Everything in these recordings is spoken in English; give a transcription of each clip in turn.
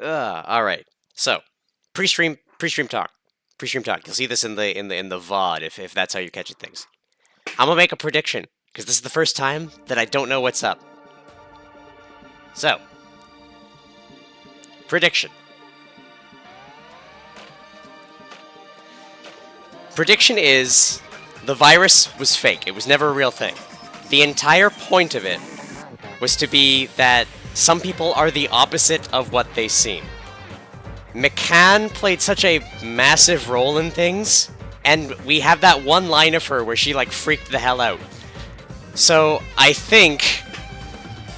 All right. So, pre-stream talk. Pre-stream talk. You'll see this in the VOD if that's how you're catching things. I'm gonna make a prediction because this is the first time that I don't know what's up. So, prediction. Prediction is the virus was fake. It was never a real thing. The entire point of it was to be that some people are the opposite of what they seem. McCann played such a massive role in things, and we have that one line of her where she like freaked the hell out. So I think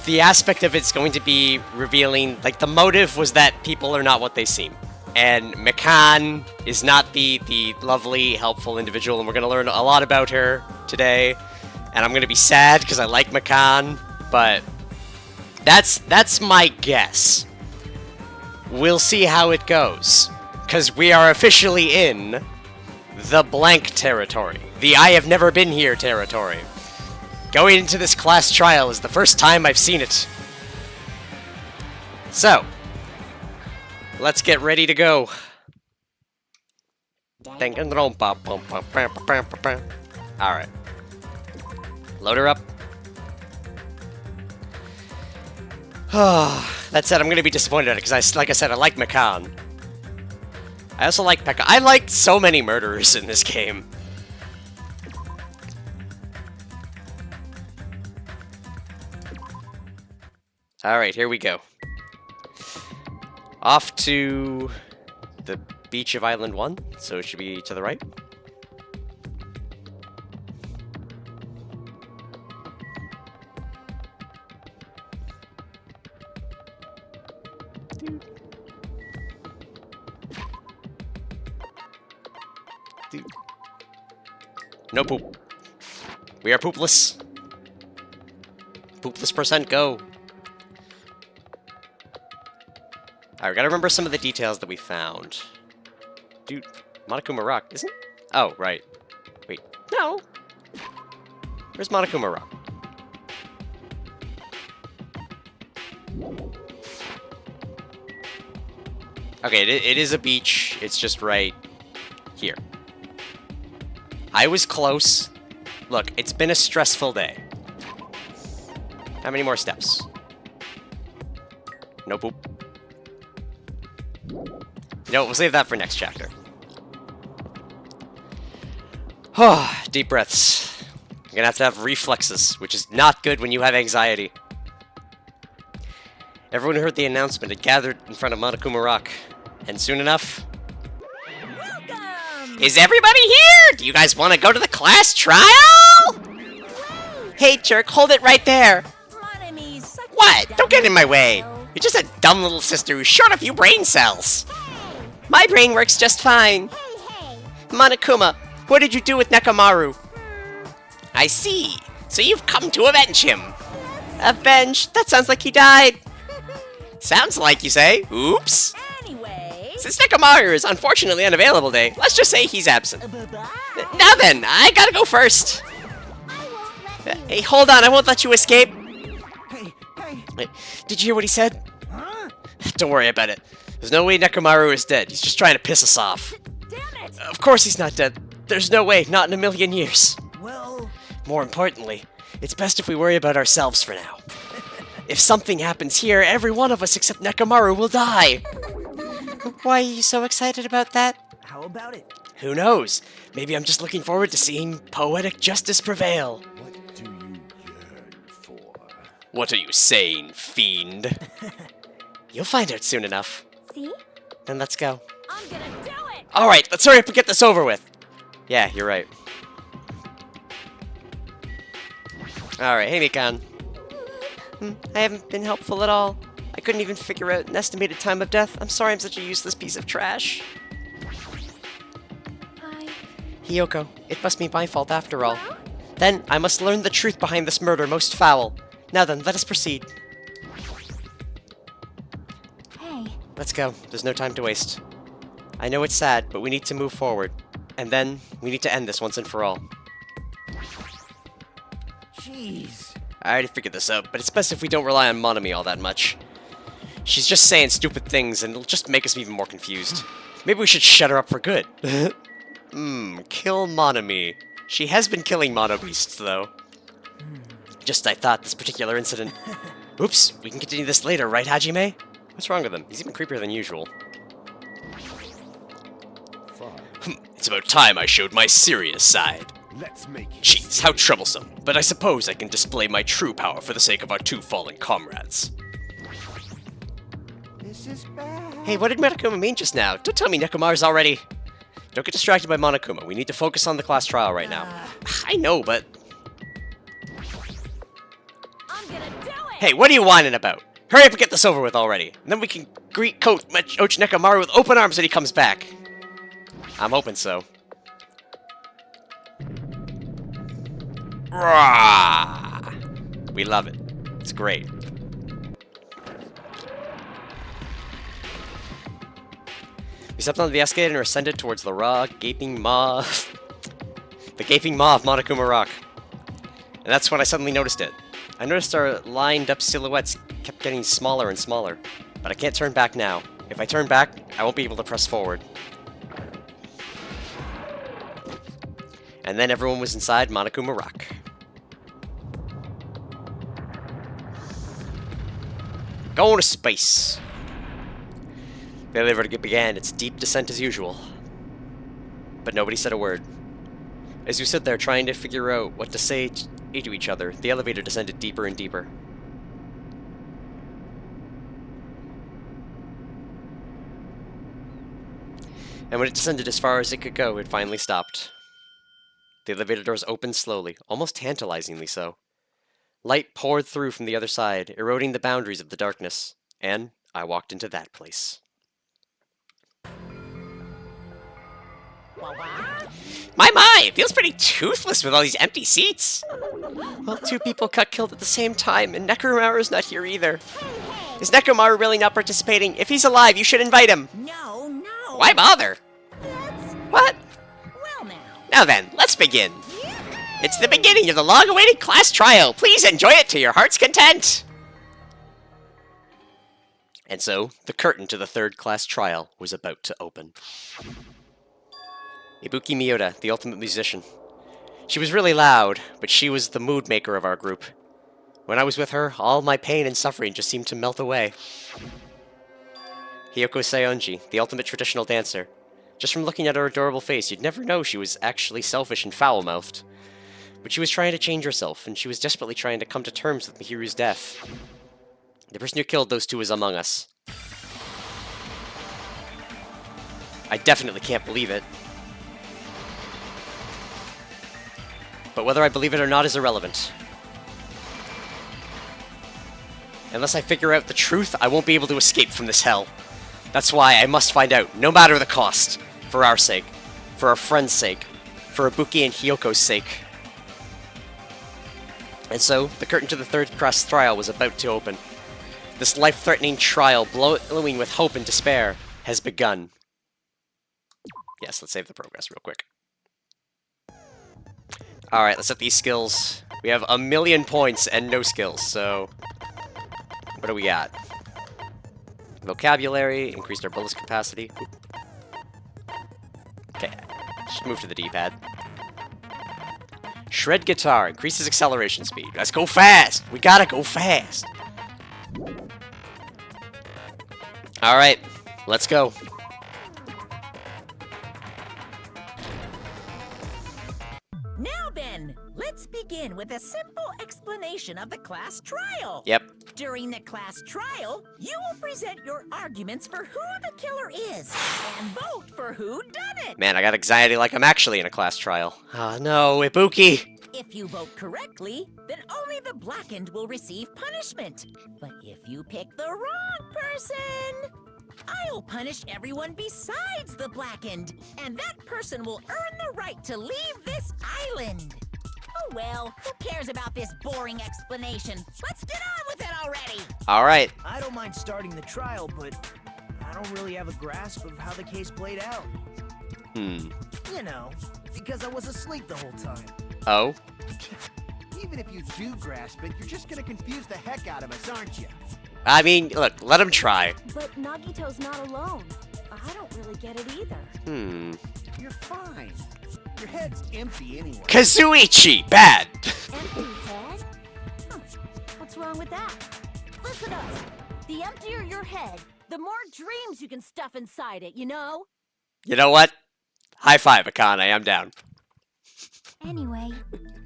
the aspect of it's going to be revealing, like the motive was that people are not what they seem. And McCann is not the lovely, helpful individual, and we're going to learn a lot about her today. And I'm going to be sad because I like McCann, but that's my guess. We'll see how it goes, because we are officially in the blank territory. The I have never been here territory. Going into this class trial is the first time I've seen it. So, let's get ready to go. Danganronpa. Alright. Load her up. That said, I'm going to be disappointed at it, because like I said, I like McCann. I also like Pekka. I like so many murderers in this game. Alright, here we go. Off to the beach of Island 1, so it should be to the right. No poop. We are poopless. Poopless percent go. Alright, we gotta remember some of the details that we found. Dude, Monokuma Rock, isn't... Oh, right. Wait, no. Where's Monokuma Rock? Okay, it is a beach. It's just right here. I was close. Look, it's been a stressful day. How many more steps? No poop. You know, we'll save that for next chapter. Deep breaths. I'm gonna have reflexes, which is not good when you have anxiety. Everyone who heard the announcement had gathered in front of Monokuma Rock, and soon enough... Welcome! Is everybody here? Do you guys want to go to the class trial? Hey, jerk, hold it right there. What? Don't get in my way. You're just a dumb little sister who's short a few brain cells. My brain works just fine. Monokuma, what did you do with Nekomaru? I see. So you've come to avenge him. Avenge? That sounds like he died. Sounds like, you say? Oops. Since Nekomaru is unfortunately unavailable today, let's just say he's absent. Now then, I gotta go first. Hey, hold on, I won't let you escape. Hey, did you hear what he said? Don't worry about it. There's no way Nekomaru is dead. He's just trying to piss us off. Damn it! Of course he's not dead. There's no way, not in a million years. Well... More importantly, it's best if we worry about ourselves for now. If something happens here, every one of us except Nekomaru will die. Why are you so excited about that? How about it? Who knows? Maybe I'm just looking forward to seeing poetic justice prevail. What do you yearn for? What are you saying, fiend? You'll find out soon enough. See? Then let's go. I'm gonna do it! Alright, let's hurry up and get this over with. Yeah, you're right. Alright, hey Mikan. I haven't been helpful at all. I couldn't even figure out an estimated time of death. I'm sorry I'm such a useless piece of trash. Hi. Hiyoko, it must be my fault after all. Well? Then, I must learn the truth behind this murder most foul. Now then, let us proceed. Hey. Let's go. There's no time to waste. I know it's sad, but we need to move forward. And then, we need to end this once and for all. Jeez. I already figured this out, but it's best if we don't rely on Monami all that much. She's just saying stupid things, and it'll just make us even more confused. Maybe we should shut her up for good. Kill Monami. She has been killing mono beasts, though. Just I thought this particular incident... Oops, we can continue this later, right, Hajime? What's wrong with him? He's even creepier than usual. It's about time I showed my serious side. Jeez, how troublesome. But I suppose I can display my true power for the sake of our two fallen comrades. This is bad. Hey, what did Monokuma mean just now? Don't tell me Nekomaru's already... Don't get distracted by Monokuma. We need to focus on the class trial right now. I know, but... I'm gonna do it. Hey, what are you whining about? Hurry up and get this over with already. And then we can greet Coach Nekomaru with open arms when he comes back. I'm hoping so. Rah! We love it. It's great. We stepped onto the escalator and ascended towards the raw, gaping maw... the gaping maw of Monokuma Rock. And that's when I suddenly noticed it. I noticed our lined-up silhouettes kept getting smaller and smaller. But I can't turn back now. If I turn back, I won't be able to press forward. And then everyone was inside Monokuma Rock. Going to space. The elevator began its deep descent as usual. But nobody said a word. As we stood there trying to figure out what to say to each other, the elevator descended deeper and deeper. And when it descended as far as it could go, it finally stopped. The elevator doors opened slowly, almost tantalizingly so. Light poured through from the other side, eroding the boundaries of the darkness, and I walked into that place. My, it feels pretty toothless with all these empty seats. Well, two people got killed at the same time, and Nekomaru's not here either. Is Nekomaru really not participating? If he's alive, you should invite him. No, no. Why bother? What? Well now. Now then, let's begin. It's the beginning of the long-awaited class trial. Please enjoy it to your heart's content. And so, the curtain to the third class trial was about to open. Ibuki Miyota, the ultimate musician. She was really loud, but she was the mood maker of our group. When I was with her, all my pain and suffering just seemed to melt away. Hiyoko Saionji, the ultimate traditional dancer. Just from looking at her adorable face, you'd never know she was actually selfish and foul-mouthed. But she was trying to change herself, and she was desperately trying to come to terms with Mihiru's death. The person who killed those two is among us. I definitely can't believe it. But whether I believe it or not is irrelevant. Unless I figure out the truth, I won't be able to escape from this hell. That's why I must find out, no matter the cost. For our sake. For our friend's sake. For Ibuki and Hiyoko's sake. And so, the curtain to the third class trial was about to open. This life-threatening trial, glowing with hope and despair, has begun. Yes, let's save the progress real quick. Alright, let's set these skills. We have 1,000,000 points and no skills, so... What do we got? Vocabulary, increased our bonus capacity. Okay, just move to the D-pad. Shred guitar, increases acceleration speed. Let's go fast! We gotta go fast! Alright, let's go. Now then, let's begin with a simple explanation of the class trial. Yep. During the class trial, you will present your arguments for who the killer is, and vote for who done it. Man, I got anxiety like I'm actually in a class trial. Ah, no, Ibuki! If you vote correctly, then only the blackened will receive punishment. But if you pick the wrong person, I'll punish everyone besides the blackened, and that person will earn the right to leave this island. Oh well, who cares about this boring explanation? Let's get on with it already! Alright. I don't mind starting the trial, but I don't really have a grasp of how the case played out. You know, because I was asleep the whole time. Oh? even if you do grasp it, you're just gonna confuse the heck out of us, aren't you? I mean, look, let him try. But Nagito's not alone. I don't really get it either. You're fine. Your head's empty anyway. Kazuichi, bad. Empty head? Huh. What's wrong with that? Listen up. The emptier your head, the more dreams you can stuff inside it, you know? You know what? High five, Akane, I'm down. Anyway,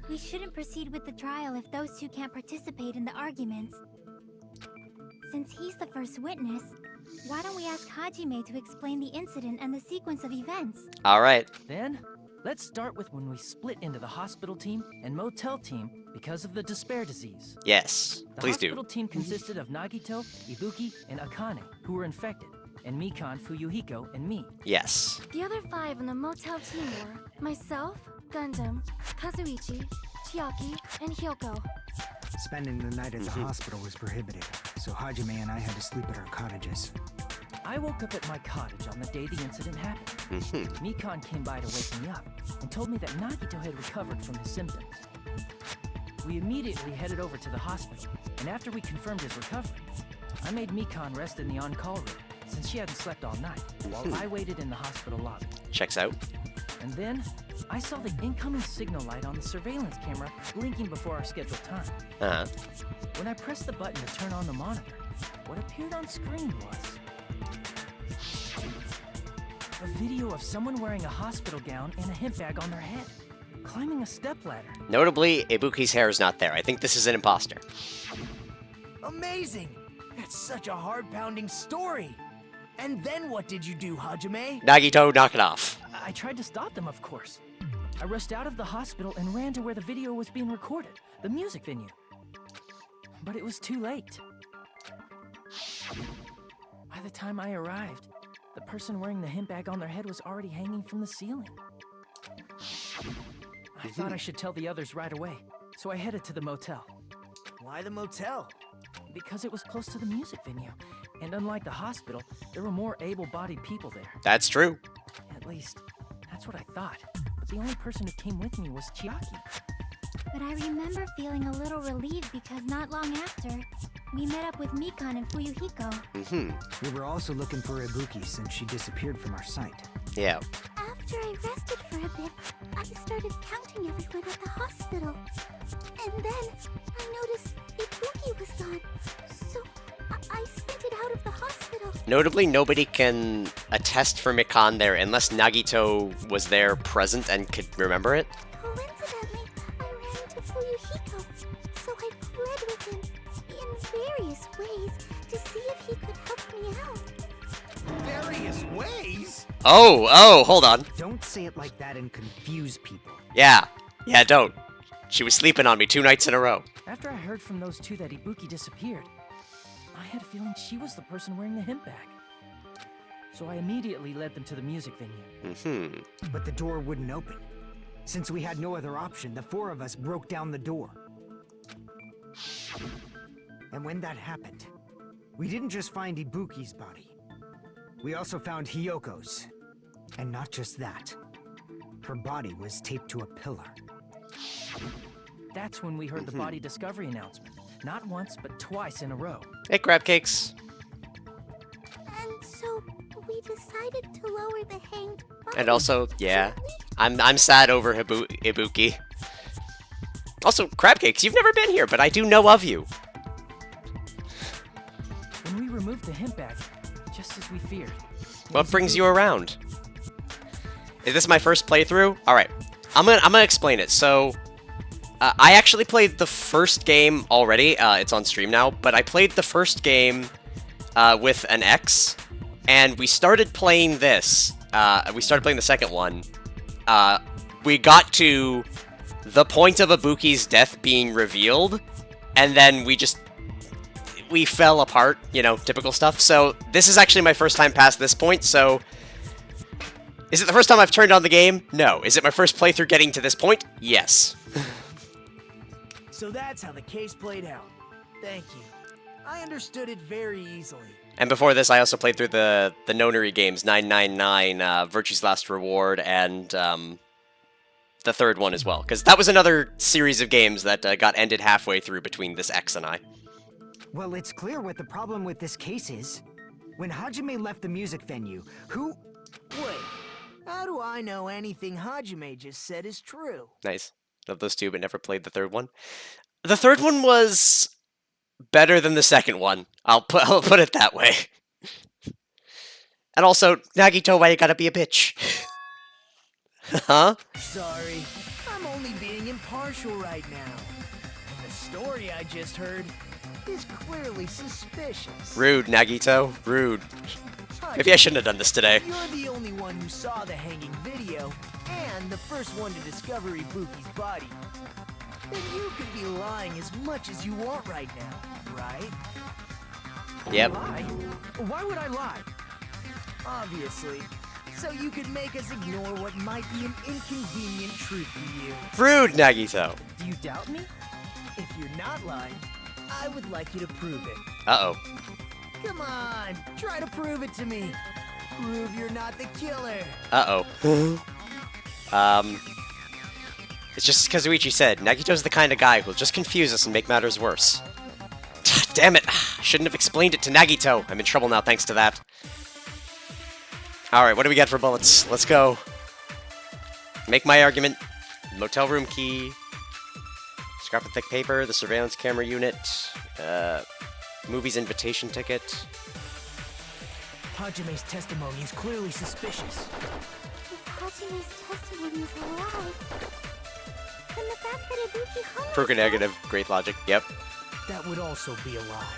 we shouldn't proceed with the trial if those two can't participate in the arguments. Since he's the first witness, why don't we ask Hajime to explain the incident and the sequence of events? Alright. Then, let's start with when we split into the hospital team and motel team because of the despair disease. Yes, The please do. hospital team consisted of Nagito, Ibuki, and Akane, who were infected, and Mikan, Fuyuhiko, and me. Yes. The other 5 on the motel team were myself, Gundam, Kazuichi, Chiaki, and Hyoko. Spending the night at the hospital was prohibited, so Hajime and I had to sleep at our cottages. I woke up at my cottage on the day the incident happened. Mikan came by to wake me up and told me that Nagito had recovered from his symptoms. We immediately headed over to the hospital, and after we confirmed his recovery, I made Mikan rest in the on-call room since she hadn't slept all night, while I waited in the hospital lobby. Checks out. And then, I saw the incoming signal light on the surveillance camera blinking before our scheduled time. Uh-huh. When I pressed the button to turn on the monitor, what appeared on screen was a video of someone wearing a hospital gown and a hemp bag on their head, climbing a stepladder. Notably, Ibuki's hair is not there. I think this is an imposter. Amazing! That's such a heart-pounding story. And then what did you do, Hajime? Nagito, knock it off. I tried to stop them, of course. I rushed out of the hospital and ran to where the video was being recorded, the music venue. But it was too late. By the time I arrived, the person wearing the hemp bag on their head was already hanging from the ceiling. I thought I should tell the others right away, so I headed to the motel. Why the motel? Because it was close to the music venue, and unlike the hospital, there were more able-bodied people there. That's true. At least, that's what I thought. But the only person who came with me was Chiaki. But I remember feeling a little relieved because not long after, we met up with Mikan and Fuyuhiko. We were also looking for Ibuki since she disappeared from our sight. Yeah. After I rested for a bit, I started counting everyone at the hospital. And then I noticed Ibuki was gone. So I sprinted out of the hospital. Notably, nobody can attest for Mikan there unless Nagito was there present and could remember it. Coincidentally, I ran into Fuyuhiko, so I fled with him in various ways to see if he could help me out. Various ways? Oh, hold on. Don't say it like that and confuse people. Yeah, don't. She was sleeping on me 2 nights in a row. After I heard from those two that Ibuki disappeared, I had a feeling she was the person wearing the hemp bag. So I immediately led them to the music venue. But the door wouldn't open. Since we had no other option, the 4 of us broke down the door. And when that happened, we didn't just find Ibuki's body. We also found Hyoko's. And not just that. Her body was taped to a pillar. That's when we heard the body discovery announcement. Not once, but twice in a row. Hey, crab cakes. And so we decided to lower the hanged body. And also, yeah, I'm sad over Ibuki. Also, crab cakes, you've never been here, but I do know of you. When we removed the hemp bag, just as we feared. What brings you around? Is this my first playthrough? Alright, I'm gonna explain it. So, I actually played the first game already. It's on stream now, but I played the first game with an ex, and we started playing this. We started playing the second one. We got to the point of Ibuki's death being revealed, and then we fell apart, you know, typical stuff. So this is actually my first time past this point, so is it the first time I've turned on the game? No. Is it my first playthrough getting to this point? Yes. So that's how the case played out. Thank you. I understood it very easily. And before this, I also played through the Nonary games, 999, Virtue's Last Reward, and the third one as well, because that was another series of games that got ended halfway through between this X and I. Well, it's clear what the problem with this case is. When Hajime left the music venue, who... Wait, how do I know anything Hajime just said is true? Nice. Love those two, but never played the third one. The third one was better than the second one. I'll put it that way. And also, Nagito, why you gotta be a bitch? Huh? Sorry, I'm only being impartial right now. And the story I just heard is clearly suspicious. Rude, Nagito. Rude. Maybe I shouldn't have done this today. You're the only one who saw the hanging video, and the first one to discover Ibuki's body. Then you could be lying as much as you want right now, right? Yep. lie? Why would I lie? Obviously. So you could make us ignore what might be an inconvenient truth for you. Rude, Nagito. Do you doubt me? If you're not lying, I would like you to prove it. Uh-oh. Come on, try to prove it to me. Prove you're not the killer. Uh-oh. It's just as Kazuichi said, Nagito's the kind of guy who'll just confuse us and make matters worse. Damn it! Shouldn't have explained it to Nagito. I'm in trouble now thanks to that. Alright, what do we got for bullets? Let's go. Make my argument. Motel room key. Scrap of thick paper, the surveillance camera unit. Movie's invitation ticket. Hajime's testimony is clearly suspicious. If Hajime's testimony is a lie, then the fact that Ibuki hung Proof herself- negative. Great logic. Yep. That would also be a lie.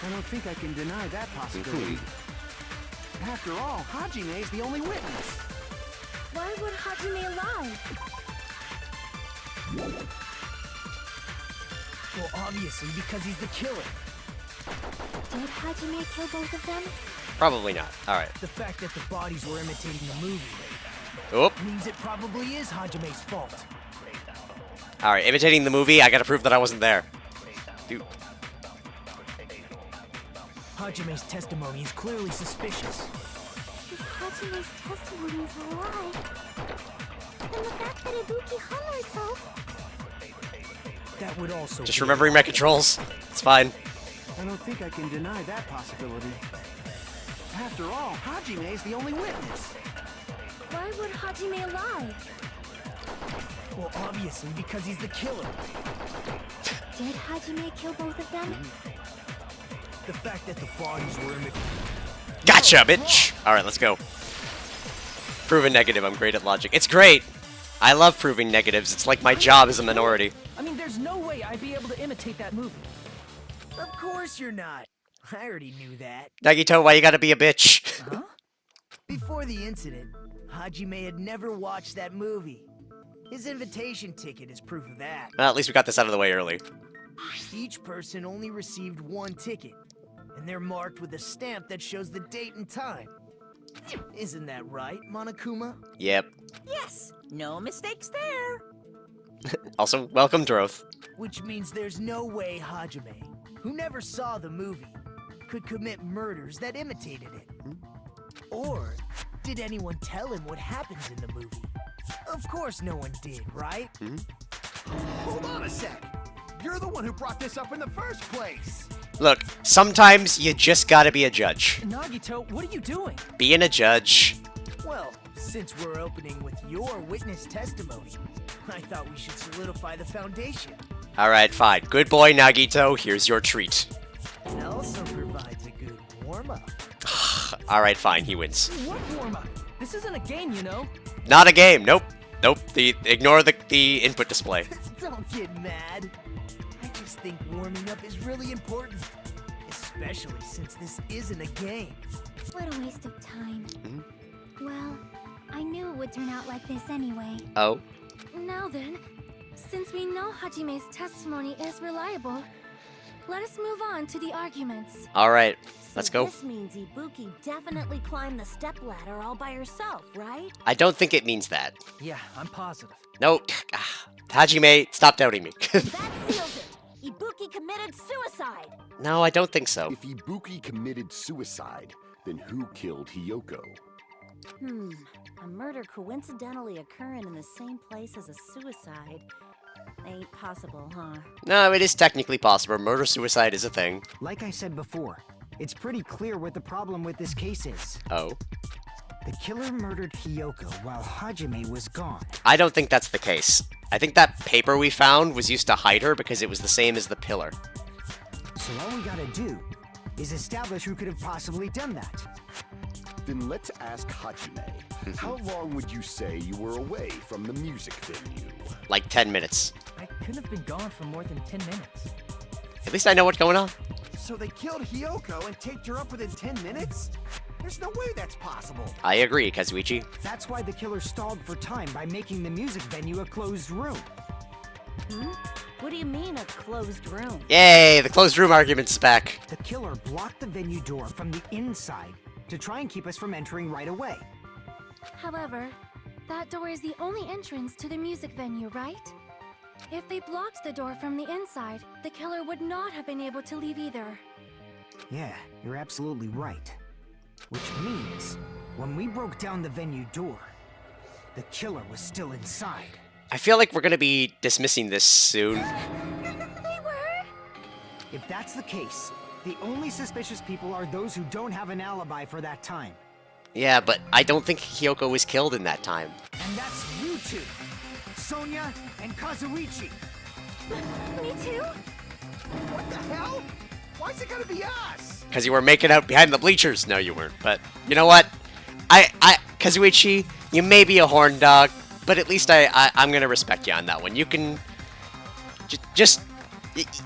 I don't think I can deny that possibility. After all, Hajime is the only witness. Why would Hajime lie? Well, obviously, because he's the killer. Did Hajime kill both of them? Probably not. Alright. The fact that the bodies were imitating the movie Oop. means it probably is Hajime's fault. Alright, imitating the movie, I gotta prove that I wasn't there. Dude. Hajime's testimony is clearly suspicious. If Hajime's testimony is a lie, then the fact that Ibuki hung herself... That would also Just be a remembering my controls. It's fine. I don't think I can deny that possibility. After all, Hajime is the only witness. Why would Hajime lie? Well, obviously, because he's the killer. Did Hajime kill both of them? The fact that the bodies were imitating... Gotcha, bitch! Alright, let's go. Proven negative, I'm great at logic. It's great! I love proving negatives, it's like my job as a minority. I mean, there's no way I'd be able to imitate that movie. Of course you're not. I already knew that. Nagito, why you gotta be a bitch? Huh? Before the incident, Hajime had never watched that movie. His invitation ticket is proof of that. Well, at least we got this out of the way early. Each person only received one ticket, and they're marked with a stamp that shows the date and time. Isn't that right, Monokuma? Yep. Yes, no mistakes there. Also, welcome, Droth. Which means there's no way Hajime, who never saw the movie, could commit murders that imitated it. Or did anyone tell him what happens in the movie? Of course no one did, right? Hold on a sec. You're the one who brought this up in the first place. Look, sometimes you just gotta be a judge. Nagito, what are you doing? Being a judge. Well, since we're opening with your witness testimony, I thought we should solidify the foundation. Alright, fine. Good boy, Nagito. Here's your treat. It also provides a good warm-up. Alright, fine. He wins. What warm-up? This isn't a game, you know. Not a game. Nope. Nope. Ignore the input display. Don't get mad. I just think warming up is really important. Especially since this isn't a game. What a waste of time. Well, I knew it would turn out like this anyway. Oh. Now then, since we know Hajime's testimony is reliable, let us move on to the arguments. Alright. Let's go. This means Ibuki definitely climbed the stepladder all by herself, right? I don't think it means that. Yeah, I'm positive. No. Hajime, stop doubting me. That seals it. Ibuki committed suicide. No, I don't think so. If Ibuki committed suicide, then who killed Hiyoko? I'm A murder coincidentally occurring in the same place as a suicide ain't possible, huh? No, it is technically possible. Murder-suicide is a thing. Like I said before, it's pretty clear what the problem with this case is. Oh. The killer murdered Hiyoko while Hajime was gone. I don't think that's the case. I think that paper we found was used to hide her because it was the same as the pillar. So all we gotta do is establish who could have possibly done that. Then let's ask Hajime. How long would you say you were away from the music venue? Like 10 minutes. I couldn't have been gone for more than 10 minutes. At least I know what's going on. So they killed Hiyoko and taped her up within 10 minutes? There's no way that's possible. I agree, Kazuichi. That's why the killer stalled for time by making the music venue a closed room. What do you mean, a closed room? Yay, the closed room argument's back. The killer blocked the venue door from the inside to try and keep us from entering right away. However, that door is the only entrance to the music venue, right? If they blocked the door from the inside, the killer would not have been able to leave either. Yeah, you're absolutely right. Which means, when we broke down the venue door, the killer was still inside. I feel like we're gonna be dismissing this soon. They were? If that's the case, the only suspicious people are those who don't have an alibi for that time. Yeah, but I don't think Hiyoko was killed in that time. And that's you two, Sonia and Kazuichi. Me too? What the hell? Why's it gotta be us? Because you were making out behind the bleachers. No, you weren't. But you know what? Kazuichi, you may be a horn dog, but at least I'm gonna respect you on that one. You can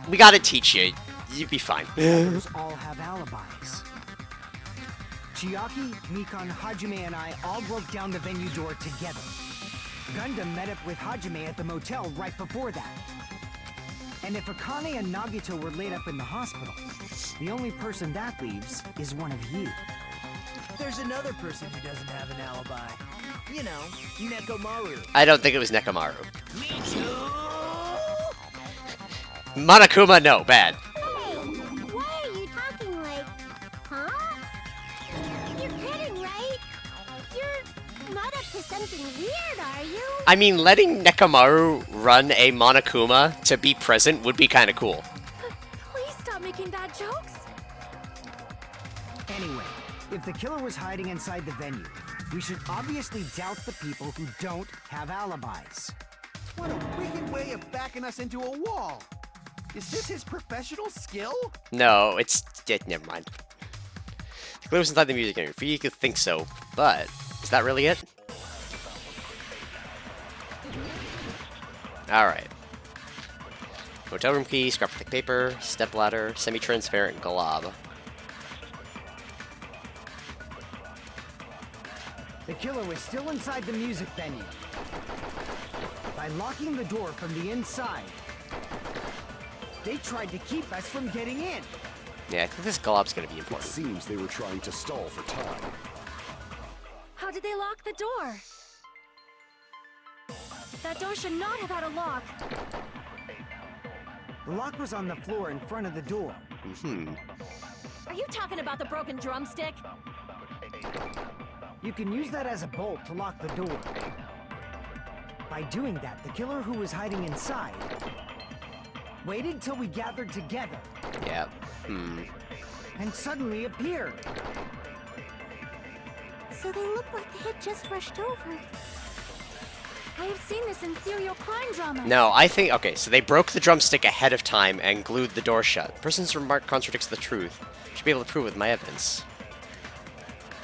we gotta teach you. You'd be fine. Others all have alibis. Chiaki, Mikan, Hajime, and I all broke down the venue door together. Gundam met up with Hajime at the motel right before that. And if Akane and Nagito were laid up in the hospital, the only person that leaves is one of you. There's another person who doesn't have an alibi. You know, Nekomaru. I don't think it was Nekomaru. Me too! Monokuma, no, bad. Hey, why are you talking like, huh? You're kidding, right? You're not up to something weird, are you? I mean, letting Nekomaru run a Monokuma to be present would be kind of cool. Please stop making bad jokes. Anyway, if the killer was hiding inside the venue, we should obviously doubt the people who don't have alibis. What a wicked way of backing us into a wall. Is this his professional skill? No, never mind. The killer was inside the music venue. You could think so, but is that really it? Alright. Hotel room key, scrap thick paper, step ladder, semi-transparent glob. The killer was still inside the music venue. By locking the door from the inside, they tried to keep us from getting in. Yeah, I think this glob's gonna be It important. seems they were trying to stall for time. How did they lock the door? That door should not have had a lock. The lock was on the floor in front of the door. Are you talking about the broken drumstick? You can use that as a bolt to lock the door. By doing that, the killer who was hiding inside waited till we gathered together Yeah. and suddenly appeared. So they look like they had just rushed over. I have seen this in serial crime dramas. No, I think... Okay, so they broke the drumstick ahead of time and glued the door shut. The person's remark contradicts the truth. Should be able to prove it with my evidence.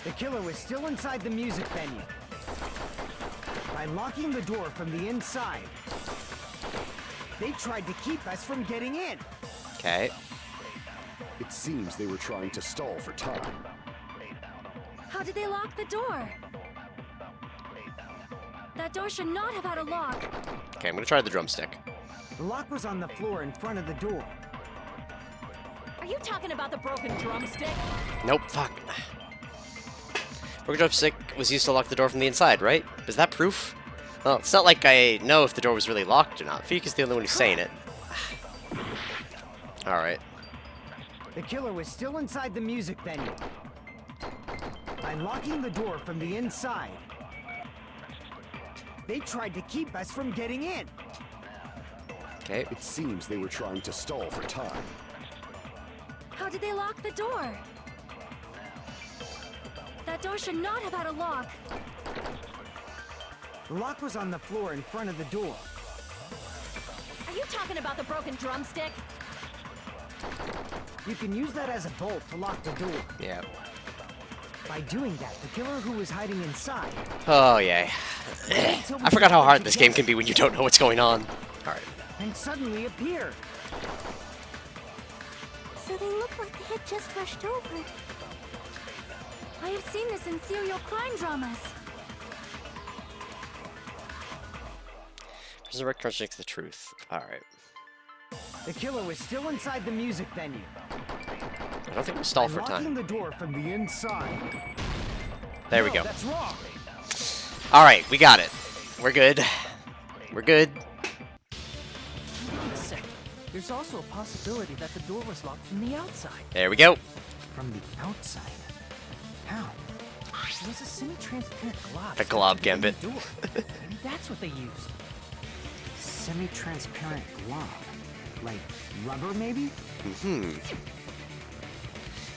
The killer was still inside the music venue. By locking the door from the inside, they tried to keep us from getting in. Okay. It seems they were trying to stall for time. How did they lock the door? That door should not have had a lock. Okay, I'm gonna try the drumstick. The lock was on the floor in front of the door. Are you talking about the broken drumstick? Nope, fuck. Broken drumstick was used to lock the door from the inside, right? Is that proof? Well, it's not like I know if the door was really locked or not. Fik is the only one who's saying it. Alright. The killer was still inside the music venue. By locking the door from the inside, They tried to keep us from getting in. Okay. It seems they were trying to stall for time. How did they lock the door? That door should not have had a lock. The lock was on the floor in front of the door. Are you talking about the broken drumstick? You can use that as a bolt to lock the door. Yeah. By doing that, the killer who was hiding inside... Oh, yay. I forgot how hard this game can be when you don't know what's going on. Alright. And suddenly appeared. So they look like they had just rushed over. I have seen this in serial crime dramas. Resurrect contradicts the truth. Alright. The killer was still inside the music venue. I don't think we'll stall for Locking time. the door from the inside. There we No, go. That's wrong. Alright, we got it. We're good. We're good. Wait a second. There's also a possibility that the door was locked from the outside. There we go. From the outside. How? It was a semi-transparent glob. The glob gambit. Door. Maybe that's what they used. Semi-transparent glob. Like rubber, maybe?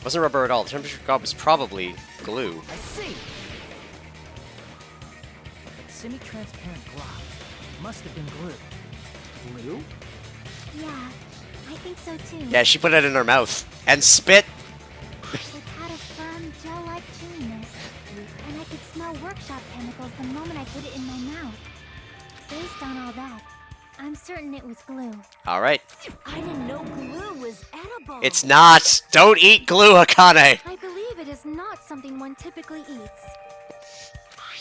Wasn't rubber at all. The temperature glob was probably glue. I see. That semi-transparent glob must have been glue. Glue? Yeah, I think so too. Yeah, she put it in her mouth. And spit. It had a firm, gel-like chewiness, and I could smell workshop chemicals the moment I put it in my mouth. Based on all that, I'm certain it was glue. Alright. I didn't know glue was edible. It's not. Don't eat glue, Akane. I believe it is not something one typically eats.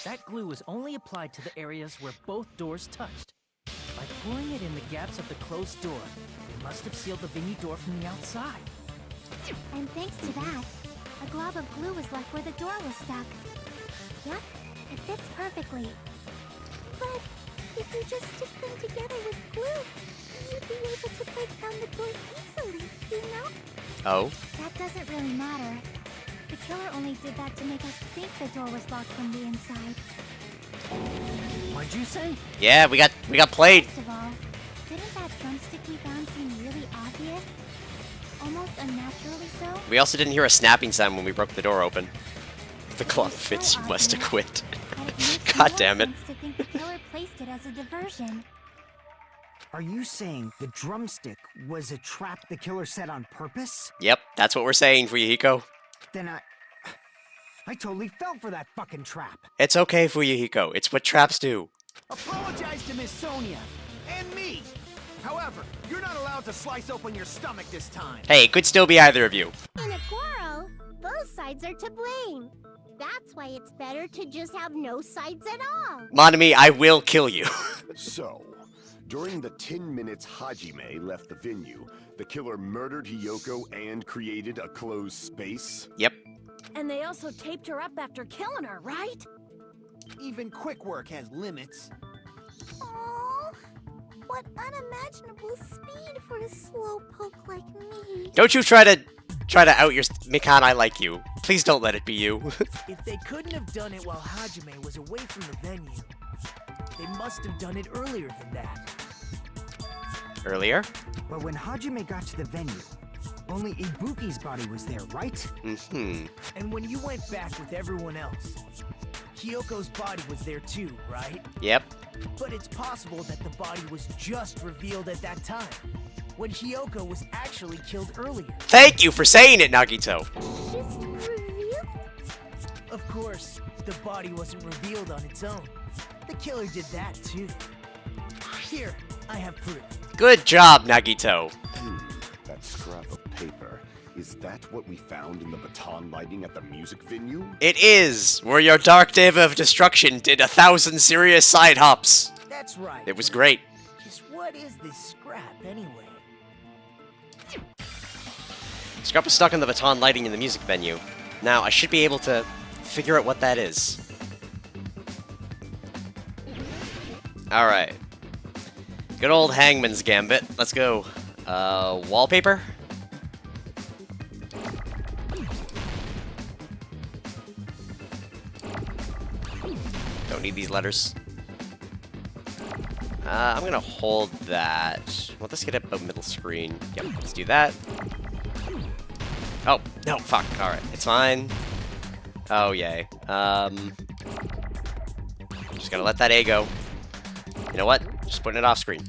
That glue was only applied to the areas where both doors touched. By pouring it in the gaps of the closed door, it must have sealed the venue door from the outside. And thanks to that, a glob of glue was left where the door was stuck. Yep, it fits perfectly. But if you just stick them together with glue, you'd be able to break down the door easily, you know? Oh? That doesn't really matter. The killer only did that to make us think the door was locked from the inside. What'd you say? Yeah, we got played. First of all, didn't that drumstick we found seem really obvious? Almost unnaturally so? We also didn't hear a snapping sound when we broke the door open. The glove It's so fits, you must have obvious quit. that it makes God more damn it. sense to think the killer placed it as a diversion. Are you saying the drumstick was a trap the killer set on purpose? Yep, that's what we're saying for you, Hiko. Then I totally fell for that fucking trap. It's okay, Fuyuhiko. It's what traps do. Apologize to Miss Sonia and me. However, you're not allowed to slice open your stomach this time. Hey, it could still be either of you. In a quarrel, both sides are to blame. That's why it's better to just have no sides at all. Monami, I will kill you. So, during the 10 minutes Hajime left the venue, the killer murdered Hiyoko and created a closed space? Yep. And they also taped her up after killing her, right? Even quick work has limits. Oh, what unimaginable speed for a slowpoke like me. Don't you try to out your Mikan, I like you. Please don't let it be you. If they couldn't have done it while Hajime was away from the venue, they must have done it earlier than that. Earlier? But when Hajime got to the venue, only Ibuki's body was there, right? Mm-hmm. And when you went back with everyone else, Kyoko's body was there too, right? Yep. But it's possible that the body was just revealed at that time, when Hiyoko was actually killed earlier. Thank you for saying it, Nagito. Just revealed? Of course, the body wasn't revealed on its own. The killer did that too. Here, I have proof. Good job, Nagito. That scrap of paper. Is that what we found in the baton lighting at the music venue? It is where your Dark Deva of Destruction did 1,000 serious side hops. That's right. It was great. Just what is this scrap anyway? Scrap was stuck in the baton lighting in the music venue. Now, I should be able to figure out what that is. Alright. Good old Hangman's Gambit. Let's go. Wallpaper? Don't need these letters. I'm gonna hold that. Well, let's get up a middle screen. Yep, let's do that. Oh, no, fuck. Alright, it's fine. Oh, yay. Just gonna let that A go. You know what? Just putting it off screen.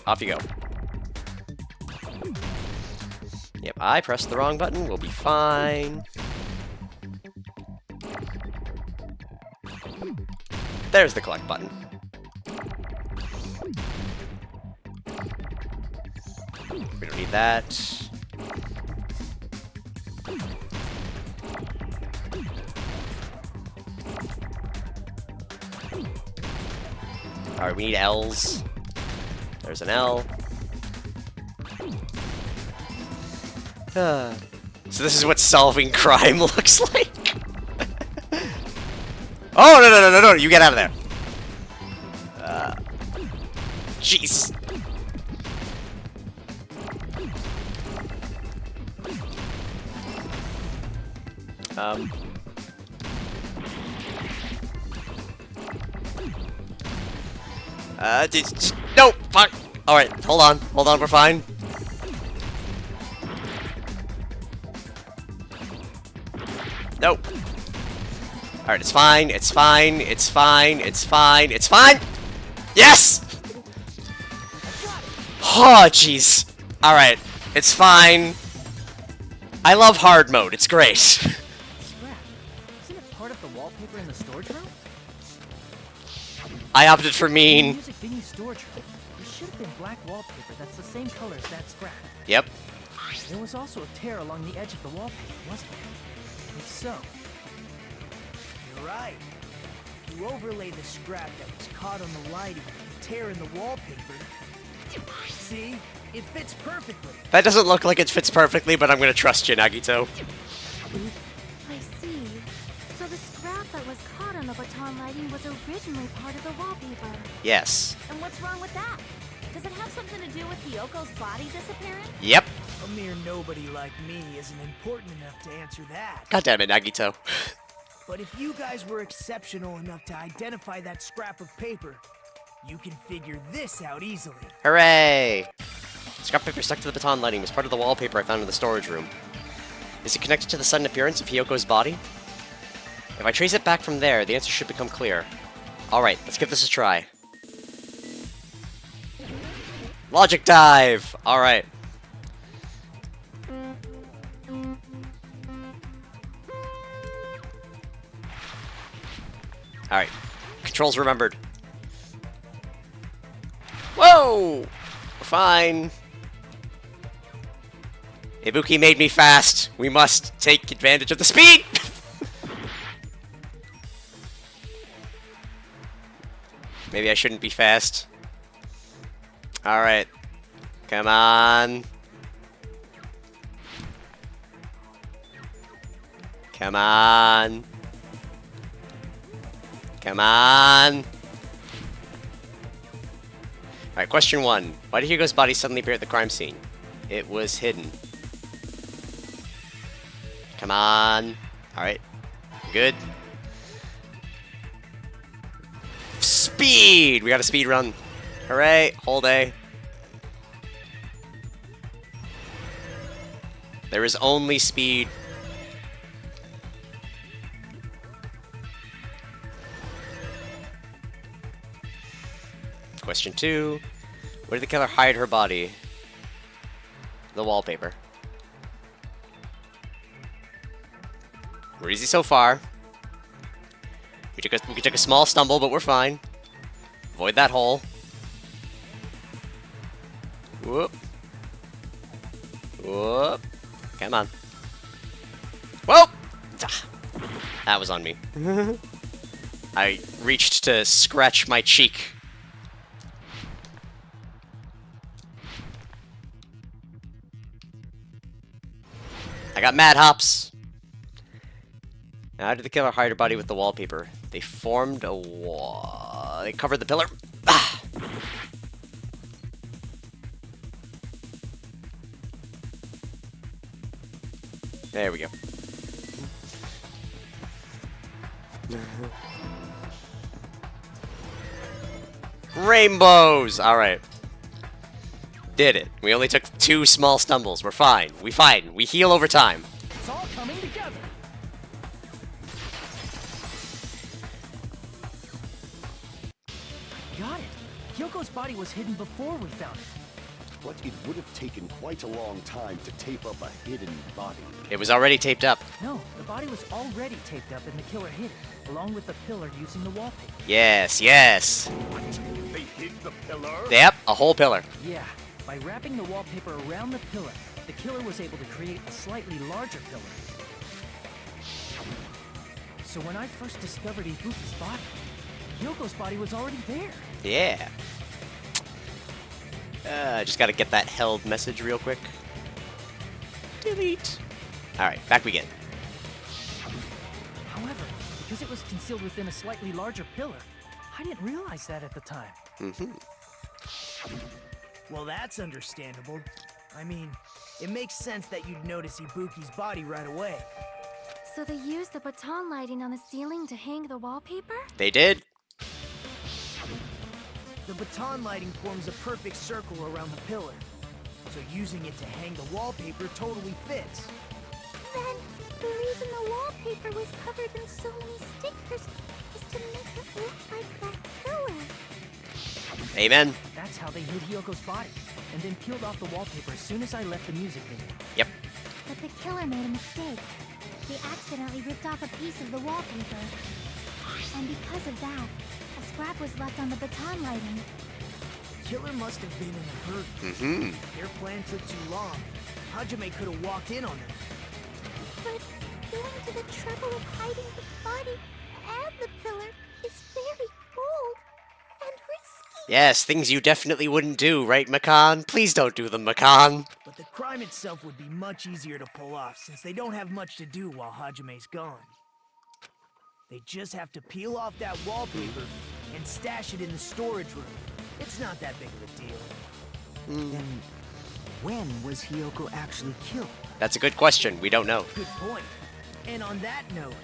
Off you go. Yep, I pressed the wrong button. We'll be fine. There's the collect button. We don't need that. Alright, we need L's. There's an L. So this is what solving crime looks like. Oh, no, you get out of there. Jeez. No, fuck. Alright, hold on, we're fine. Nope. Alright, it's fine. Yes! Oh, jeez. Alright, it's fine. I love hard mode, it's great. Scrap. Isn't it part of the wallpaper in the storage room? I opted for mean. Music venue storage room. There should have been black wallpaper that's the same color as that scrap. Yep. There was also a tear along the edge of the wallpaper, wasn't there? If so, You're right. You overlay the scrap that was caught on the lighting, the tear in the wallpaper. See? It fits perfectly. That doesn't look like it fits perfectly, but I'm gonna trust you, Nagito. I see. So the scrap that was caught on the baton lighting was originally part of the wallpaper. Yes. And what's wrong with that? Does it have something to do with Hyoko's body disappearing? Yep. A mere nobody like me isn't important enough to answer that. God damn it, Nagito. But if you guys were exceptional enough to identify that scrap of paper, you can figure this out easily. Hooray! Scrap paper stuck to the baton lighting was part of the wallpaper I found in the storage room. Is it connected to the sudden appearance of Hyoko's body? If I trace it back from there, the answer should become clear. Alright, let's give this a try. Logic dive! Alright. Alright. Controls remembered. Whoa! We're fine. Ibuki made me fast. We must take advantage of the speed! Maybe I shouldn't be fast. Alright. Come on. Come on. Come on. Alright, question 1. Why did Hugo's body suddenly appear at the crime scene? It was hidden. Come on. Alright. Good. Speed! We got a speed run. Hooray. Hold A. There is only speed. Question 2. Where did the killer hide her body? The wallpaper. We're easy so far. We took a small stumble, but we're fine. Avoid that hole. Whoop. Whoop. Come on. Whoa! That was on me. I reached to scratch my cheek. I got mad hops. How did the killer hide her body with the wallpaper? They formed a wall. They covered the pillar. Ah. There we go. Rainbows! Alright. Did it. We only took 2 small stumbles. We're fine. We heal over time. It's all coming together. Got it. Hyoko's body was hidden before we found it. But it would have taken quite a long time to tape up a hidden body. It was already taped up. No, the body was already taped up and the killer hid it, along with the pillar using the wallpaper. Yes, yes. What? They hid the pillar? Yep, a whole pillar. Yeah, by wrapping the wallpaper around the pillar, the killer was able to create a slightly larger pillar. So when I first discovered Ibuki's body, Hyoko's body was already there. Yeah. I just gotta get that held message real quick. Delete. Alright, back we get. However, because it was concealed within a slightly larger pillar, I didn't realize that at the time. Well, that's understandable. I mean, it makes sense that you'd notice Ibuki's body right away. So they used the baton lighting on the ceiling to hang the wallpaper? They did. The baton lighting forms a perfect circle around the pillar. So using it to hang the wallpaper totally fits. Then, the reason the wallpaper was covered in so many stickers was to make it look like that pillar. Amen. That's how they hid Hyoko's body, and then peeled off the wallpaper as soon as I left the music video. Yep. But the killer made a mistake. They accidentally ripped off a piece of the wallpaper. And because of that, a scrap was left on the baton lighting. Killer must have been in a hurry. Their plan took too long. Hajime could have walked in on them. But going to the trouble of hiding the body and the pillar is very bold and risky. Yes, things you definitely wouldn't do, right, Makan? Please don't do them, Makan. But the crime itself would be much easier to pull off since they don't have much to do while Hajime's gone. They just have to peel off that wallpaper and stash it in the storage room. It's not that big of a deal. Then, when was Hyoko actually killed? That's a good question. We don't know. Good point. And on that note,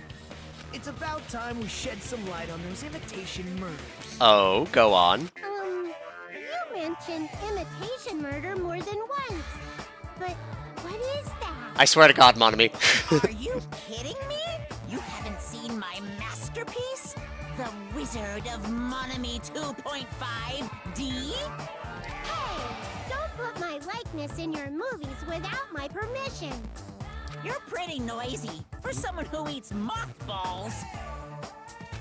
it's about time we shed some light on those imitation murders. Oh, go on. You mentioned imitation murder more than once. But what is that? I swear to God, Monami. Are you kidding me? You haven't seen my masterpiece? The Wizard of Monami 2.5D? Hey, don't put my likeness in your movies without my permission. You're pretty noisy for someone who eats mothballs.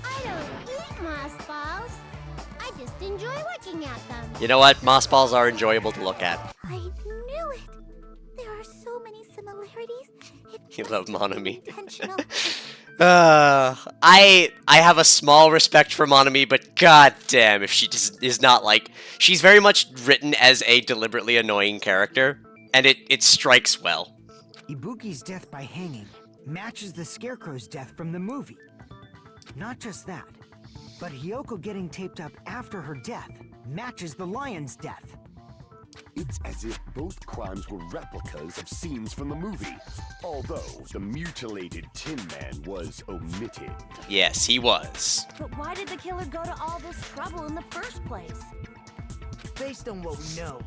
I don't eat mothballs. I just enjoy looking at them. You know what? Moss balls are enjoyable to look at. I knew it! There are so many similarities. You love Monami. Intentional. I have a small respect for Monami, but goddamn if she just is not like... She's very much written as a deliberately annoying character, and it strikes well. Ibuki's death by hanging matches the Scarecrow's death from the movie. Not just that, but Hyoko getting taped up after her death matches the lion's death. It's as if both crimes were replicas of scenes from the movie, although the mutilated Tin Man was omitted. Yes, he was. But why did the killer go to all this trouble in the first place? Based on what we know,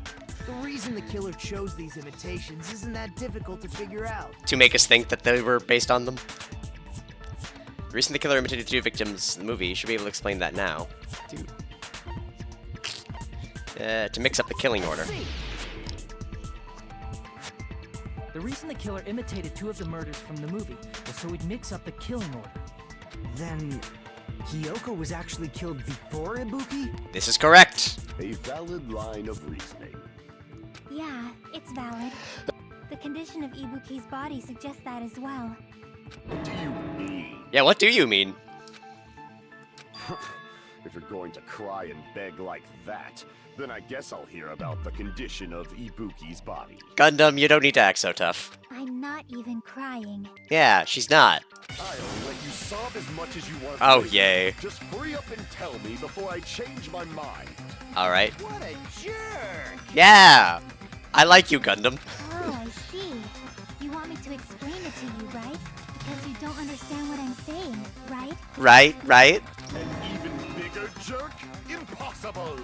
the reason the killer chose these imitations isn't that difficult to figure out. To make us think that they were based on them. The reason the killer imitated 2 victims in the movie, you should be able to explain that now. Dude. To mix up the killing order. The reason the killer imitated 2 of the murders from the movie was so he'd mix up the killing order. Then, Hyoko was actually killed before Ibuki? This is correct. A valid line of reasoning. Yeah, it's valid. The condition of Ibuki's body suggests that as well. What do you mean? Yeah, what do you mean? If you're going to cry and beg like that, then I guess I'll hear about the condition of Ibuki's body. Gundam, you don't need to act so tough. I'm not even crying. Yeah, she's not. I'll let you sob as much as you want. Oh, later. yay. Just hurry up and tell me before I change my mind. Alright. What a jerk! Yeah! I like you, Gundam. Oh, I see. You want me to explain it to you, right? Because you don't understand what I'm saying, right? Right? An even bigger jerk? Impossible!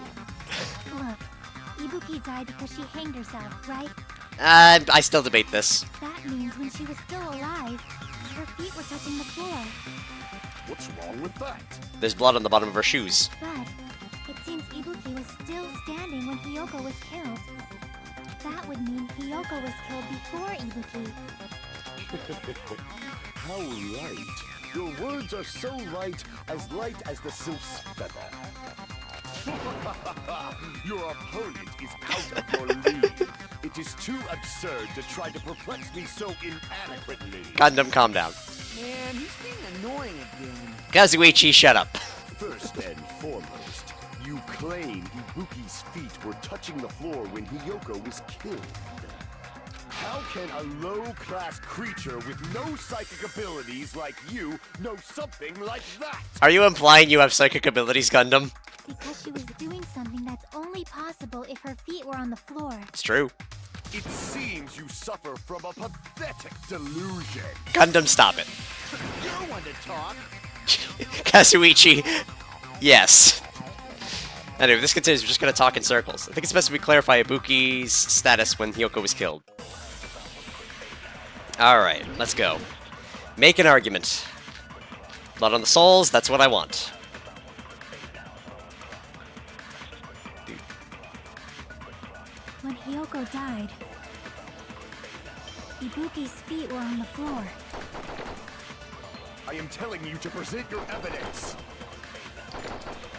Ibuki died because she hanged herself, right? I still debate this. That means when she was still alive, her feet were touching the floor. What's wrong with that? There's blood on the bottom of her shoes. But it seems Ibuki was still standing when Hiyoko was killed. That would mean Hiyoko was killed before Ibuki. How light. Your words are so light as the sylph's feather. Your opponent is out of your league. It is too absurd to try to perplex me so inadequately. Gundam, calm down. Man, he's being annoying again. Kazuichi, shut up. First and foremost, you claim Ibuki's feet were touching the floor when Hiyoko was killed. How can a low-class creature with no psychic abilities like you know something like that? Are you implying you have psychic abilities, Gundam? Because she was doing something that's only possible if her feet were on the floor. It's true. It seems you suffer from a pathetic delusion. Gundam, stop it. You're one to talk. Kazuichi, yes. Anyway, if this continues, we're just going to talk in circles. I think it's best if we clarify Ibuki's status when Hiyoko was killed. Alright, let's go. Make an argument. Blood on the souls, that's what I want. When Hiyoko died, Ibuki's feet were on the floor. I am telling you to present your evidence.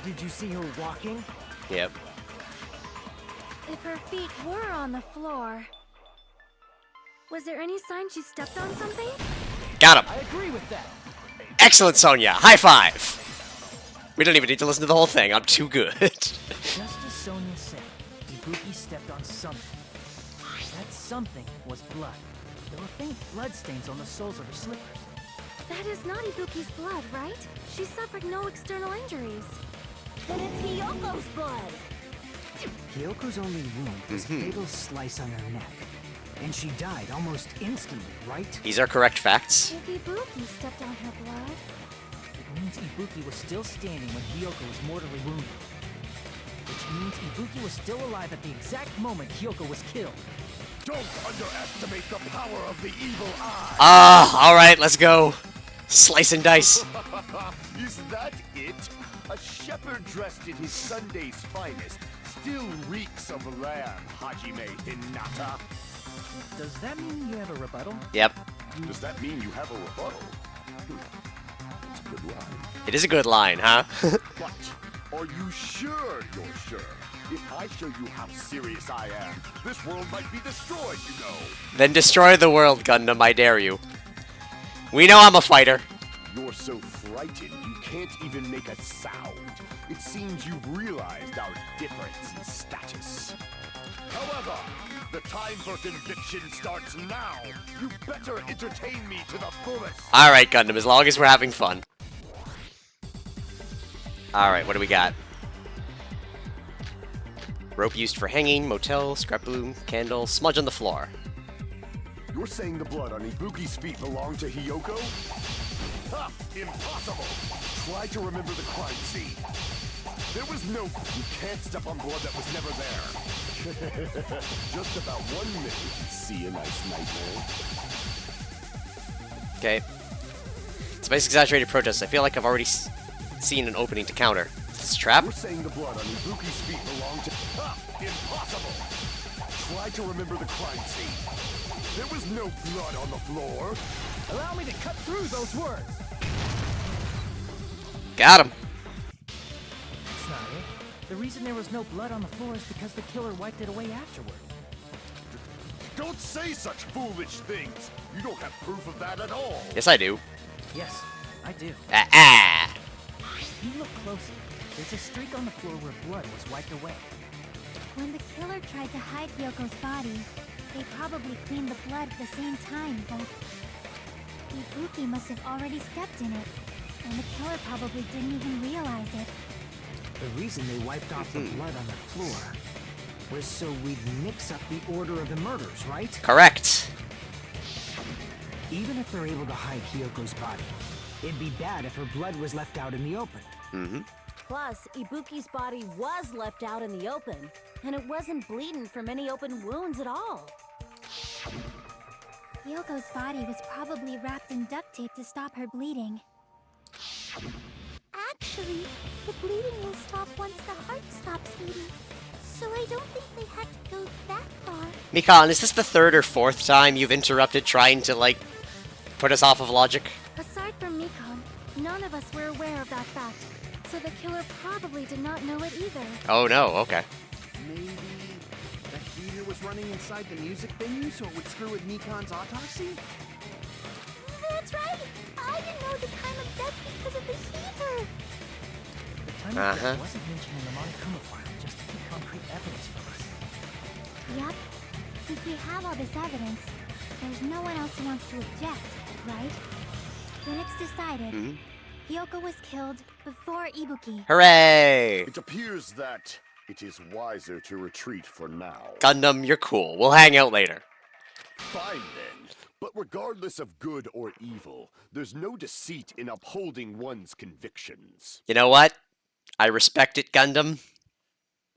Did you see her walking? Yep. If her feet were on the floor, was there any sign she stepped on something? Got him. I agree with that. Excellent, Sonya. High five. We don't even need to listen to the whole thing. I'm too good. Just as Sonya said, Ibuki stepped on something. That something was blood. There were faint bloodstains on the soles of her slippers. That is not Ibuki's blood, right? She suffered no external injuries. Then it's Hiyoko's blood. Hiyoko's only wound was a fatal slice on her neck. And she died almost instantly, right? These are correct facts. If Ibuki stepped on her blood, It means Ibuki was still standing when Hiyoko was mortally wounded. Which means Ibuki was still alive at the exact moment Hiyoko was killed. Don't underestimate the power of the evil eye. Alright, let's go. Slice and dice. Is that it? A shepherd dressed in his Sunday's finest still reeks of lamb, Hajime Hinata. Does that mean you have a rebuttal? Yep. Does that mean you have a rebuttal? That's a good line. It is a good line, huh? But are you sure you're sure? If I show you how serious I am, this world might be destroyed, you know. Then destroy the world, Gundam, I dare you. We know I'm a fighter. You're so frightened you can't even make a sound. It seems you've realized our difference in status. However, the time for conviction starts now. You better entertain me to the fullest. Alright, Gundam, as long as we're having fun. Alright, what do we got? Rope used for hanging, motel, scrap bloom, candle, smudge on the floor. You're saying the blood on Ibuki's feet belonged to Hiyoko? Ha! Impossible! Try to remember the crime scene. There was no... You can't step on blood that was never there. Just about 1 minute. See a nice nightmare. Okay. Despite exaggerated protests, I feel like I've already seen an opening to counter. Is this a trap? You're saying the blood on Ibuki's feet belonged to... Ha! Impossible! Try to remember the crime scene. There was no blood on the floor. Allow me to cut through those words. Got him. That's not it. The reason there was no blood on the floor is because the killer wiped it away afterward. Don't say such foolish things. You don't have proof of that at all. Yes, I do. Yes, I do. If you look closely, there's a streak on the floor where blood was wiped away. When the killer tried to hide Hyoko's body, they probably cleaned the blood at the same time, but Ibuki must have already stepped in it, and the killer probably didn't even realize it. The reason they wiped off the blood on the floor was so we'd mix up the order of the murders, right? Correct. Even if they're able to hide Hyoko's body, it'd be bad if her blood was left out in the open. Plus, Ibuki's body was left out in the open, and it wasn't bleeding from any open wounds at all. Hyoko's body was probably wrapped in duct tape to stop her bleeding. Actually, the bleeding will stop once the heart stops beating. So I don't think they had to go that far. Mikan, is this the third or fourth time you've interrupted trying to, like, put us off of logic? Aside from Mikon, none of us were aware of that fact, so the killer probably did not know it either. Oh no, okay. Maybe that heater was running inside the music venue so it would screw with Mikan's autopsy? That's right! I didn't know the time of death because of the heater! The time of death wasn't mentioned in the Monokuma file, just to keep concrete evidence from us. Yup. Since we have all this evidence, there's no one else who wants to object, right? Then it's decided. Hyoko was killed before Ibuki. Hooray! It appears that it is wiser to retreat for now. Gundam, you're cool. We'll hang out later. Fine then. But regardless of good or evil, there's no deceit in upholding one's convictions. You know what? I respect it, Gundam.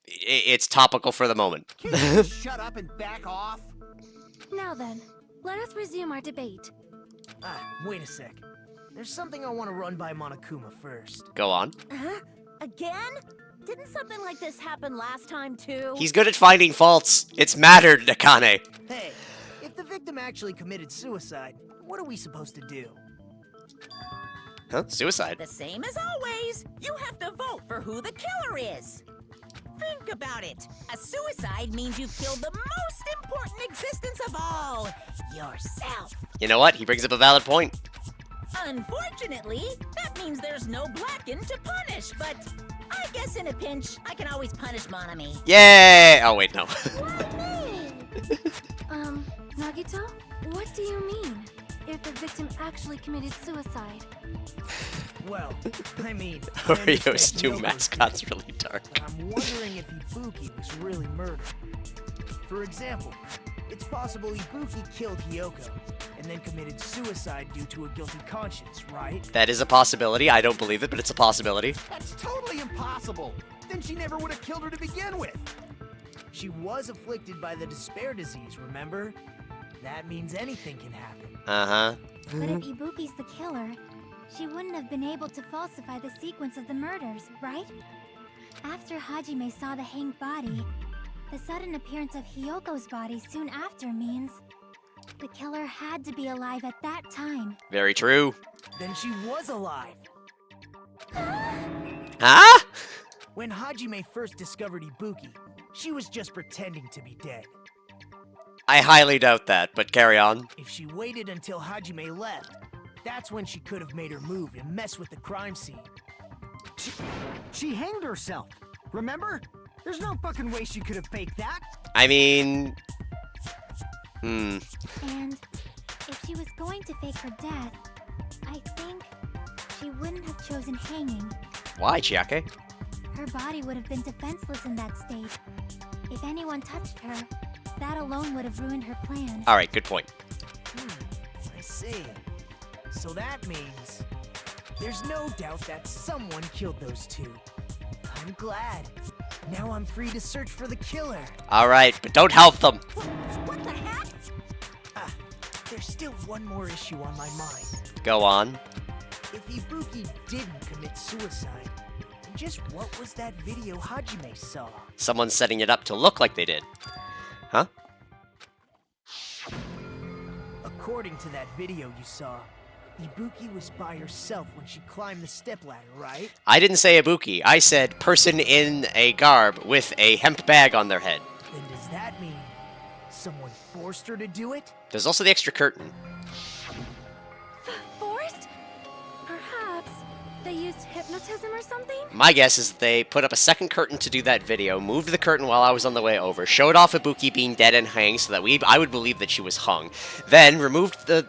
It's topical for the moment. Can you just shut up and back off? Now then, let us resume our debate. Wait a sec. There's something I want to run by Monokuma first. Go on. Huh? Again? Didn't something like this happen last time too? He's good at finding faults. It's mattered, Nakane. Hey, if the victim actually committed suicide, what are we supposed to do? Huh? Suicide. The same as always. You have to vote for who the killer is. Think about it. A suicide means you've killed the most important existence of all, yourself. You know what? He brings up a valid point. Unfortunately, that means there's no Blackened to punish, but I guess in a pinch, I can always punish Monami. Yay! Oh, wait, no. Nagito? What do you mean? If the victim actually committed suicide? Well, I mean... Orio's new mascot's really dark. But I'm wondering if Ibuki was really murdered. For example, it's possible Ibuki killed Hyoko, and then committed suicide due to a guilty conscience, right? That is a possibility. I don't believe it, but it's a possibility. That's totally impossible. Then she never would have killed her to begin with. She was afflicted by the despair disease, remember? That means anything can happen. Uh-huh. But if Ibuki's the killer, she wouldn't have been able to falsify the sequence of the murders, right? After Hajime saw the hanged body, the sudden appearance of Hyoko's body soon after means the killer had to be alive at that time. Very true. Then she was alive. Huh? When Hajime first discovered Ibuki, she was just pretending to be dead. I highly doubt that, but carry on. If she waited until Hajime left, that's when she could have made her move and mess with the crime scene. She hanged herself, remember? There's no fucking way she could have faked that. I mean... And if she was going to fake her death, I think she wouldn't have chosen hanging. Why, Chiake? Her body would have been defenseless in that state. If anyone touched her, that alone would have ruined her plans. Alright, good point. I see. So that means there's no doubt that someone killed those two. I'm glad. Now I'm free to search for the killer. Alright, but don't help them. What the heck? There's still one more issue on my mind. Go on. If Ibuki didn't commit suicide, then just what was that video Hajime saw? Someone's setting it up to look like they did. Huh? According to that video you saw, Ibuki was by herself when she climbed the stepladder, right? I didn't say Ibuki. I said person in a garb with a hemp bag on their head. Then does that mean someone forced her to do it? There's also the extra curtain. Forced? Perhaps they used hypnotism or something? My guess is they put up a second curtain to do that video, moved the curtain while I was on the way over, showed off Ibuki being dead and hanged so that I would believe that she was hung, then removed the...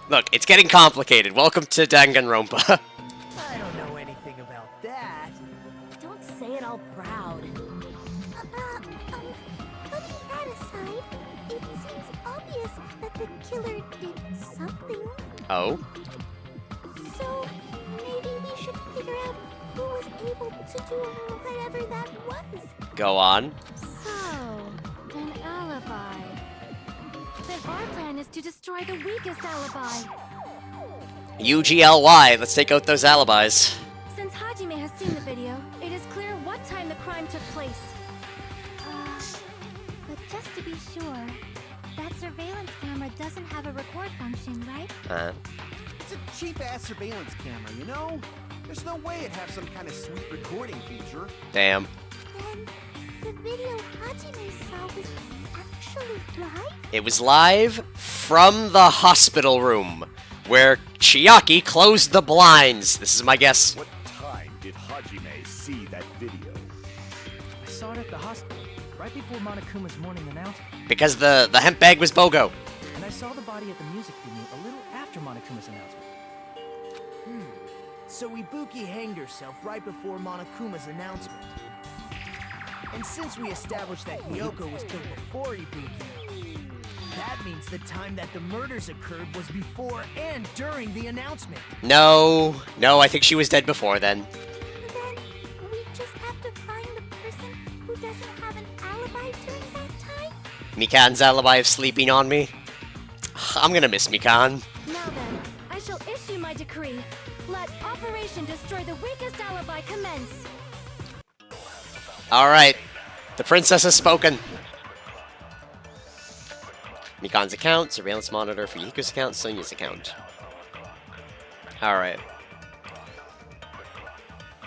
Look, it's getting complicated. Welcome to Danganronpa. I don't know anything about that. Don't say it all proud. Putting that aside, it seems obvious that the killer did something. Oh? So, maybe we should figure out whatever that was. Go on. So, an alibi. Then our plan is to destroy the weakest alibi. UGLY, let's take out those alibis. Since Hajime has seen the video, it is clear what time the crime took place. But just to be sure, that surveillance camera doesn't have a record function, right? It's a cheap-ass surveillance camera, you know? There's no way it'd have some kind of sweet recording feature. Damn. Then the video Hajime saw was actually live? It was live from the hospital room, where Chiaki closed the blinds. This is my guess. What time did Hajime see that video? I saw it at the hospital, right before Monokuma's morning announcement. Because the hemp bag was BOGO. And I saw the body at the music venue a little after Monokuma's announcement. So Ibuki hanged herself right before Monokuma's announcement. And since we established that Hiyoko was killed before Ibuki, that means the time that the murders occurred was before and during the announcement. No, I think she was dead before then. Then we just have to find the person who doesn't have an alibi during that time? Mikan's alibi of sleeping on me. I'm gonna miss Mikan. Now then, I shall issue my decree. Let Operation Destroy the Weakest Alibi commence. Alright, the princess has spoken. Mikan's account, surveillance monitor for Yiko's account, Sonya's account. Alright.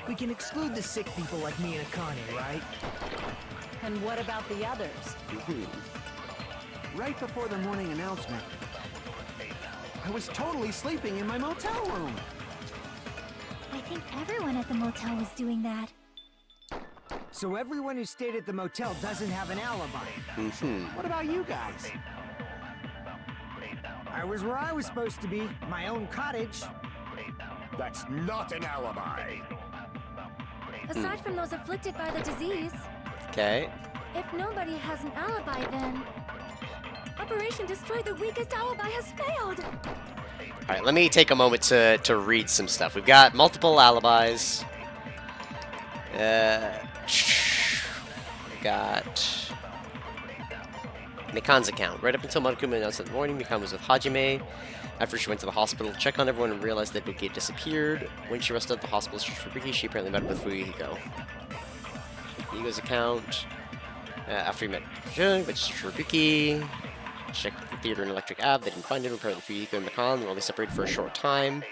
We can exclude the sick people like me and Akane, right? And what about the others? Right before the morning announcement, I was totally sleeping in my motel room. I think everyone at the motel was doing that. So everyone who stayed at the motel doesn't have an alibi. What about you guys? I was where I was supposed to be, my own cottage. That's not an alibi. Aside from those afflicted by the disease, Okay. if nobody has an alibi, then Operation Destroy the Weakest Alibi has failed. Alright, let me take a moment to read some stuff. We've got multiple alibis. We got Mikan's account. Right up until Monokuma announced in the morning, Mikan was with Hajime. After she went to the hospital to check on everyone and realized that Ibuki had disappeared. When she rushed out the hospital to search for Ibuki, she apparently met up with Fuyuhiko. Igo's account. After he met Jun, went to search for Ibuki. Checked the theater and Electric Ave. They didn't find him. Apparently Fuyuhiko and Mikan were only separated for a short time.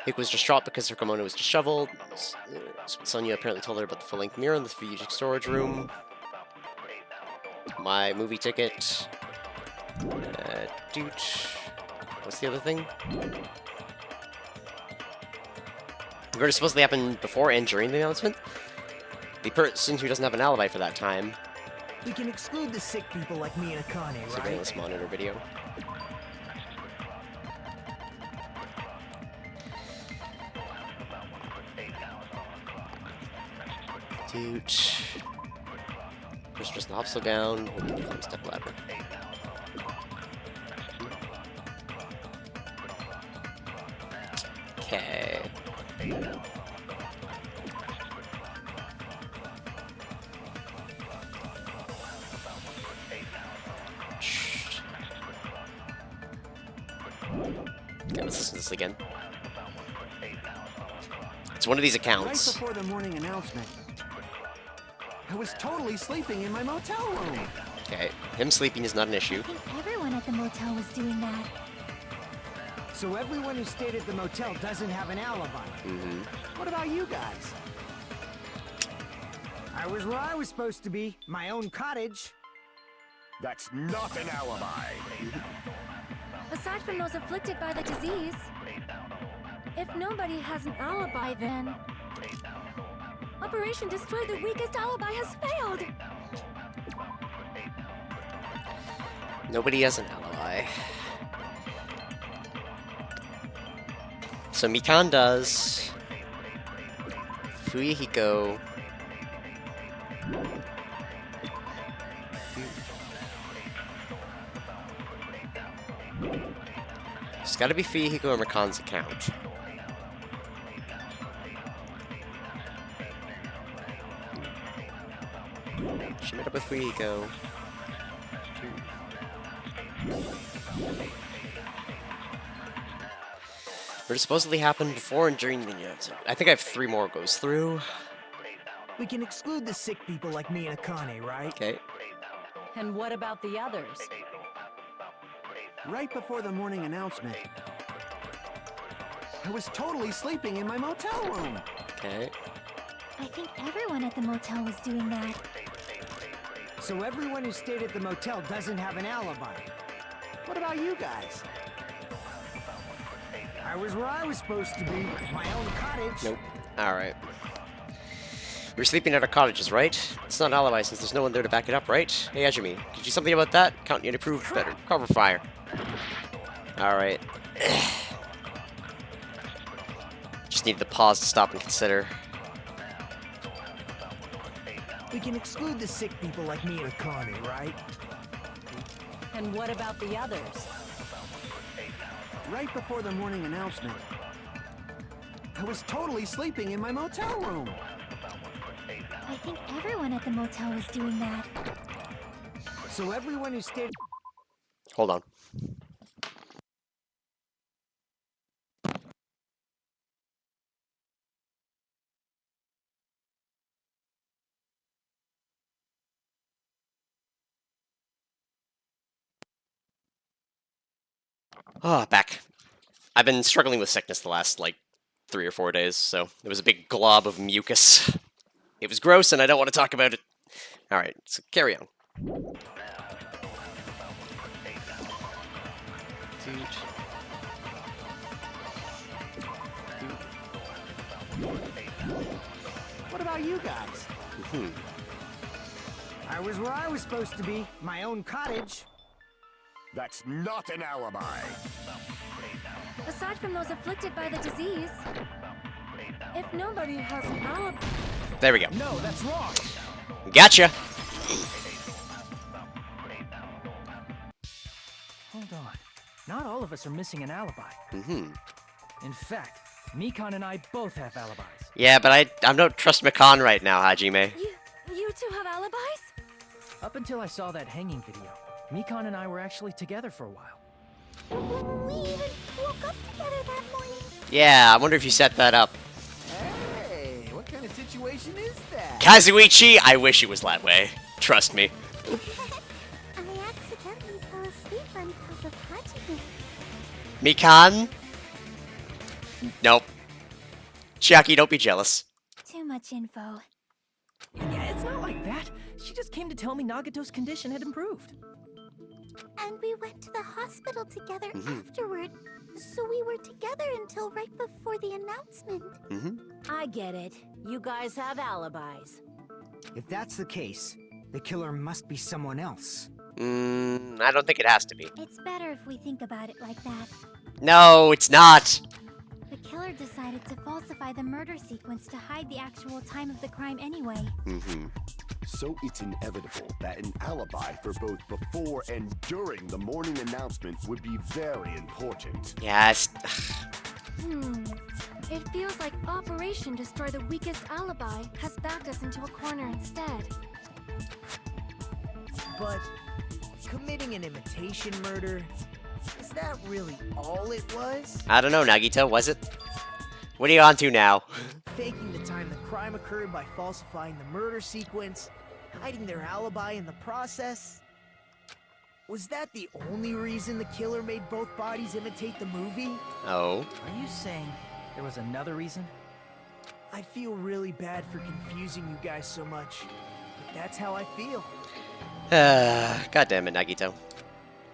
Hiko was distraught because her kimono was disheveled. Sonya apparently told her about the full-length mirror in the Fuyuhiko storage room. My movie ticket. Dude. What's the other thing? The murder supposedly happened before and during the announcement. The person who doesn't have an alibi for that time. We can exclude the sick people like me and Akane, right? Surveillance monitor video. Dude. First just the hopsel down, climb step ladder. Okay. Okay, let's listen to this again. It's one of these accounts. Right before the morning announcement, I was totally sleeping in my motel room. Okay, him sleeping is not an issue. I think everyone at the motel was doing that. So everyone who stayed at the motel doesn't have an alibi. What about you guys? I was where I was supposed to be, my own cottage. That's not an alibi. Aside from those afflicted by the disease, if nobody has an alibi, then Operation Destroy the Weakest Alibi has failed. Nobody has an alibi. So Mikan does. Fuyuhiko. It's gotta be Fuyuhiko or Mikan's account. She met up with Rico. What supposedly happened before and during the episode. I think I have 3 more goes through. We can exclude the sick people like me and Akane, right? Okay. And what about the others? Right before the morning announcement, I was totally sleeping in my motel room. Okay. I think everyone at the motel was doing that. So everyone who stayed at the motel doesn't have an alibi. What about you guys? I was where I was supposed to be, my own cottage. Nope. Alright. We were sleeping at our cottages, right? It's not an alibi since there's no one there to back it up, right? Hey, Ajimi, could you do something about that? Count you approved better. Cover fire. Alright. Just need the pause to stop and consider. We can exclude the sick people like me and Akane, right? And what about the others? Right before the morning announcement, I was totally sleeping in my motel room. I think everyone at the motel was doing that. So everyone who stayed... Hold on. Ah, back. I've been struggling with sickness the last, like, 3 or 4 days, so it was a big glob of mucus. It was gross, and I don't want to talk about it. Alright, so carry on. What about you guys? I was where I was supposed to be, my own cottage. That's not an alibi. Aside from those afflicted by the disease, if nobody has an alibi... There we go. No, that's wrong. Gotcha! Hold on. Not all of us are missing an alibi. In fact, Mikan and I both have alibis. Yeah, but I don't trust Mikan right now, Hajime. You two have alibis? Up until I saw that hanging video, Mikan and I were actually together for a while. We even woke up together that morning. Yeah, I wonder if you set that up. Hey, what kind of situation is that? Kazuichi, I wish it was that way. Trust me. I accidentally fell asleep on top of Hajime. Mikan? Nope. Chiaki, don't be jealous. Too much info. Yeah, it's not like that. She just came to tell me Nagato's condition had improved. And we went to the hospital together afterward. So we were together until right before the announcement. I get it. You guys have alibis. If that's the case, the killer must be someone else. I don't think it has to be. It's better if we think about it like that. No, it's not. The killer decided to falsify the murder sequence to hide the actual time of the crime anyway. So it's inevitable that an alibi for both before and during the morning announcement would be very important. Yes. It feels like Operation Destroy the Weakest Alibi has backed us into a corner instead. But committing an imitation murder, is that really all it was? I don't know, Nagito, was it? What are you on to now? Faking the time the crime occurred by falsifying the murder sequence, hiding their alibi in the process? Was that the only reason the killer made both bodies imitate the movie? Oh. Are you saying there was another reason? I feel really bad for confusing you guys so much, but that's how I feel. God damn it, Nagito.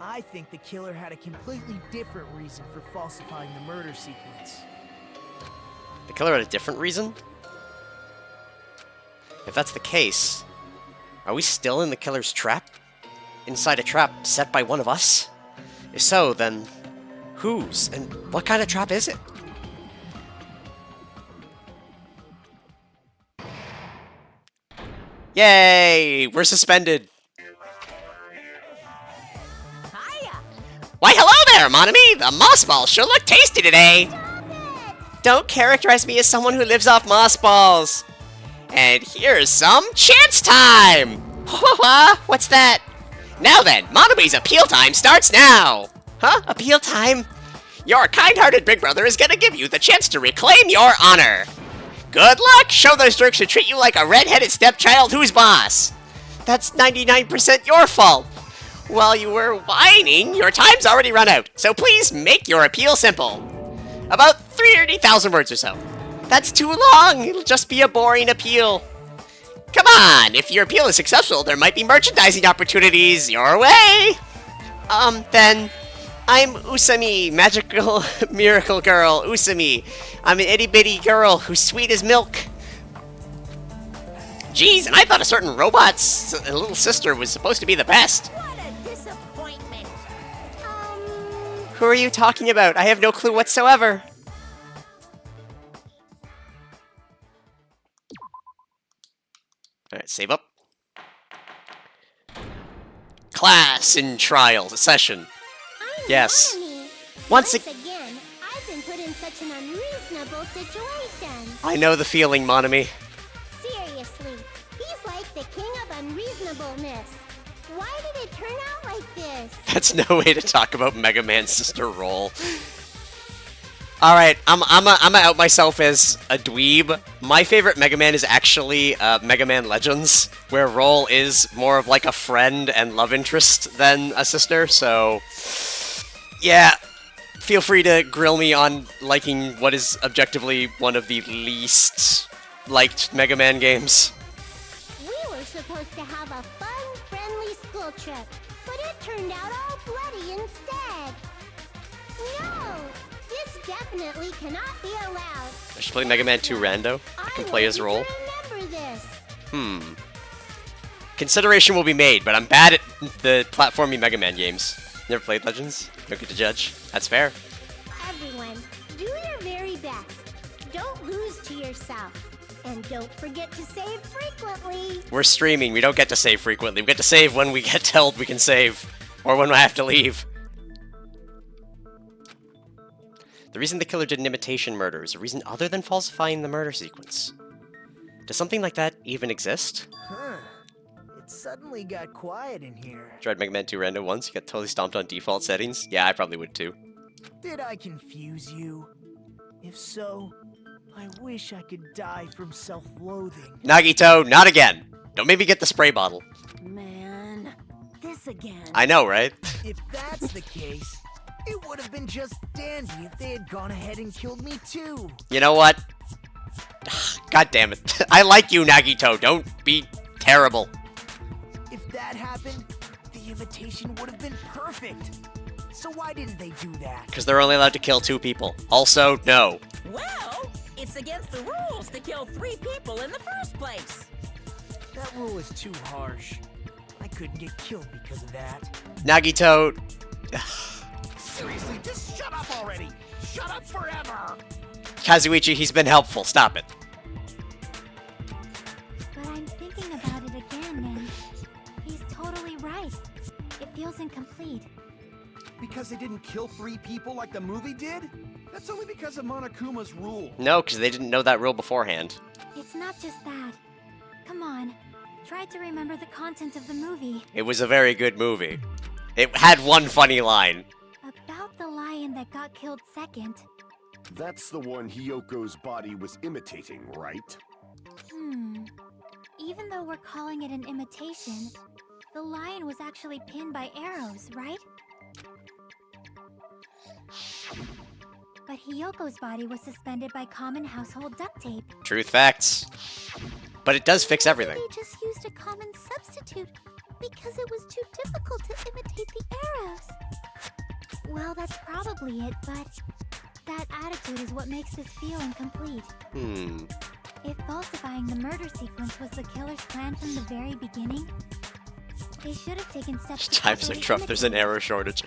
I think the killer had a completely different reason for falsifying the murder sequence. The killer had a different reason? If that's the case, are we still in the killer's trap? Inside a trap set by one of us? If so, then whose? And what kind of trap is it? Yay! We're suspended! Hiya! Why, hello there, Monami! The moss balls sure look tasty today! Don't characterize me as someone who lives off moss balls! And here's some chance time! What's that? Now then, Monomi's appeal time starts now! Huh? Appeal time? Your kind-hearted big brother is gonna give you the chance to reclaim your honor! Good luck! Show those jerks who treat you like a red-headed stepchild who's boss! That's 99% your fault! While you were whining, your time's already run out, so please make your appeal simple. About 30,000 words or so. That's too long! It'll just be a boring appeal. Come on! If your appeal is successful, there might be merchandising opportunities your way! Then... I'm Usami, magical miracle girl, Usami. I'm an itty-bitty girl who's sweet as milk. Jeez, and I thought a certain robot's little sister was supposed to be the best. What a disappointment. Who are you talking about? I have no clue whatsoever. Alright, save up. Class in trials, session. Yes. Once again, I've been put in such an unreasonable situation. I know the feeling, Monomi. Seriously, he's like the king of unreasonableness. Why did it turn out like this? That's no way to talk about Mega Man's sister role. Alright, I'm out myself as a dweeb. My favorite Mega Man is actually Mega Man Legends, where Roll is more of like a friend and love interest than a sister, so... Yeah, feel free to grill me on liking what is objectively one of the least liked Mega Man games. We were supposed to have a fun, friendly school trip, but it turned out all bloody instead. No, this definitely cannot be allowed. I should play Mega Man 2 Rando. I can play his role. Remember this. Consideration will be made, but I'm bad at the platformy Mega Man games. Never played Legends? Don't get to judge. That's fair. Everyone, do your very best. Don't lose to yourself. And don't forget to save frequently. We're streaming. We don't get to save frequently. We get to save when we get told we can save. Or when we have to leave. The reason the killer did an imitation murder is a reason other than falsifying the murder sequence. Does something like that even exist? Huh. It suddenly got quiet in here. Tried Mega Man 2 Rando once, you got totally stomped on default settings? Yeah, I probably would too. Did I confuse you? If so, I wish I could die from self-loathing. Nagito, not again! Don't make me get the spray bottle. Man, this again. I know, right? If that's the case, it would have been just dandy if they had gone ahead and killed me too. You know what? God damn it. I like you, Nagito. Don't be terrible. If that happened, the imitation would have been perfect. So why didn't they do that? Because they're only allowed to kill 2 people. Also, no. Well, it's against the rules to kill 3 people in the first place. That rule is too harsh. I couldn't get killed because of that. Nagito... Seriously, just shut up already! Shut up forever! Kazuichi, he's been helpful. Stop it. But I'm thinking about it again, and he's totally right. It feels incomplete. Because they didn't kill 3 people like the movie did? That's only because of Monokuma's rule. No, because they didn't know that rule beforehand. It's not just that. Come on. Try to remember the content of the movie. It was a very good movie. It had one funny line. About the lion that got killed second. That's the one Hiyoko's body was imitating, right? Even though we're calling it an imitation, the lion was actually pinned by arrows, right? But Hiyoko's body was suspended by common household duct tape. Truth facts. But it does fix everything. They just used a common substitute because it was too difficult to imitate the arrows. Well, that's probably it, but that attitude is what makes this feel incomplete. If falsifying the murder sequence was the killer's plan from the very beginning, they should have taken steps to Times are properly tough, there's an imitate. arrow shortage.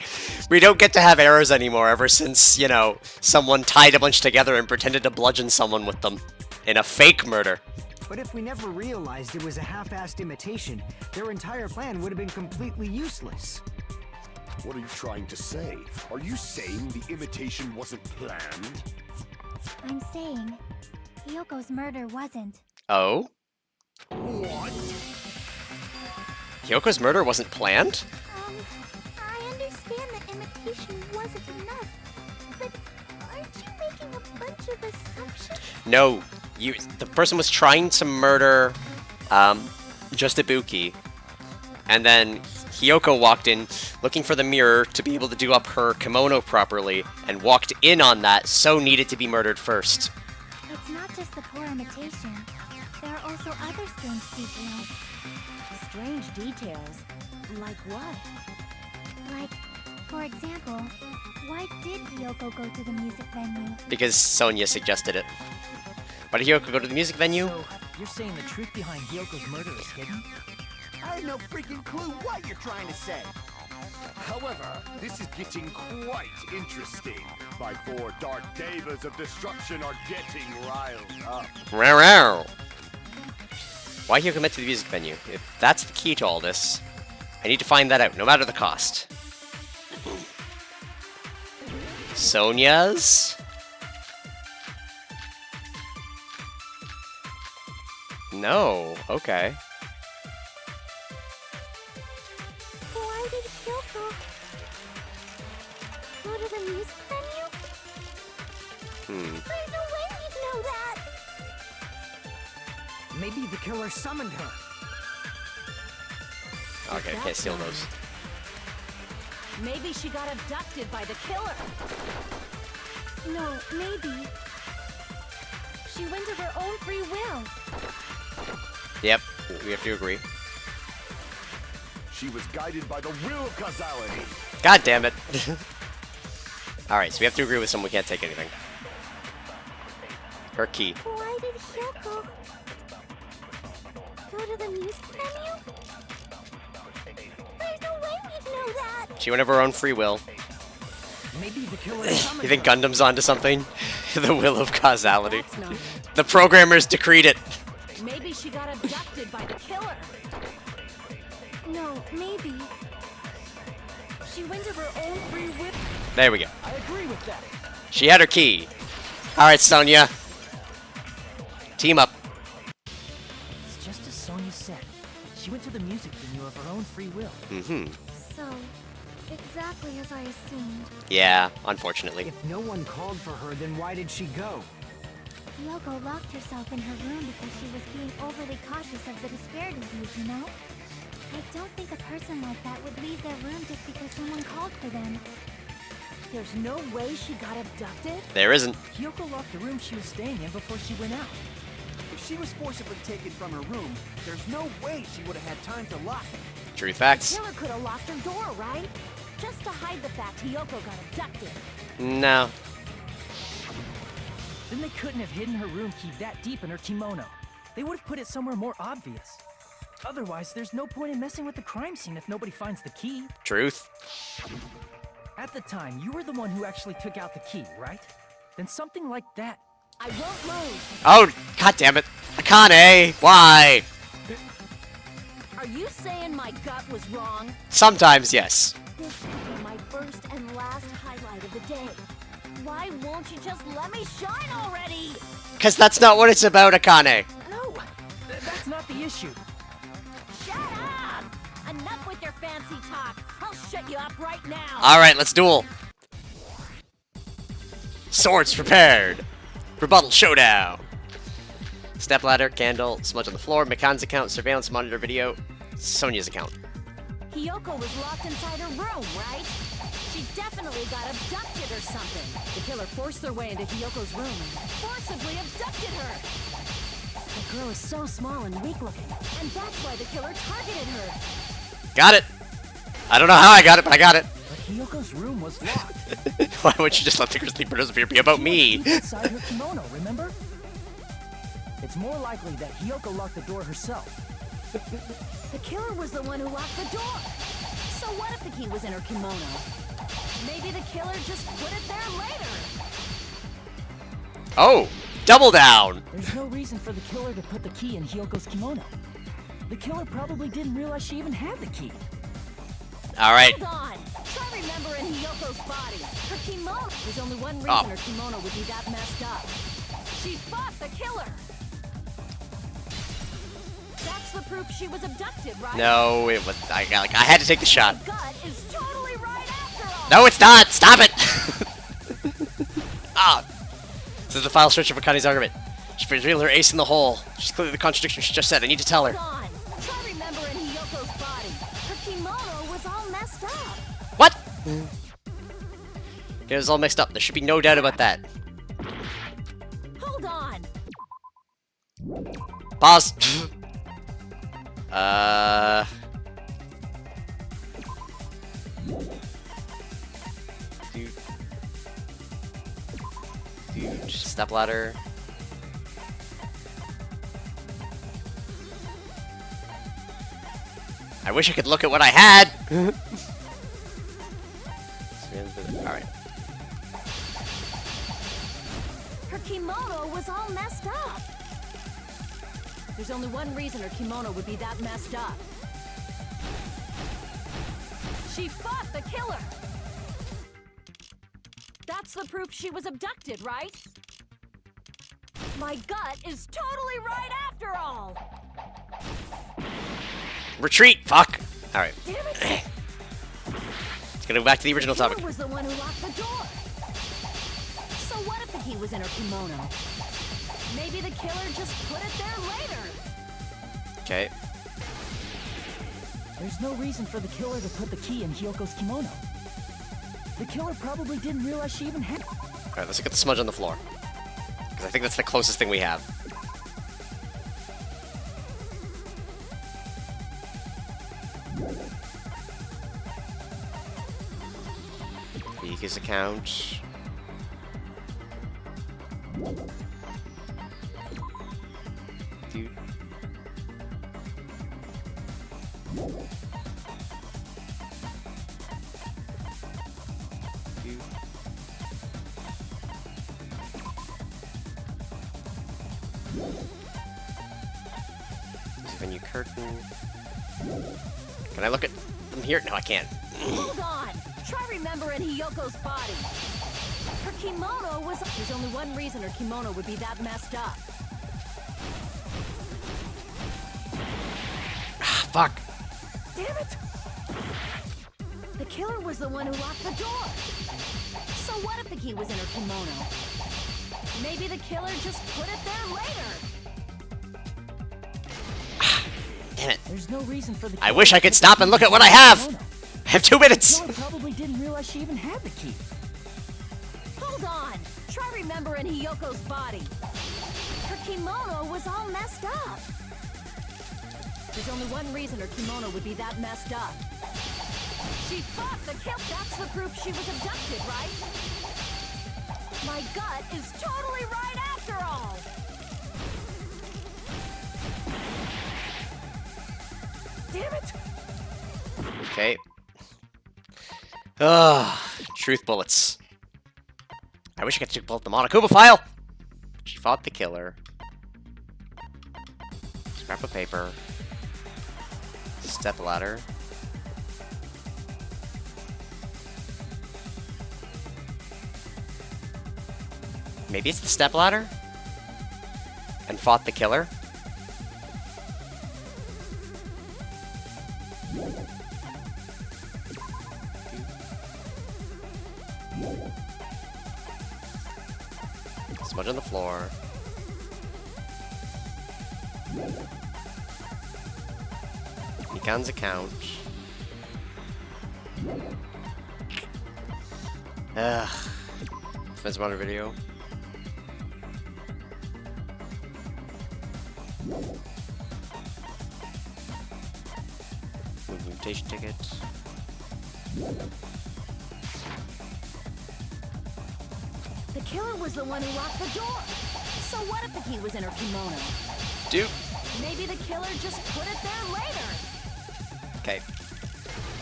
We don't get to have arrows anymore ever since, you know, someone tied a bunch together and pretended to bludgeon someone with them. In a fake murder. But if we never realized it was a half-assed imitation, their entire plan would have been completely useless. What are you trying to say? Are you saying the imitation wasn't planned? I'm saying, Hiyoko's murder wasn't. Oh? What? Hyoko's murder wasn't planned? I understand that imitation wasn't enough, but aren't you making a bunch of assumptions? No, the person was trying to murder, just Ibuki, and then Hyoko walked in looking for the mirror to be able to do up her kimono properly, and walked in on that, so needed to be murdered first. It's not just the poor imitation. There are also other strange details. Strange details? Like what? Like, for example, why did Hyoko go to the music venue? Because Sonia suggested it. Why did Hyoko go to the music venue? So, you're saying the truth behind Hyoko's murder is hidden? I have no freaking clue what you're trying to say. However, this is getting quite interesting. My 4 dark devas of destruction are getting riled up. Row. Why Hyoko went to the music venue? If that's the key to all this, I need to find that out, no matter the cost. Sonia's? No, okay. Why did Hyoko go to the music venue? There's no way we'd know that! Maybe the killer summoned her. Okay, can't steal those. Maybe she got abducted by the killer. No, maybe. She went of her own free will. Yep, we have to agree. She was guided by the will of causality. God damn it. Alright, so we have to agree with someone we can't take anything. Her key. Why did Hyoko go to the music venue? There's no way we'd know that! She went of her own free will. Maybe the killer summoned You think her. Gundam's onto something? The will of causality. That's not it. The programmers decreed it. Maybe she got abducted by the killer. No, maybe. She went of her own free will. There we go. I agree with that. She had her key. Alright, Sonia. Team up. It's just as Sonia said. She went to the music venue of her own free will. Mm-hmm. So, exactly as I assumed. Yeah, unfortunately. If no one called for her, then why did she go? Hyoko locked herself in her room because she was being overly cautious of the despair disease, you know? I don't think a person like that would leave their room just because someone called for them. There's no way she got abducted? There isn't. Hyoko locked the room she was staying in before she went out. If she was forcibly taken from her room, there's no way she would have had time to lock it. True facts. Killer could have locked her door, right? Just to hide the fact Hyoko got abducted. No. Then they couldn't have hidden her room key that deep in her kimono. They would have put it somewhere more obvious. Otherwise, there's no point in messing with the crime scene if nobody finds the key. Truth. At the time, you were the one who actually took out the key, right? Then something like that. I won't lose. Oh, god damn it. Akane, why? Are you saying my gut was wrong? Sometimes, yes. This could be my first and last highlight of the day. Why won't you just let me shine already? Because that's not what it's about, Akane. No, that's not the issue. Shut up! Enough with your fancy talk. I'll shut you up right now. Alright, let's duel. Swords prepared. Rebuttal showdown. Stepladder, candle, smudge on the floor, Mikan's account, surveillance monitor video, Sonia's account. Hyoko was locked inside her room, right? She definitely got abducted or something. The killer forced their way into Hyoko's room and forcibly abducted her. The girl is so small and weak-looking, and that's why the killer targeted her. Got it. I don't know how I got it, but I got it. But Hyoko's room was locked. Why would you just let the grizzly birds be about me? She was deep inside her kimono, remember? It's more likely that Hyoko locked the door herself. The killer was the one who locked the door. So what if the key was in her kimono? Maybe the killer just put it there later. Oh, double down. There's no reason for the killer to put the key in Hyoko's kimono. The killer probably didn't realize she even had the key. All right. Hold on. Try remembering Hyoko's body. Her kimono. There's only one reason her kimono would be that messed up. She fought the killer. That's the proof she was abducted, right? No, it was. I had to take the shot. My gut is totally right after all. No, it's not. Stop it. Ah. This is the final stretch of Akani's argument. She revealed her ace in the hole. She's clearly the contradiction she just said. I need to tell her. Hold on. Try remembering Hiyoko's body. Her kimono was all messed up. What? It was all mixed up. There should be no doubt about that. Hold on. Pause. Dude, step ladder. I wish I could look at what I had. Alright. Her kimono was all messed up. There's only one reason her kimono would be that messed up. She fought the killer. That's the proof she was abducted, right? My gut is totally right after all. Retreat! Fuck! Alright. Damn it. Let's go back to the original topic. The killer was the one who locked the door. So what if the key was in her kimono? Maybe the killer just put it there later. Okay. There's no reason for the killer to put the key in Hiyoko's kimono. The killer probably didn't realize she even had it. Alright, let's look at the smudge on the floor. Because I think that's the closest thing we have. His account. Dude. Dude. There's a venue curtain. Can I look at them here? No, I can't. Hold on. Try remembering Hiyoko's body. Her kimono was... There's only one reason her kimono would be that messed up. Fuck. Damn it! The killer was the one who locked the door. So what if the key was in her kimono? Maybe the killer just put it there later. Damn it. There's no reason for the I wish I could stop and look at what I have. I have 2 minutes. The killer probably didn't realize she even had the key. Hold on. Try remembering Hiyoko's body. Her kimono was all messed up. There's only one reason her kimono would be that messed up. She fought the kill. That's the proof she was abducted, right? My gut is totally right after all. Damn it! Okay. Ugh. Truth bullets. I wish I could pull up the Monokuma file. She fought the killer. Scrap of paper. Step ladder. Maybe it's the step ladder? And fought the killer? Smudge on the floor. Mikan's account. Ugh. Spencer Monitor video. Invitation ticket. The killer was the one who locked the door. So what if the key was in her kimono? Dude. Maybe the killer just put it there later. Okay.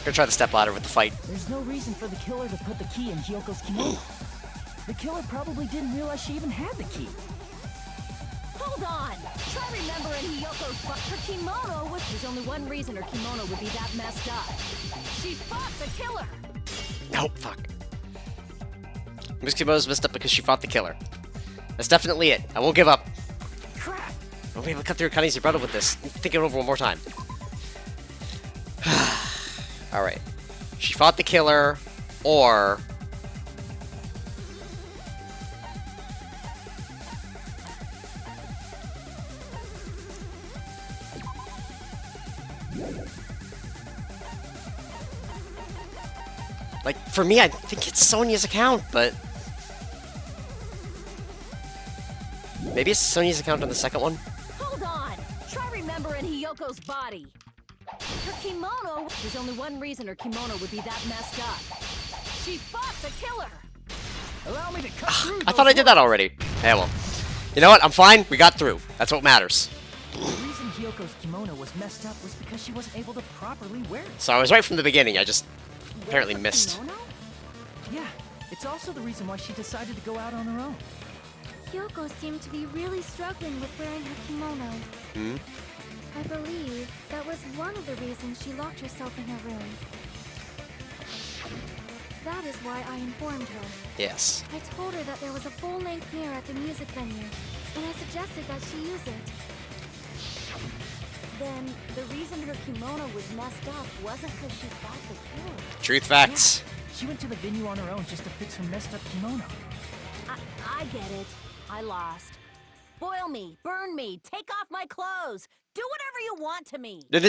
Gonna try the step ladder with the fight. There's no reason for the killer to put the key in Hiyoko's kimono. The killer probably didn't realize she even had the key. Hold on. Try remembering Hiyoko's her kimono was... There's only one reason her kimono would be that messed up. She fought the killer. No, fuck. Miss Kimono's messed up because she fought the killer. That's definitely it. I won't give up. Crap! We'll be able to cut through Akane's vibrato with this. Think it over one more time. Alright. She fought the killer, or... Like, for me, I think it's Sonia's account, but... Maybe it's Sonia's account on the second one? Hold on! Try remembering Hiyoko's body. Her kimono... There's only one reason her kimono would be that messed up. She fought the killer! Allow me to cut through I thought I did that already. Yeah, well. You know what? I'm fine. We got through. That's what matters. The reason Hiyoko's kimono was messed up was because she wasn't able to properly wear it. So I was right from the beginning. I just apparently missed. Kimono? Yeah, it's also the reason why she decided to go out on her own. Hiyoko seemed to be really struggling with wearing her kimono. Hmm? I believe that was one of the reasons she locked herself in her room. That is why I informed her. Yes. I told her that there was a full-length mirror at the music venue, and I suggested that she use it. Then, the reason her kimono was messed up wasn't because she fought the killer. Truth facts. Yeah, she went to the venue on her own just to fix her messed up kimono. I get it. I lost. Boil me, burn me, take off my clothes. Do whatever you want to me. No,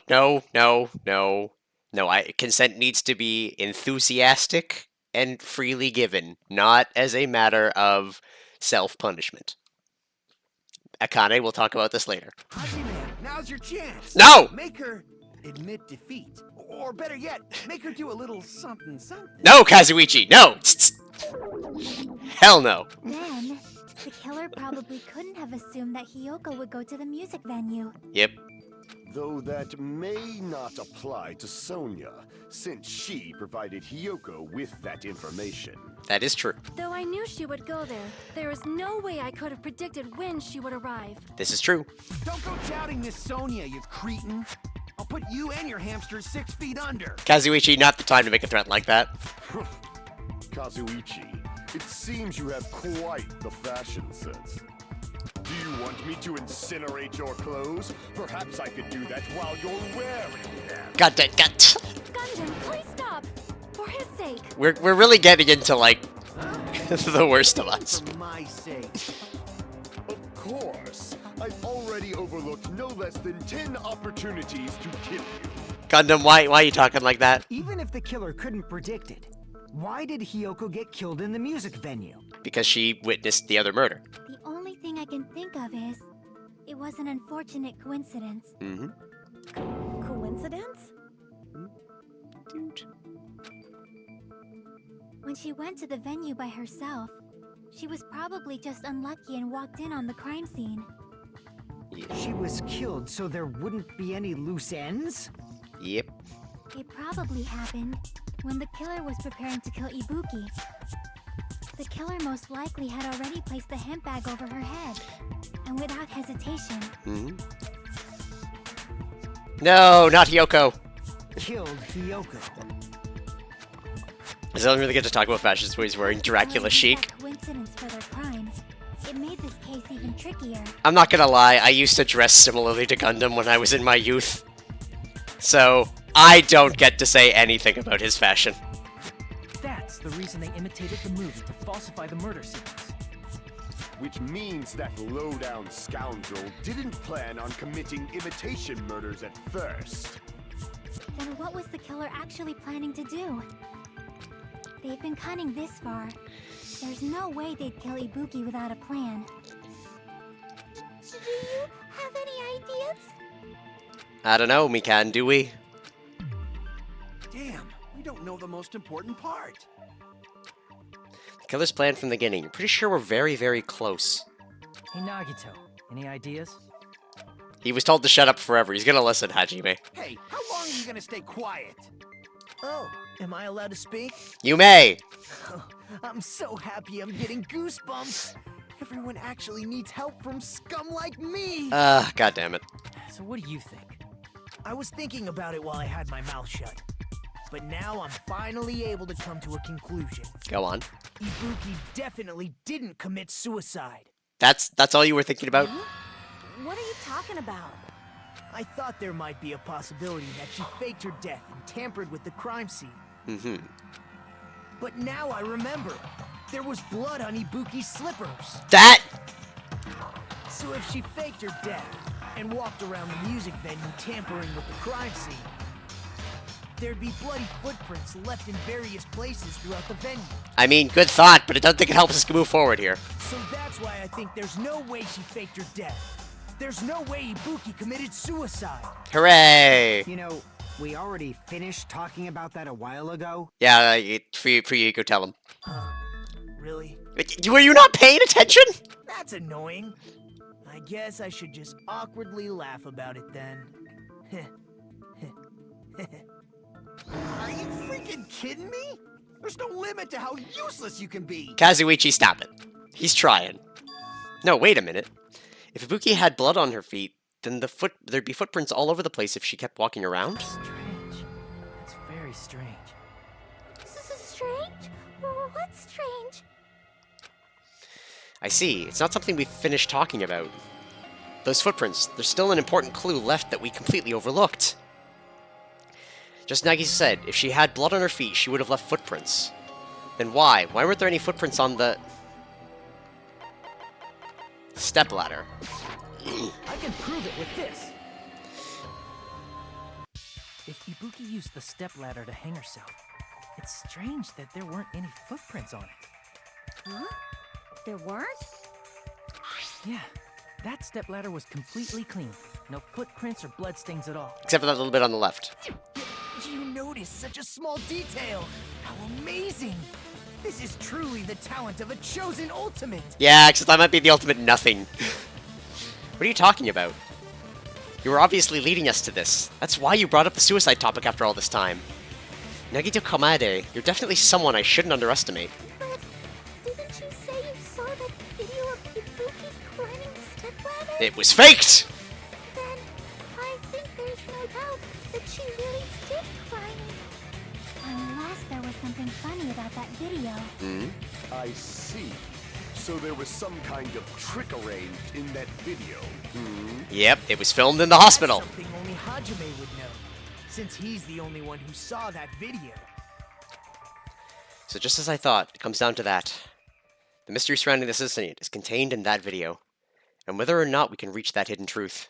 no, no, no. No, consent needs to be enthusiastic and freely given, not as a matter of self-punishment. Akane, we'll talk about this later. Hajime, now's your chance. No! Make her admit defeat. Or better yet, make her do a little something something. No, Kazuichi, no! Hell no. Then, the killer probably couldn't have assumed that Hiyoko would go to the music venue. Yep. Though that may not apply to Sonia, since she provided Hiyoko with that information. That is true. Though I knew she would go there, there is no way I could have predicted when she would arrive. This is true. Don't go doubting Miss Sonia, you cretin. I'll put you and your hamsters 6 feet under. Kazuichi, not the time to make a threat like that. Kazuichi, it seems you have quite the fashion sense. Do you want me to incinerate your clothes? Perhaps I could do that while you're wearing them. God damn, Gundam, please stop! For his sake! We're really getting into, like, the worst of us. For my sake. Of course. I've already overlooked no less than 10 opportunities to kill you. Gundam, why are you talking like that? Even if the killer couldn't predict it, why did Hiyoko get killed in the music venue? Because she witnessed the other murder. The only thing I can think of is, it was an unfortunate coincidence. Mm-hmm. Coincidence? When she went to the venue by herself, she was probably just unlucky and walked in on the crime scene. She was killed so there wouldn't be any loose ends? Yep. It probably happened when the killer was preparing to kill Ibuki. The killer most likely had already placed the hemp bag over her head, and without hesitation. Mm-hmm. No, not Hiyoko. Killed Hiyoko. I don't really get to talk about fashions where he's wearing Dracula chic. Coincidence for their crimes. It made this case even trickier. I'm not gonna lie, I used to dress similarly to Gundam when I was in my youth. So, I don't get to say anything about his fashion. That's the reason they imitated the movie to falsify the murder scenes. Which means that low-down scoundrel didn't plan on committing imitation murders at first. Then what was the killer actually planning to do? They've been cunning this far. There's no way they'd kill Ibuki without a plan. Do you have any ideas? I don't know, Mikan, do we? Damn, we don't know the most important part. The killer's plan from the beginning. Pretty sure we're very, very close. Hey Nagito, any ideas? He was told to shut up forever. He's gonna listen, Hajime. Hey, how long are you gonna stay quiet? Oh, am I allowed to speak? You may! I'm so happy I'm getting goosebumps. Everyone actually needs help from scum like me. God damn it. So what do you think? I was thinking about it while I had my mouth shut. But now I'm finally able to come to a conclusion. Go on. Ibuki definitely didn't commit suicide. That's all you were thinking about? What are you talking about? I thought there might be a possibility that she faked her death and tampered with the crime scene. Mm-hmm. But now I remember. There was blood on Ibuki's slippers. That... So if she faked her death and walked around the music venue tampering with the crime scene, there'd be bloody footprints left in various places throughout the venue. I mean, good thought, but I don't think it helps us move forward here. So that's why I think there's no way she faked her death. There's no way Ibuki committed suicide. Hooray! You know, we already finished talking about that a while ago. Yeah, for you, go tell him. Really? Were you not paying attention? That's annoying. I guess I should just awkwardly laugh about it then. Are you freaking kidding me? There's no limit to how useless you can be. Kazuichi, stop it. He's trying. No, wait a minute. If Ibuki had blood on her feet, then there'd be footprints all over the place if she kept walking around. Strange. That's very strange. This is strange? What's strange? I see. It's not something we've finished talking about. Those footprints, there's still an important clue left that we completely overlooked. Just Nagi said, if she had blood on her feet, she would have left footprints. Then why? Why weren't there any footprints on the... stepladder? I can prove it with this. If Ibuki used the stepladder to hang herself, it's strange that there weren't any footprints on it. Huh? There weren't? Yeah, that stepladder was completely clean. No footprints or bloodstains at all. Except for that little bit on the left. Do you notice such a small detail? How amazing! This is truly the talent of a chosen ultimate! Yeah, except I might be the ultimate nothing. What are you talking about? You were obviously leading us to this. That's why you brought up the suicide topic after all this time. Nagito Kamade, you're definitely someone I shouldn't underestimate. But didn't you say you saw that video of Ibuki climbing the stepladder? It was faked! Then I think there's no doubt that she really did climb. Unless there was something funny about that video. I see. So there was some kind of trick arranged in that video. Yep, it was filmed in the hospital. That's something only Hajime would know, since he's the only one who saw that video. So just as I thought, it comes down to that. The mystery surrounding the assassinate is contained in that video, and whether or not we can reach that hidden truth.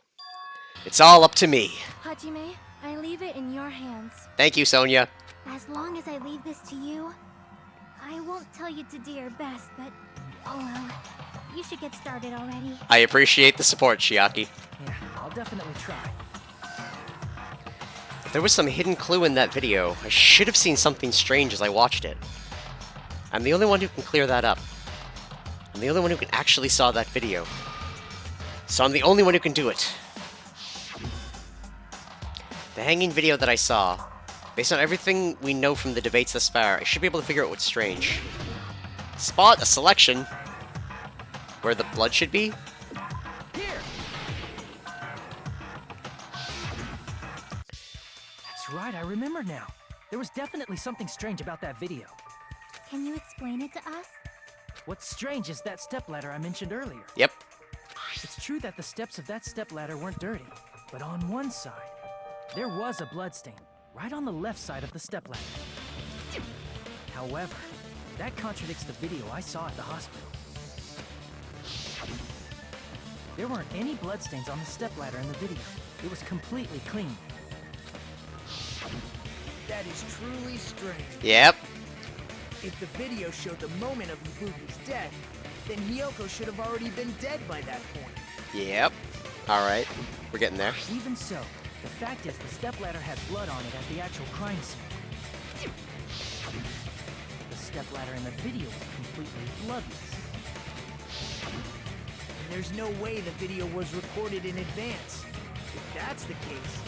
It's all up to me. Hajime, I leave it in your hands. Thank you, Sonia. As long as I leave this to you, I won't tell you to do your best, but oh well. You should get started already. I appreciate the support, Chiaki. Yeah, I'll definitely try. If there was some hidden clue in that video, I should have seen something strange as I watched it. I'm the only one who can clear that up. I'm the only one who can actually saw that video. So I'm the only one who can do it. The hanging video that I saw, based on everything we know from the debates thus far, I should be able to figure out what's strange. Spot a selection where the blood should be. Here! That's right, I remember now. There was definitely something strange about that video. Can you explain it to us? What's strange is that stepladder I mentioned earlier. Yep. It's true that the steps of that stepladder weren't dirty, but on one side, there was a bloodstain, right on the left side of the stepladder. However, that contradicts the video I saw at the hospital. There weren't any bloodstains on the stepladder in the video. It was completely clean. That is truly strange. Yep. If the video showed the moment of Ibuki's death, then Hiyoko should have already been dead by that point. Yep. Alright. We're getting there. Even so, the fact is the stepladder had blood on it at the actual crime scene. The stepladder in the video was completely bloodless. And there's no way the video was recorded in advance. If that's the case,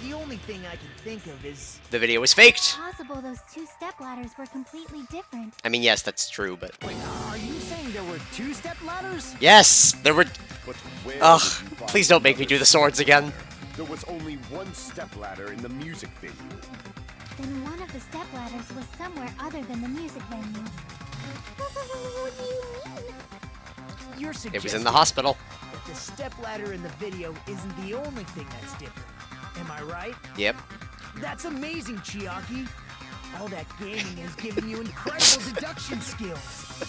the only thing I can think of is... The video was faked! It's possible those two stepladders were completely different. I mean, yes, that's true, but... Wait, are you saying there were two stepladders? Yes! There were... But where Ugh, did you find please don't make me do the swords again. There was only one stepladder in the music venue. Then one of the stepladders was somewhere other than the music venue. What do you mean? You're It suggesting was in the hospital. that the stepladder in the video isn't the only thing that's different. Am I right? Yep. That's amazing, Chiaki. All that gaming has given you incredible deduction skills.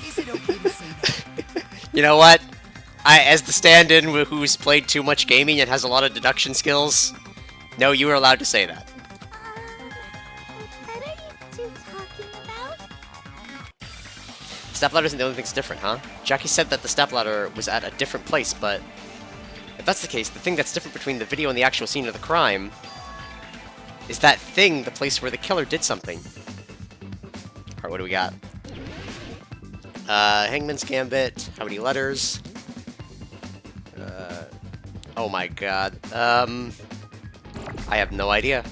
Is it okay to say that? You know what? As the stand-in who's played too much gaming and has a lot of deduction skills, no, you are allowed to say that. What are you two talking about? Stepladder isn't the only thing that's different, huh? Jackie said that the stepladder was at a different place, but if that's the case, the thing that's different between the video and the actual scene of the crime is that thing, the place where the killer did something. Alright, what do we got? Hangman's Gambit. How many letters? Oh my god. I have no idea.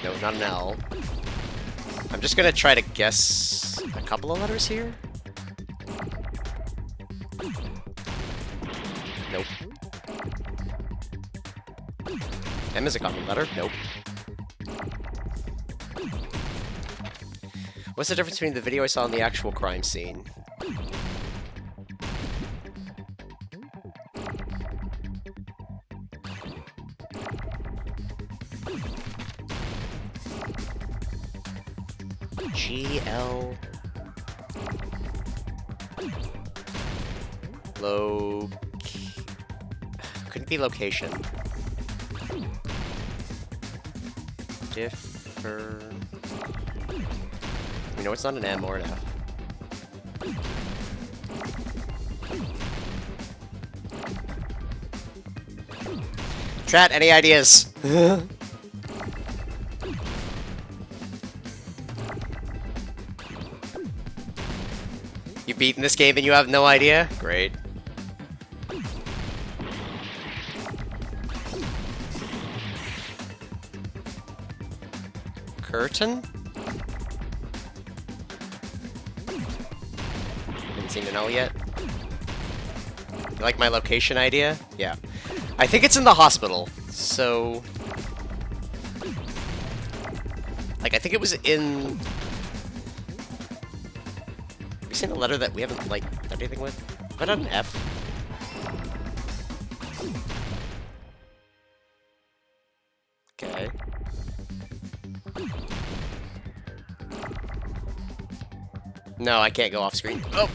No, not an L. I'm just gonna try to guess a couple of letters here. Nope. M is a common letter. Nope. What's the difference between the video I saw and the actual crime scene? GL couldn't be location. Differ. You know, it's not an M or an F. Chat, any ideas? You beaten this game and you have no idea? Great. Curtain? Didn't seem to know yet. You like my location idea? Yeah. I think it's in the hospital, so... Like, I think it was in... Have you seen a letter that we haven't, like, done anything with? Is that an F? Okay. No, I can't go off screen. Oh!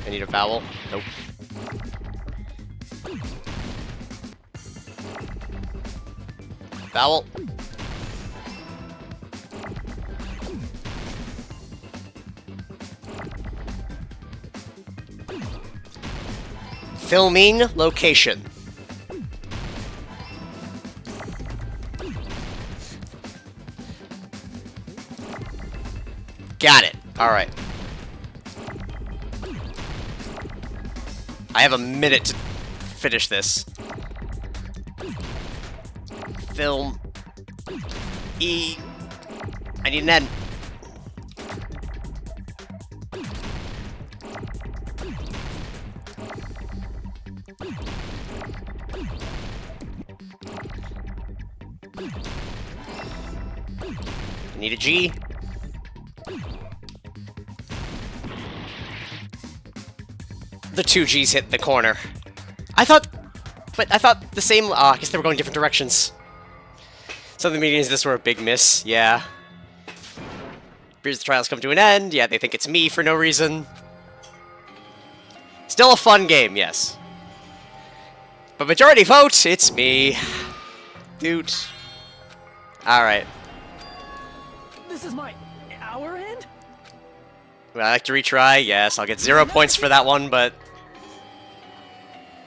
I need a vowel. Nope. Vowel. Filming location. Got it. Alright. I have a minute to finish this. Film. E. I need an N. I need a G. The two G's hit the corner. I thought the same. I guess they were going different directions. Some of the meetings this were a big miss. Yeah. Here's the trials come to an end. Yeah, they think it's me for no reason. Still a fun game, yes. But majority vote, it's me. Dude. Alright. This is our end? Would I like to retry? Yes, I'll get 0 points for that one, but...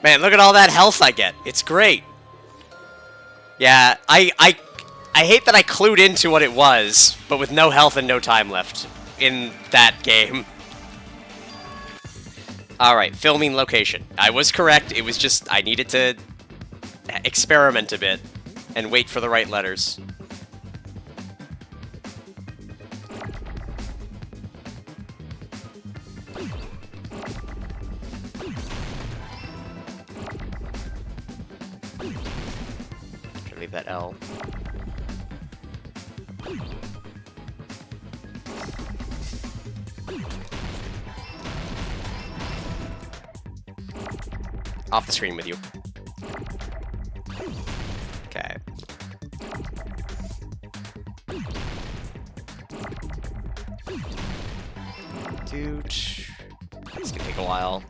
Man, look at all that health I get. It's great. Yeah, I hate that I clued into what it was, but with no health and no time left in that game. Alright, filming location. I was correct, it was just, I needed to experiment a bit and wait for the right letters. that L. Off the screen with you. Okay. Dude. It's gonna take a while.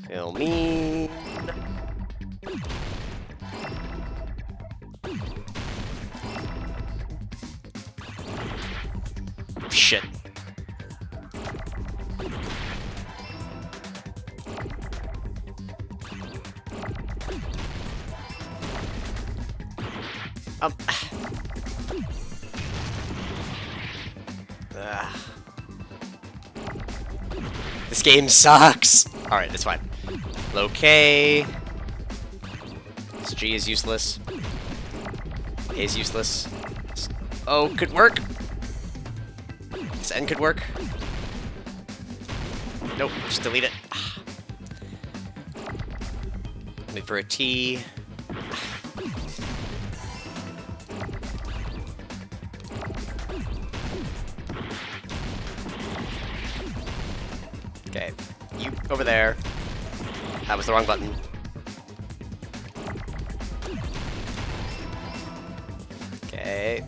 Fill me. Shit. Ugh. This game sucks. Alright, it's fine. Low K. This G is useless. A is useless. This O could work. This N could work. Nope, just delete it. Wait for a T. Okay, you over there. That was the wrong button. Okay.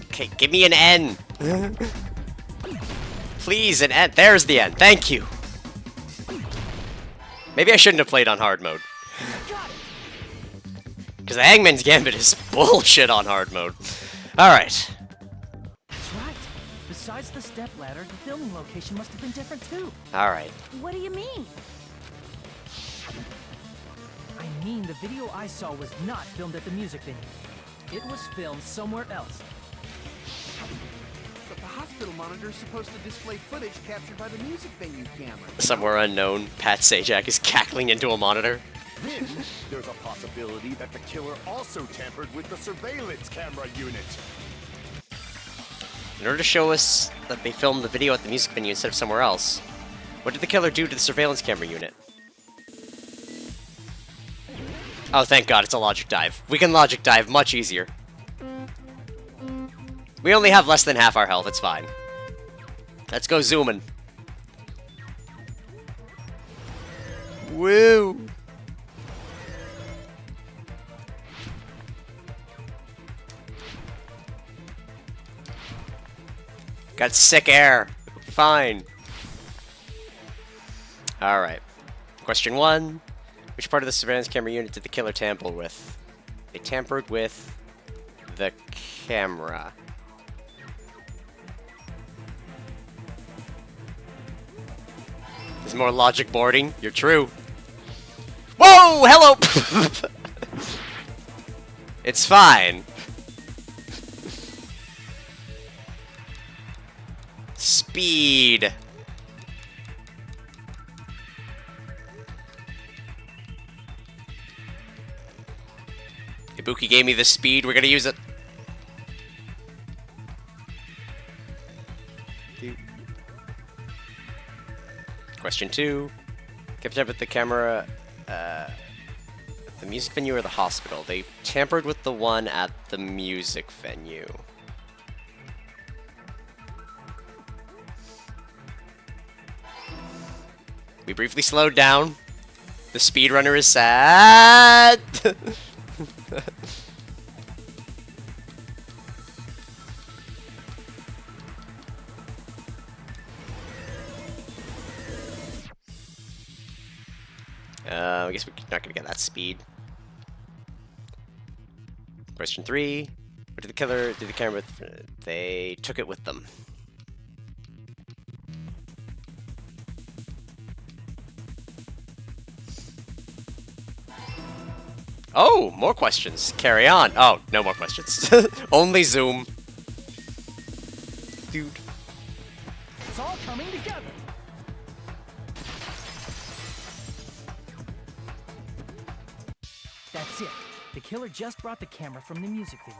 Okay, give me an N. Please, an N. There's the N. Thank you. Maybe I shouldn't have played on hard mode. Because the Hangman's Gambit is bullshit on hard mode. Alright. That's right. Besides the stepladder, the filming location must have been different too. Alright. What do you mean? I mean, the video I saw was not filmed at the music venue. It was filmed somewhere else. But the hospital monitor is supposed to display footage captured by the music venue camera. Somewhere unknown, Pat Sajak is cackling into a monitor. Then, there's a possibility that the killer also tampered with the surveillance camera unit. In order to show us that they filmed the video at the music venue instead of somewhere else, what did the killer do to the surveillance camera unit? Oh, thank God, it's a logic dive. We can logic dive much easier. We only have less than half our health, it's fine. Let's go zooming. Woo! Got sick air. Fine. Alright. Question 1. Which part of the surveillance camera unit did the killer tamper with? They tampered with the camera. There's more logic boarding. You're true. Whoa! Hello! It's fine. Speed. Ibuki gave me the speed, we're gonna use it. Question 2. Kept up with the camera, the music venue or the hospital? They tampered with the one at the music venue. We briefly slowed down. The speedrunner is sad. I guess we're not gonna get that speed. Question 3. What did the killer do the camera with? They took it with them. Oh, more questions. Carry on. Oh, no more questions. Only zoom. Dude. It's all coming together. That's it. The killer just brought the camera from the music venue.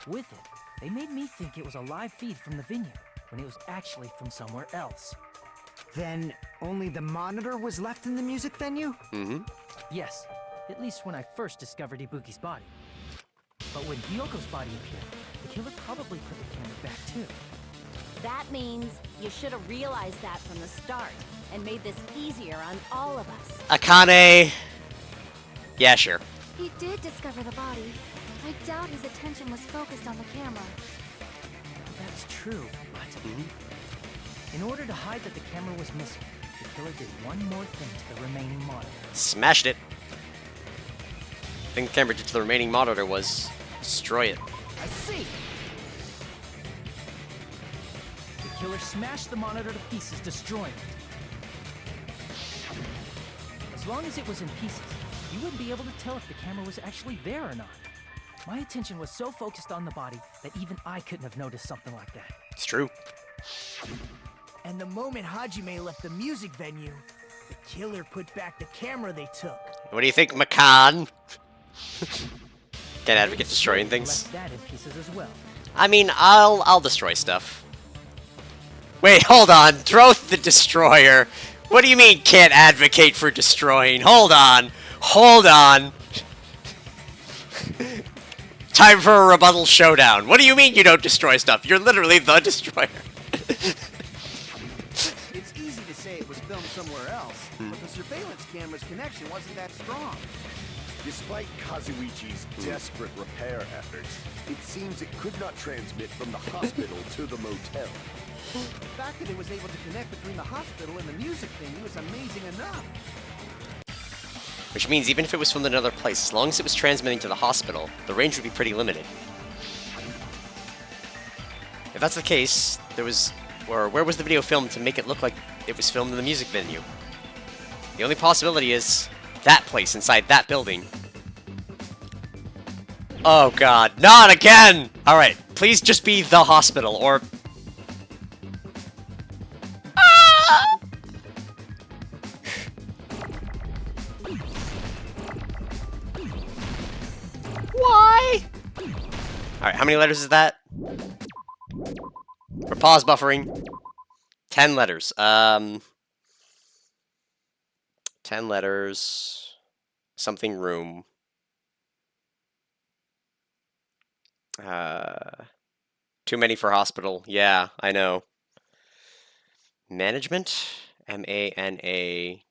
With it, they made me think it was a live feed from the venue, when it was actually from somewhere else. Then, Only the monitor was left in the music venue? Mm-hmm. Yes, at least when I first discovered Ibuki's body. But when Hyoko's body appeared, the killer probably put the camera back too. That means you should have realized that from the start and made this easier on all of us. Akane. Yeah, sure. He did discover the body. I doubt his attention was focused on the camera. That's true, but in order to hide that the camera was missing, the killer did one more thing to the remaining monitor. Smashed it. The thing the camera did to the remaining monitor was destroy it. I see! The killer smashed the monitor to pieces, destroying it. As long as it was in pieces, you wouldn't be able to tell if the camera was actually there or not. My attention was so focused on the body that even I couldn't have noticed something like that. It's true. And the moment Hajime left the music venue, the killer put back the camera they took. What do you think, Makan? Can't advocate destroying things. Left that in pieces as well. I mean, I'll destroy stuff. Wait, hold on. Droth the Destroyer. What do you mean can't advocate for destroying? Hold on. Hold on. Time for a rebuttal showdown. What do you mean you don't destroy stuff? You're literally the destroyer. It's easy to say it was filmed somewhere else, but the surveillance camera's connection wasn't that strong. Despite Kazuichi's desperate repair efforts, it seems it could not transmit from the hospital to the motel. The fact that it was able to connect between the hospital and the music venue is amazing enough. Which means even if it was from another place, as long as it was transmitting to the hospital, the range would be pretty limited. If that's the case, where was the video filmed to make it look like it was filmed in the music venue? The only possibility is that place inside that building. Oh god, not again! Alright, please just be the hospital, or... Why? Alright, how many letters is that? For pause buffering. 10 letters. 10 letters. Something room. Too many for hospital. Yeah, I know. Management? M-A-N-A-G-E-M-E-N-T.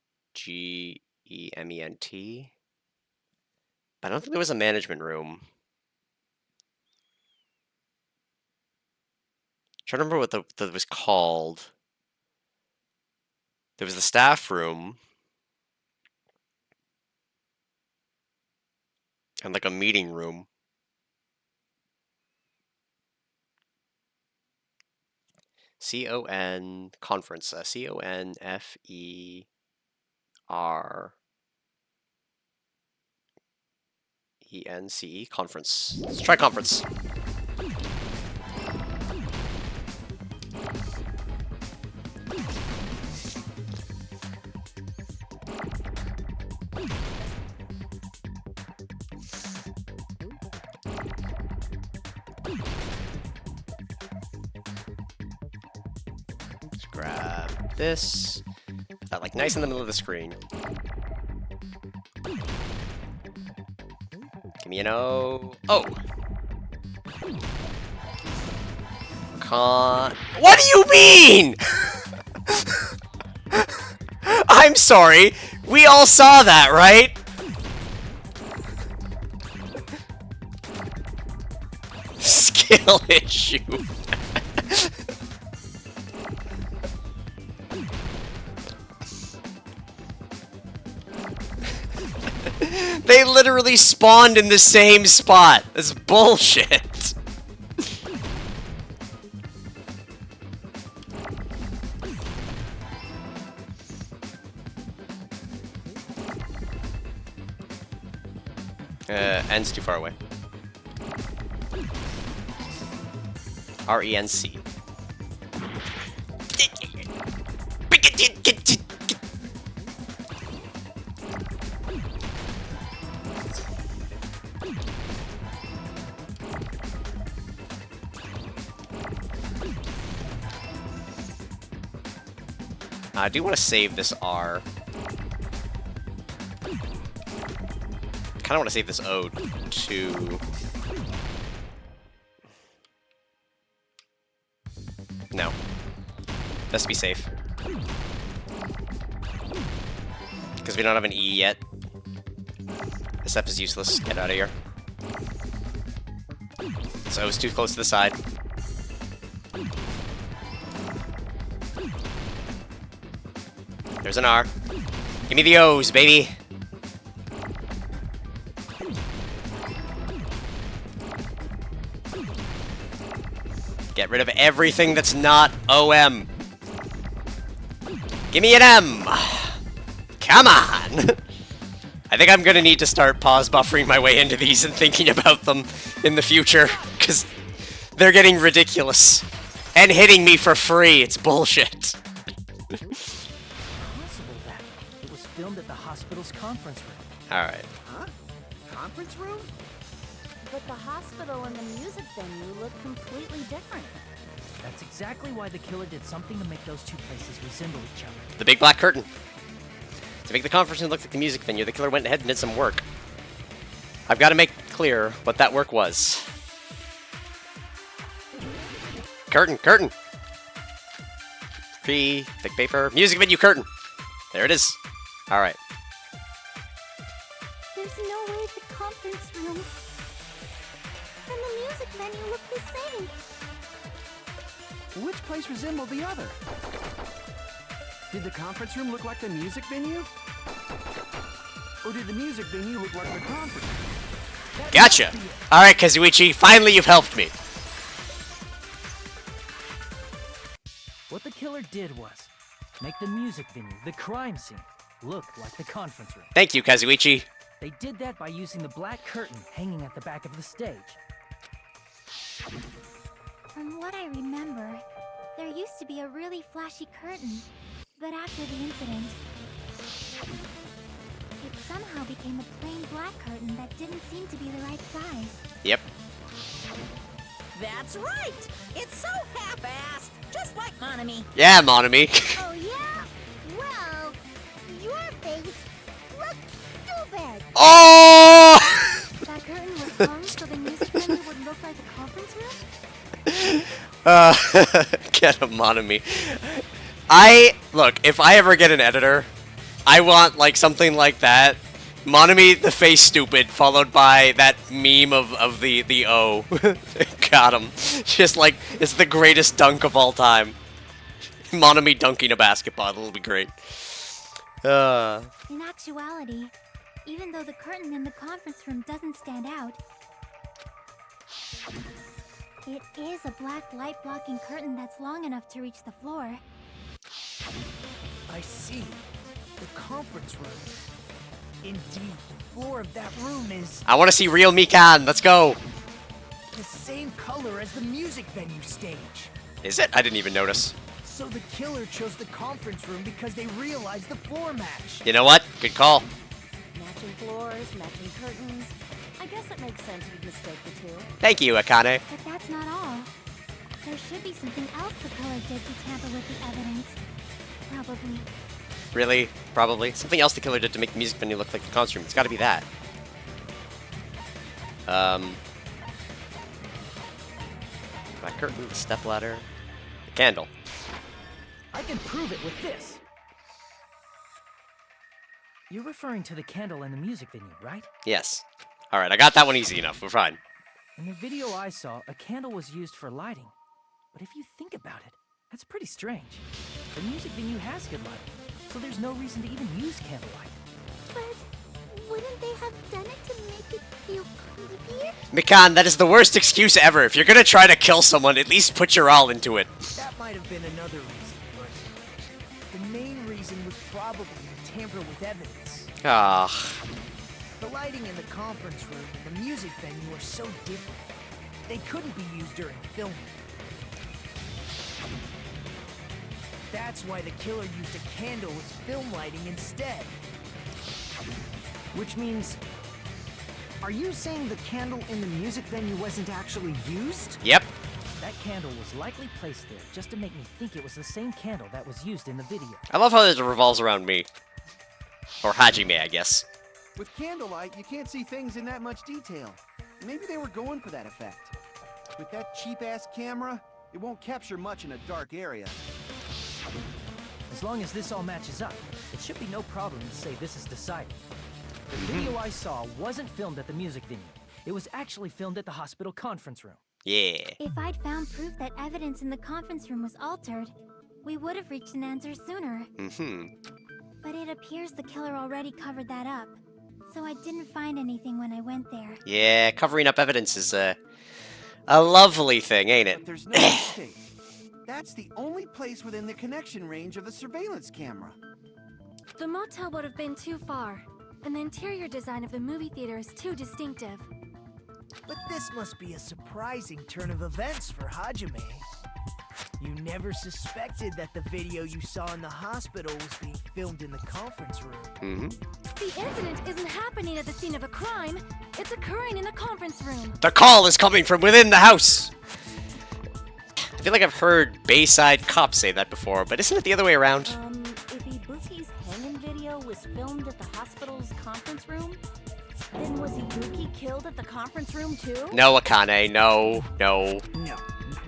I don't think there was a management room. I'm trying to remember what that was called. There was the staff room. And like a meeting room. C-O-N conference. C-O-N-F-E-R-E-N-C-E conference. Let's try conference. Let's grab this. Put that like nice in the middle of the screen. Give me an O. Oh! What do you mean?! I'm sorry. We all saw that, right? Skill issue. They literally spawned in the same spot. That's bullshit. N's too far away. R-E-N-C. I do want to save this R. Kind of want to save this O to... No. Best be safe. Because we don't have an E yet. This stuff is useless. Get out of here. This O's too close to the side. There's an R. Give me the O's, baby! Get rid of everything that's not OM. Give me an M! Come on! I think I'm gonna need to start pause buffering my way into these and thinking about them in the future, because they're getting ridiculous. And hitting me for free, it's bullshit. Possible that it was filmed at the hospital's conference room. Alright. Huh? Conference room? But the hospital and the music venue look completely different. That's exactly why the killer did something to make those two places resemble each other. The big black curtain. To make the conference room look like the music venue, the killer went ahead and did some work. I've got to make clear what that work was. Curtain, curtain! Tree, thick paper, music venue curtain! There it is. Alright. There's no way the conference room and the music venue look the same. Which place resembled the other? Did the conference room look like the music venue? Or did the music venue look like the conference room? Gotcha! Alright, Kazuichi, finally you've helped me. What the killer did was make the music venue, the crime scene, look like the conference room. Thank you, Kazuichi. They did that by using the black curtain hanging at the back of the stage. From what I remember, there used to be a really flashy curtain, but after the incident, it somehow became a plain black curtain that didn't seem to be the right size. Yep. That's right! It's so half-assed, just like Monami. Yeah, Monami. Oh yeah? Well, your face looks stupid. Oh! That curtain was hung so the music venue would look like a conference room? Get a Monami. Look, if I ever get an editor, I want, like, something like that. Monami, the face stupid, followed by that meme of the O. Got him. Just, like, it's the greatest dunk of all time. Monami dunking a basketball, it'll be great. In actuality, even though the curtain in the conference room doesn't stand out, it is a black light-blocking curtain that's long enough to reach the floor. I see. The conference room. Indeed, the floor of that room is I want to see real Mikan, let's go! the same color as the music venue stage. Is it? I didn't even notice. So the killer chose the conference room because they realized the floor match. You know what? Good call. Matching floors, matching curtains. I guess it makes sense you'd mistake the two. Thank you, Akane. But that's not all. There should be something else the killer did to tamper with the evidence. Probably. Really? Probably. Something else the killer did to make the music venue look like the concert room. It's gotta be that. Black curtain, the step ladder, the candle. I can prove it with this. You're referring to the candle in the music venue, right? Yes. Alright, I got that one easy enough. We're fine. In the video I saw, a candle was used for lighting. But if you think about it, that's pretty strange. The music venue has good lighting, so there's no reason to even use candlelight. But wouldn't they have done it to make it feel creepier? Mikan, that is the worst excuse ever. If you're gonna try to kill someone, at least put your all into it. That might have been another reason, but the main reason was probably to tamper with evidence. Ah. The lighting in the conference room and the music venue are so different. They couldn't be used during filming. That's why the killer used a candle as film lighting instead. Which means... Are you saying the candle in the music venue wasn't actually used? Yep. That candle was likely placed there just to make me think it was the same candle that was used in the video. I love how this revolves around me. Or Hajime, I guess. With candlelight, you can't see things in that much detail. Maybe they were going for that effect. With that cheap-ass camera, it won't capture much in a dark area. As long as this all matches up, it should be no problem to say this is decided. The video I saw wasn't filmed at the music venue. It was actually filmed at the hospital conference room. Yeah. If I'd found proof that evidence in the conference room was altered, we would have reached an answer sooner. But it appears the killer already covered that up, so I didn't find anything when I went there. Yeah, covering up evidence is a lovely thing, ain't it? But there's no mistake. That's the only place within the connection range of the surveillance camera. The motel would have been too far, and the interior design of the movie theater is too distinctive. But this must be a surprising turn of events for Hajime. You never suspected that the video you saw in the hospital was being filmed in the conference room. The incident isn't happening at the scene of a crime. It's occurring in the conference room. The call is coming from within the house! I feel like I've heard Bayside cops say that before, but isn't it the other way around? If Ibuki's hanging video was filmed at the hospital's conference room, then was Ibuki killed at the conference room too? No, Akane, no. No,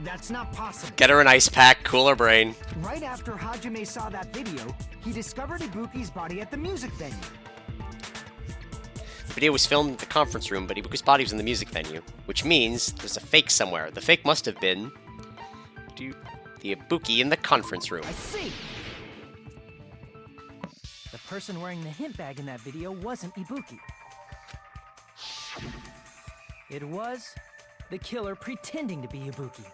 that's not possible. Get her an ice pack, cool her brain. Right after Hajime saw that video, he discovered Ibuki's body at the music venue. The video was filmed at the conference room, but Ibuki's body was in the music venue, which means there's a fake somewhere. The fake must have been the Ibuki in the conference room. I see! The person wearing the hint bag in that video wasn't Ibuki. It was the killer pretending to be Ibuki.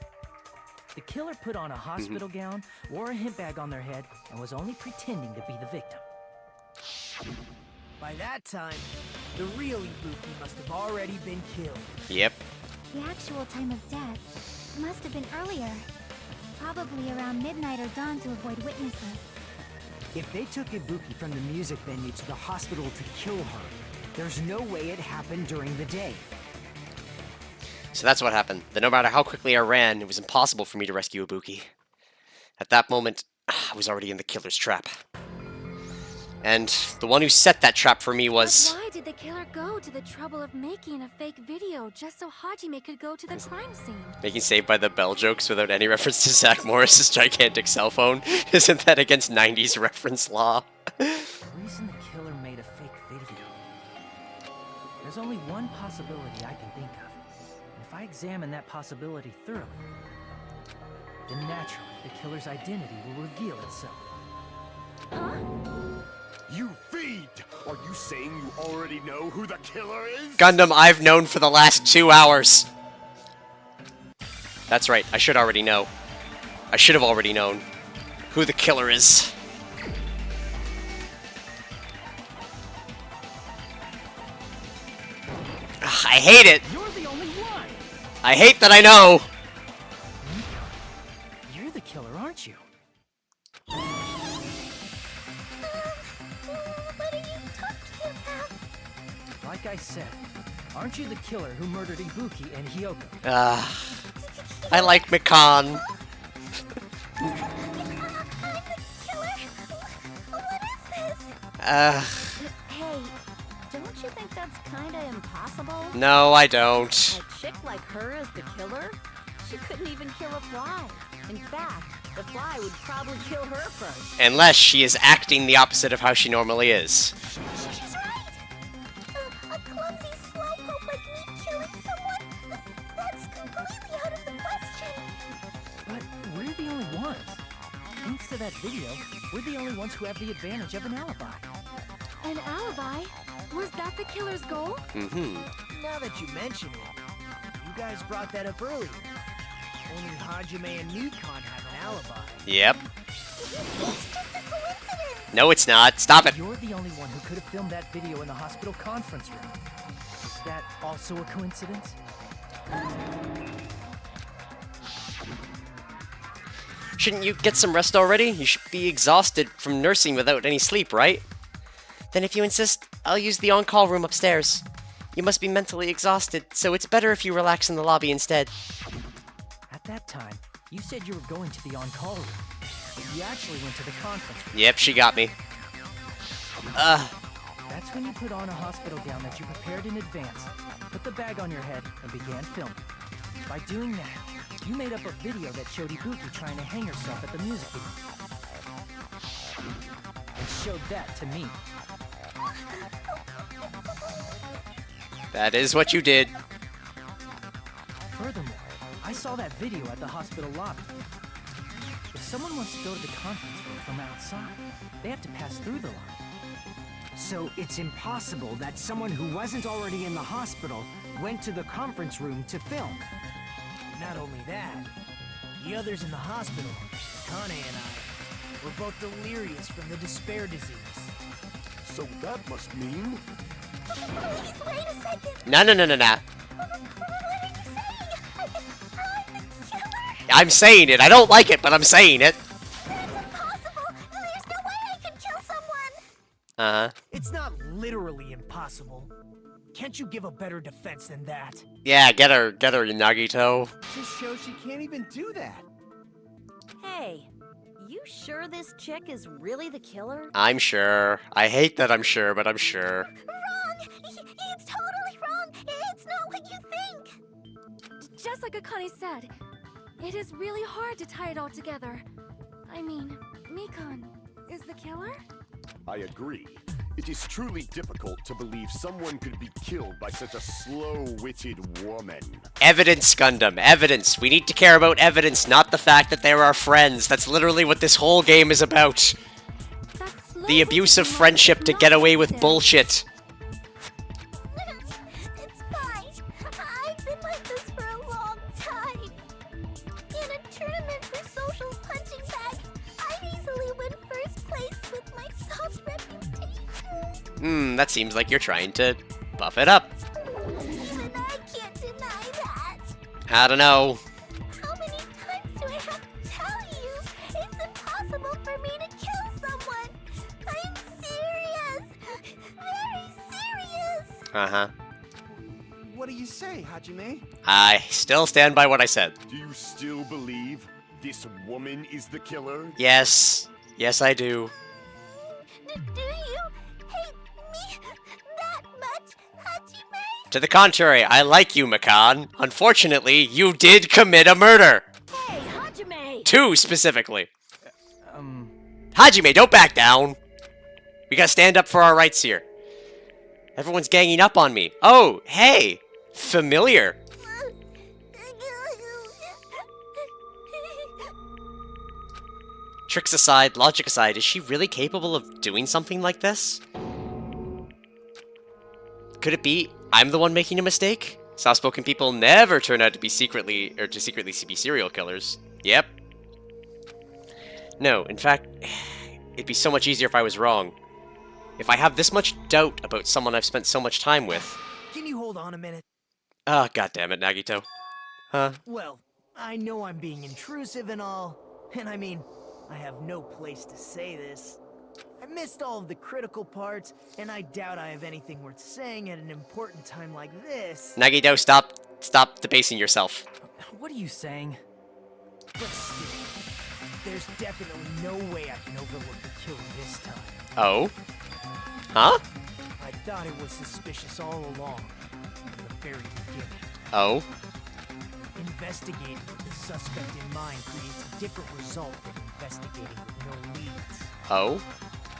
The killer put on a hospital gown, wore a hint bag on their head, and was only pretending to be the victim. By that time, the real Ibuki must have already been killed. Yep. The actual time of death must have been earlier. Probably around midnight or dawn to avoid witnesses. If they took Ibuki from the music venue to the hospital to kill her, there's no way it happened during the day. So that's what happened. That no matter how quickly I ran, it was impossible for me to rescue Ibuki. At that moment, I was already in the killer's trap. And the one who set that trap for me was... But why did the killer go to the trouble of making a fake video just so Hajime could go to the crime scene? Making Saved by the Bell jokes without any reference to Zach Morris's gigantic cell phone? Isn't that against 90s reference law? The reason the killer made a fake video... There's only one possibility I can think of. And if I examine that possibility thoroughly, then naturally the killer's identity will reveal itself. You feed! Are you saying you already know who the killer is? Gundam, I've known for the last 2 hours. That's right, I should already know. I should have already known who the killer is. Ugh, I hate it. You're the only one! I hate that I know. You're the killer, aren't you? What are you talking about? Like I said, aren't you the killer who murdered Ibuki and Hyoko? I like Mikan. I'm the killer? What is this? Hey, don't you think that's kinda impossible? No, I don't. A chick like her as the killer? She couldn't even kill a fly. In fact, the fly would probably kill her first. Unless she is acting the opposite of how she normally is. She's right. A clumsy slowpoke like me killing someone? That's completely out of the question. But we're the only ones. Thanks to that video, we're the only ones who have the advantage of an alibi. An alibi? Was that the killer's goal? Now that you mention it, you guys brought that up earlier. Only Hajime and Nikon have an alibi. Yep. It's just a coincidence. No, it's not. Stop it. You're the only one who could have filmed that video in the hospital conference room. Is that also a coincidence? Shouldn't you get some rest already? You should be exhausted from nursing without any sleep, right? Then if you insist, I'll use the on-call room upstairs. You must be mentally exhausted, so it's better if you relax in the lobby instead. At that time, you said you were going to the on-call room. But you actually went to the conference room. Yep, she got me. That's when you put on a hospital gown that you prepared in advance, put the bag on your head, and began filming. By doing that, you made up a video that showed Ibuki trying to hang herself at the music video. And showed that to me. That is what you did. Furthermore, I saw that video at the hospital lobby. If someone wants to go to the conference room from outside, they have to pass through the lobby. So it's impossible that someone who wasn't already in the hospital went to the conference room to film. Not only that, the others in the hospital, Kane and I, were both delirious from the despair disease. So that must mean... Please, wait a second. No. What are you saying? I'm saying it. I don't like it, but I'm saying it. That's impossible. There's no way I could kill someone. Uh-huh. It's not literally impossible. Can't you give a better defense than that? Yeah, get her, Nagito. Just shows she can't even do that. Hey, you sure this chick is really the killer? I'm sure. I hate that I'm sure, but I'm sure. Wrong. It's totally wrong. It's not what you think. Just like Akane said, it is really hard to tie it all together. I mean, Mikan is the killer? I agree. It is truly difficult to believe someone could be killed by such a slow-witted woman. Evidence, Gundam. Evidence. We need to care about evidence, not the fact that they're our friends. That's literally what this whole game is about. The abuse of friendship to get away with bullshit. It's fine. I've been like this for a long time. In a tournament for social punching bags, I'd easily win first place with my soft reputation. That seems like you're trying to buff it up. And I can't deny that. I don't know. How many times do I have to tell you? It's impossible for me to kill someone. I'm serious. Very serious. Uh-huh. What do you say, Hajime? I still stand by what I said. Do you still believe this woman is the killer? Yes. Yes, I do. Do you hate me that much, Hajime? To the contrary, I like you, Mikan. Unfortunately, you did commit a murder. Hey, Hajime! 2 specifically. Hajime, don't back down. We gotta stand up for our rights here. Everyone's ganging up on me. Oh, hey. Familiar. Tricks aside, logic aside, is she really capable of doing something like this? Could it be I'm the one making a mistake? Soft-spoken people never turn out to be secretly be serial killers. Yep. No, in fact, it'd be so much easier if I was wrong. If I have this much doubt about someone I've spent so much time with. Can you hold on a minute? Ah, goddammit, Nagito. Huh? Well, I know I'm being intrusive and all, and I mean, I have no place to say this. I missed all of the critical parts, and I doubt I have anything worth saying at an important time like this. Nagito, stop debasing yourself. What are you saying? But still, there's definitely no way I can overlook the killer this time. Oh? Huh? I thought it was suspicious all along, from the very beginning. Oh? Investigating with the suspect in mind creates a different result than investigating with no leads. Oh?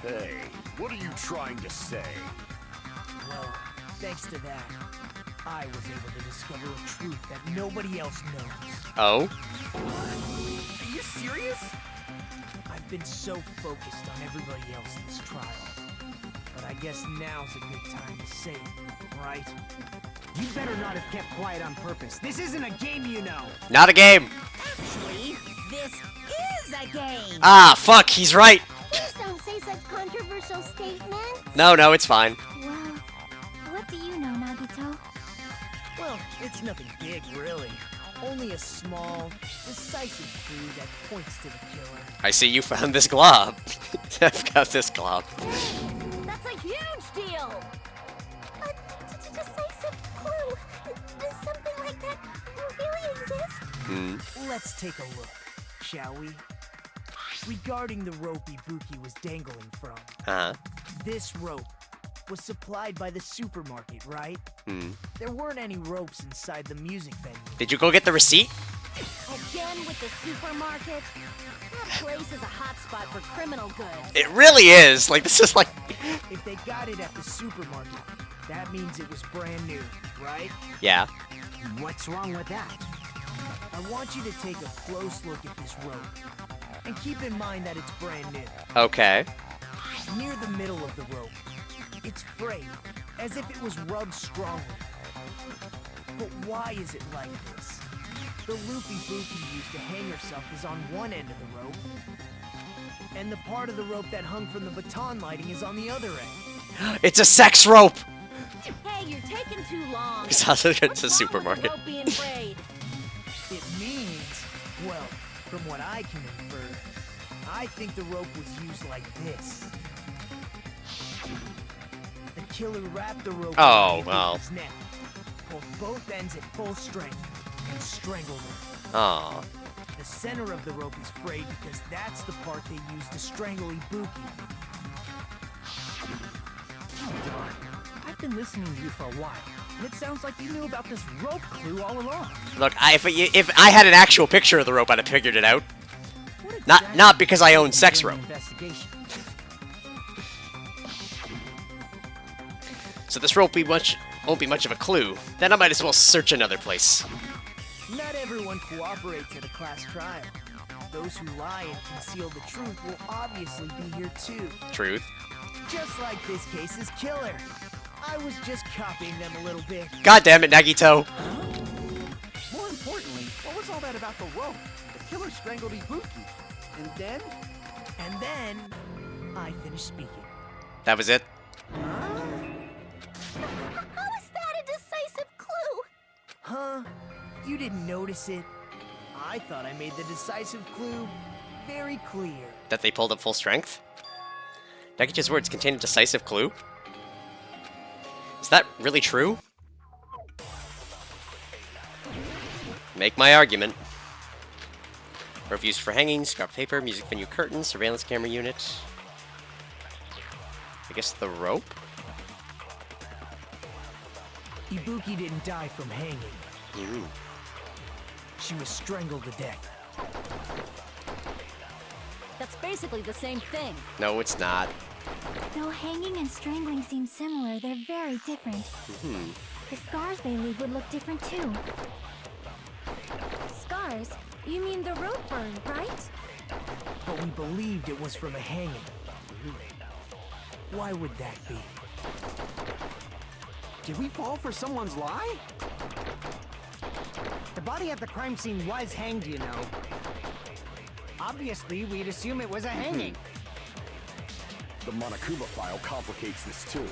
Hey, what are you trying to say? Well, thanks to that, I was able to discover a truth that nobody else knows. Oh? Are you serious? I've been so focused on everybody else in this trial. But I guess now's a good time to say it, right? You better not have kept quiet on purpose. This isn't a game, you know. Not a game. Actually, this is a game. Ah, fuck, he's right. Please don't say such controversial statements. No, it's fine. Well, what do you know, Nagito? Well, it's nothing big, really. Only a small, decisive clue that points to the killer. I see you found this glob. I've got this glob. That's a huge deal! A decisive clue. Does something like that really exist? Let's take a look, shall we? Regarding the rope Ibuki was dangling from. Uh-huh. This rope was supplied by the supermarket, right? There weren't any ropes inside the music venue. Did you go get the receipt? Again with the supermarket? That place is a hotspot for criminal goods. It really is. Like, this is like... If they got it at the supermarket, that means it was brand new, right? Yeah. What's wrong with that? I want you to take a close look at this rope. And keep in mind that it's brand new. Okay. Near the middle of the rope, it's frayed, as if it was rubbed strongly. But why is it like this? The loop Ibuki used to hang herself is on one end of the rope, and the part of the rope that hung from the baton lighting is on the other end. It's a sex rope! Hey, you're taking too long. It's a What's wrong with supermarket. the rope being frayed? It means, well, from what I can infer, I think the rope was used like this. The killer wrapped the rope around Ibuki's neck, pulled both ends at full strength, and strangled her. Aw. The center of the rope is frayed because that's the part they used to strangle Ibuki. I've been listening to you for a while, and it sounds like you knew about this rope clue all along. Look, if I had an actual picture of the rope, I'd have figured it out. Not because I own sex rope. So this rope won't be much of a clue. Then I might as well search another place. Not everyone cooperates at a class trial. Those who lie and conceal the truth will obviously be here too. Truth. Just like this case's killer. I was just copying them a little bit. God damn it, Nagito. More importantly, what was all that about the rope? The killer strangled Ibuki. And then? And then, I finished speaking. That was it? How is that a decisive clue? Huh? You didn't notice it? I thought I made the decisive clue very clear. That they pulled up full strength? Nagito's words contain a decisive clue? Is that really true? Make my argument. Rope used for hanging, scrap paper, music venue curtain, surveillance camera unit. I guess the rope? Ibuki didn't die from hanging. She was strangled to death. That's basically the same thing. No, it's not. Though hanging and strangling seem similar, they're very different. The scars they leave would look different too. Scars? You mean the rope burn, right? But we believed it was from a hanging. Why would that be? Did we fall for someone's lie? The body at the crime scene was hanged, you know. Obviously, we'd assume it was a hanging. The Monokuma file complicates this too.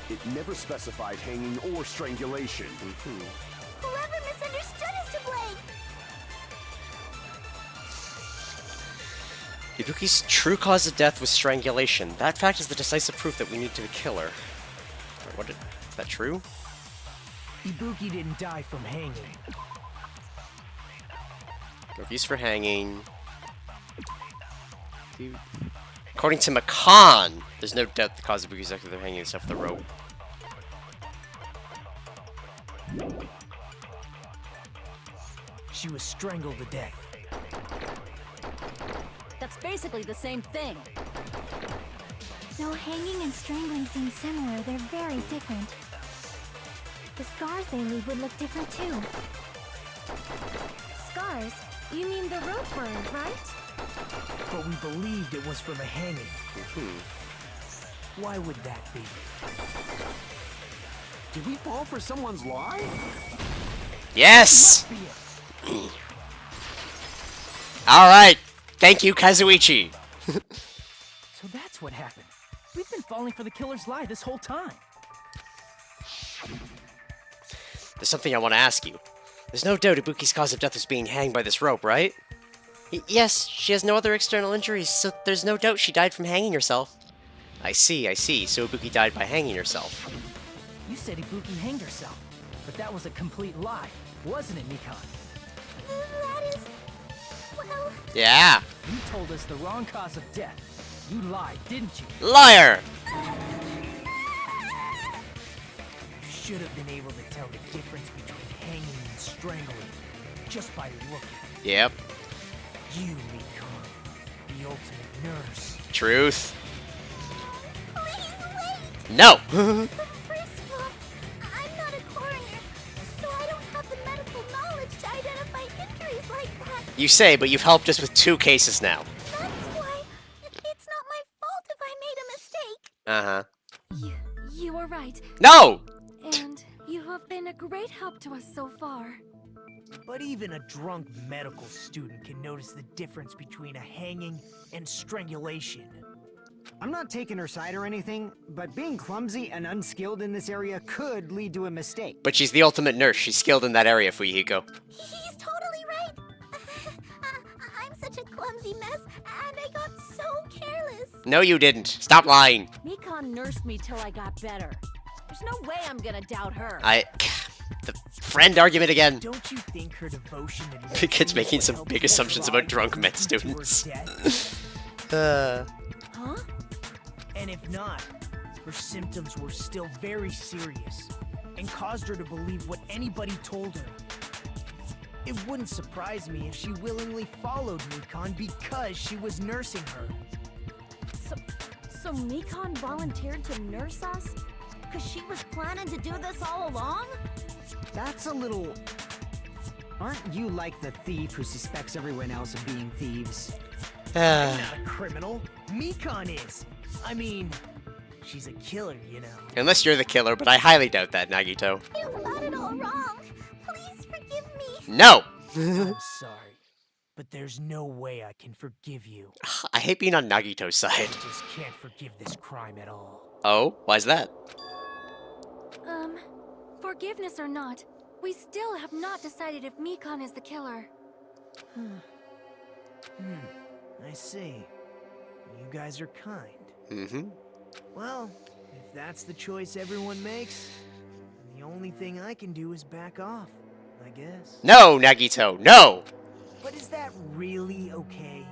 It never specified hanging or strangulation. Whoever misunderstood is to blame. Ibuki's true cause of death was strangulation. That fact is the decisive proof that we need to the killer. Is that true? Ibuki didn't die from hanging. Rope used for hanging. According to Makan, there's no doubt the cause of Ibuki's death they're hanging himself with the rope. She was strangled to death. That's basically the same thing. Though hanging and strangling seem similar, they're very different. The scars they leave would look different too. Scars? You mean the rope burn, right? But we believed it was from a hanging. Why would that be? Did we fall for someone's lie? Yes! Alright! Thank you, Kazuichi! So that's what happened. We've been falling for the killer's lie this whole time. There's something I want to ask you. There's no doubt Ibuki's cause of death was being hanged by this rope, right? Yes, she has no other external injuries, so there's no doubt she died from hanging herself. I see. So Ibuki died by hanging herself. You said Ibuki hanged herself, but that was a complete lie, wasn't it, Mikan? That is... well... Yeah. You told us the wrong cause of death. You lied, didn't you? Liar! You should have been able to tell the difference between hanging and strangling just by looking. Yep. You, Mikon, the ultimate nurse. Truth. Please wait! No! First of all, I'm not a coroner, so I don't have the medical knowledge to identify injuries like that. You say, but you've helped us with 2 cases now. That's why it's not my fault if I made a mistake. Uh-huh. You were right. No! And you have been a great help to us so far. But even a drunk medical student can notice the difference between a hanging and strangulation. I'm not taking her side or anything, but being clumsy and unskilled in this area could lead to a mistake. But she's the ultimate nurse. She's skilled in that area, Fuyuhiko. He's totally right. I'm such a clumsy mess, and I got so careless. No, you didn't. Stop lying. Mikon nursed me till I got better. There's no way I'm gonna doubt her. The friend argument again. Don't you think her devotion and The kid's making some big assumptions about drunk med students. Huh? Uh, And if not, her symptoms were still very serious and caused her to believe what anybody told her. It wouldn't surprise me if she willingly followed Mikon because she was nursing her. So Mikon volunteered to nurse us? Cause she was planning to do this all along? That's a little... Aren't you like the thief who suspects everyone else of being thieves? I'm not a criminal. Mikon is. I mean, she's a killer, you know. unless you're the killer, but I highly doubt that, Nagito. You've got it all wrong. Please forgive me. No! I'm sorry, but there's no way I can forgive you. I hate being on Nagito's I side. just can't forgive this crime at all. Oh? Why's that? Forgiveness or not, we still have not decided if Mikon is the killer. I see. You guys are kind. Mm-hmm. Well, if that's the choice everyone makes, then the only thing I can do is back off, I guess. No, Nagito, no! But is that really okay?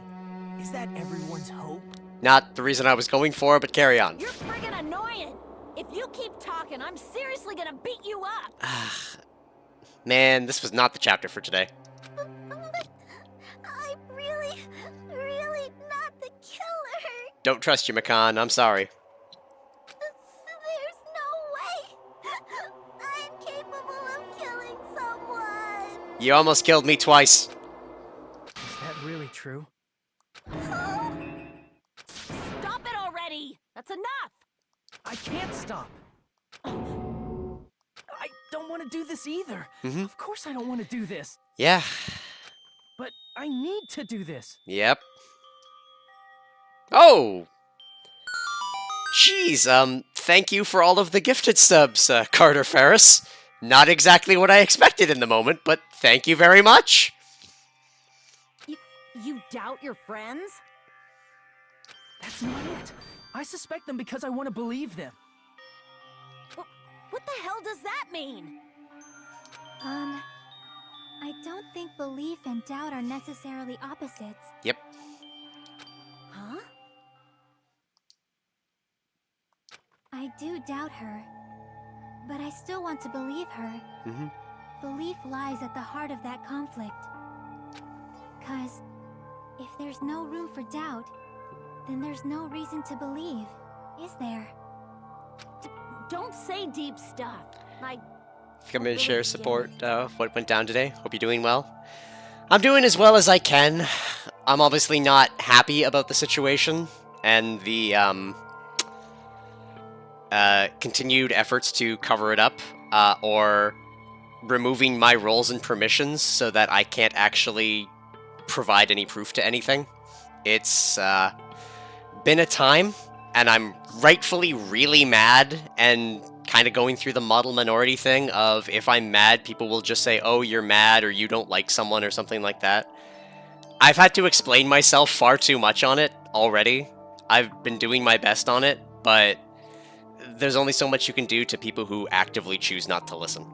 Is that everyone's hope? Not the reason I was going for, but carry on. You're friggin' annoying! If you keep talking, I'm seriously gonna beat you up! Man, this was not the chapter for today. I'm really, really not the killer. Don't trust you, Makan. I'm sorry. There's no way. I'm capable of killing someone. You almost killed me twice. Is that really true? Stop it already! That's enough! I can't stop. I don't want to do this either. Mhm. Of course I don't want to do this. Yeah. But I need to do this. Yep. Oh! Jeez, thank you for all of the gifted subs, Carter Ferris. Not exactly what I expected in the moment, but thank you very much. You doubt your friends? That's not it. I suspect them because I want to believe them. What the hell does that mean? I don't think belief and doubt are necessarily opposites. Yep. Huh? I do doubt her, but I still want to believe her. Mm-hmm. Belief lies at the heart of that conflict. 'Cause if there's no room for doubt, then there's no reason to believe, is there? Don't say deep stuff. Like, Come in and share support, what went down today. Hope you're doing well. I'm doing as well as I can. I'm obviously not happy about the situation, and the, continued efforts to cover it up, or removing my roles and permissions so that I can't actually provide any proof to anything. It's, been a time, and I'm rightfully really mad, and kind of going through the model minority thing of if I'm mad, people will just say, oh, you're mad, or you don't like someone, or something like that. I've had to explain myself far too much on it already. I've been doing my best on it, but there's only so much you can do to people who actively choose not to listen.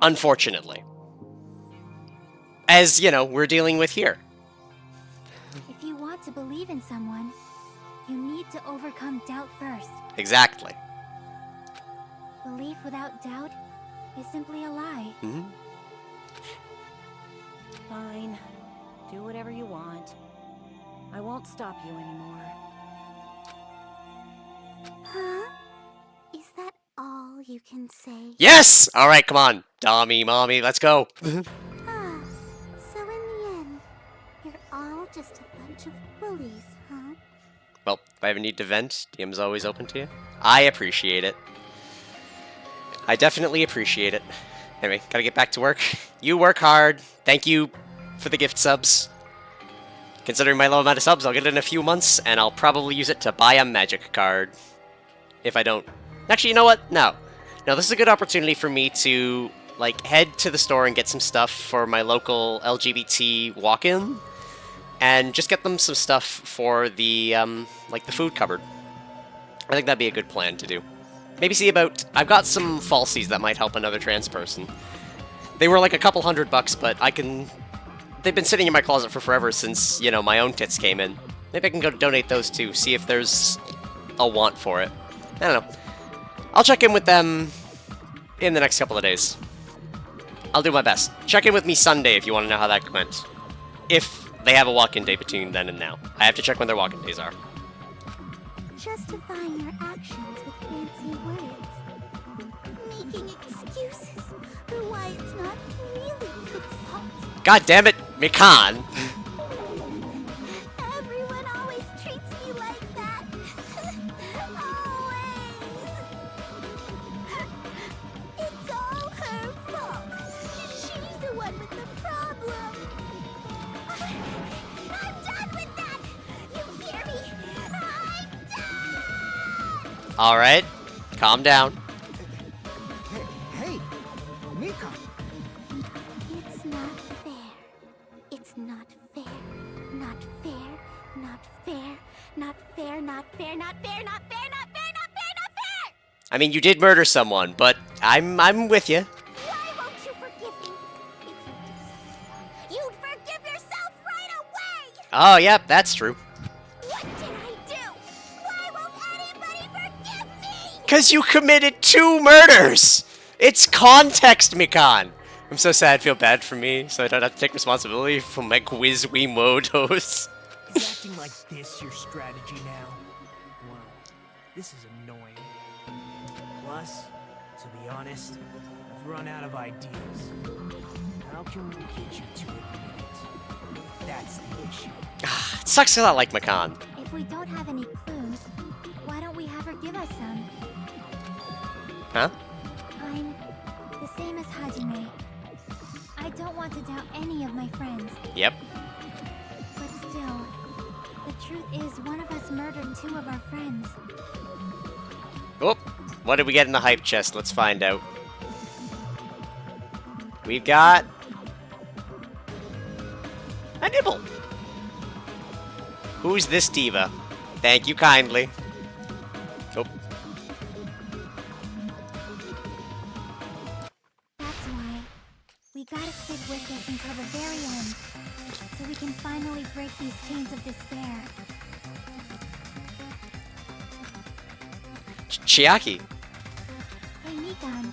Unfortunately. as, you know, we're dealing with here. If you want to believe in someone, you need to overcome doubt first. Exactly. Belief without doubt is simply a lie. Mm-hmm. Fine. Do whatever you want. I won't stop you anymore. Huh? Is that all you can say? Yes! Alright, come on. Dommy, mommy, let's go. Ah, so in the end, you're all just a bunch of bullies, huh? Well, if I ever need to vent, DM's always open to you. I appreciate it. I definitely appreciate it. Anyway, gotta get back to work. You work hard. Thank you for the gift subs. Considering my low amount of subs, I'll get it in a few months, and I'll probably use it to buy a magic card. If I don't... Actually, you know what? No. No, this is a good opportunity for me to, like, head to the store and get some stuff for my local LGBT walk-in. And just get them some stuff for the, like, the food cupboard. I think that'd be a good plan to do. Maybe see about... I've got some falsies that might help another trans person. They were like a couple $100, but I can... They've been sitting in my closet for forever since, you know, my own tits came in. Maybe I can go donate those too, see if there's a want for it. I don't know. I'll check in with them in the next couple of days. I'll do my best. Check in with me Sunday if you want to know how that went. If they have a walk-in day between then and now. I have to check when their walk-in days are. Justifying your actions with fancy words. Making excuses for why it's not really your fault. God damn it, Mikan! Everyone always treats me like that. Always. It's all her fault. She's the one with the problem. I'm done with that. You hear me? I'm done. Alright, calm down. Hey, Mika. It's not fair. It's not fair. Not fair. Not fair. Not fair. Not fair. Not fair. Not fair. Not fair. Not fair. Not fair. I mean, you did murder someone, but I'm with you. Why won't you forgive me? If you did something, you'd forgive yourself right away. Oh, yep, that's true. What did I do? Why won't anybody forgive me? Because you committed 2 murders! It's context, Mikan! I'm so sad, feel bad for me, so I don't have to take responsibility for my quiz Wiimotos. Is acting like this your strategy now? Wow, this is annoying. Plus, to be honest, I've run out of ideas. How can we get you to admit it? That's the issue. It sucks because I like Mikan. If we don't have any clues, why don't we have her give us some? Huh? I'm the same as Hajime. I don't want to doubt any of my friends. Yep. But still, the truth is one of us murdered 2 of our friends. Oh, what did we get in the hype chest? Let's find out. We've got... a nibble! Who's this diva? Thank you kindly. Oh. That's why we gotta stick with this until the very end, so we can finally break these chains of despair. Chiaki. Hey, Mikan,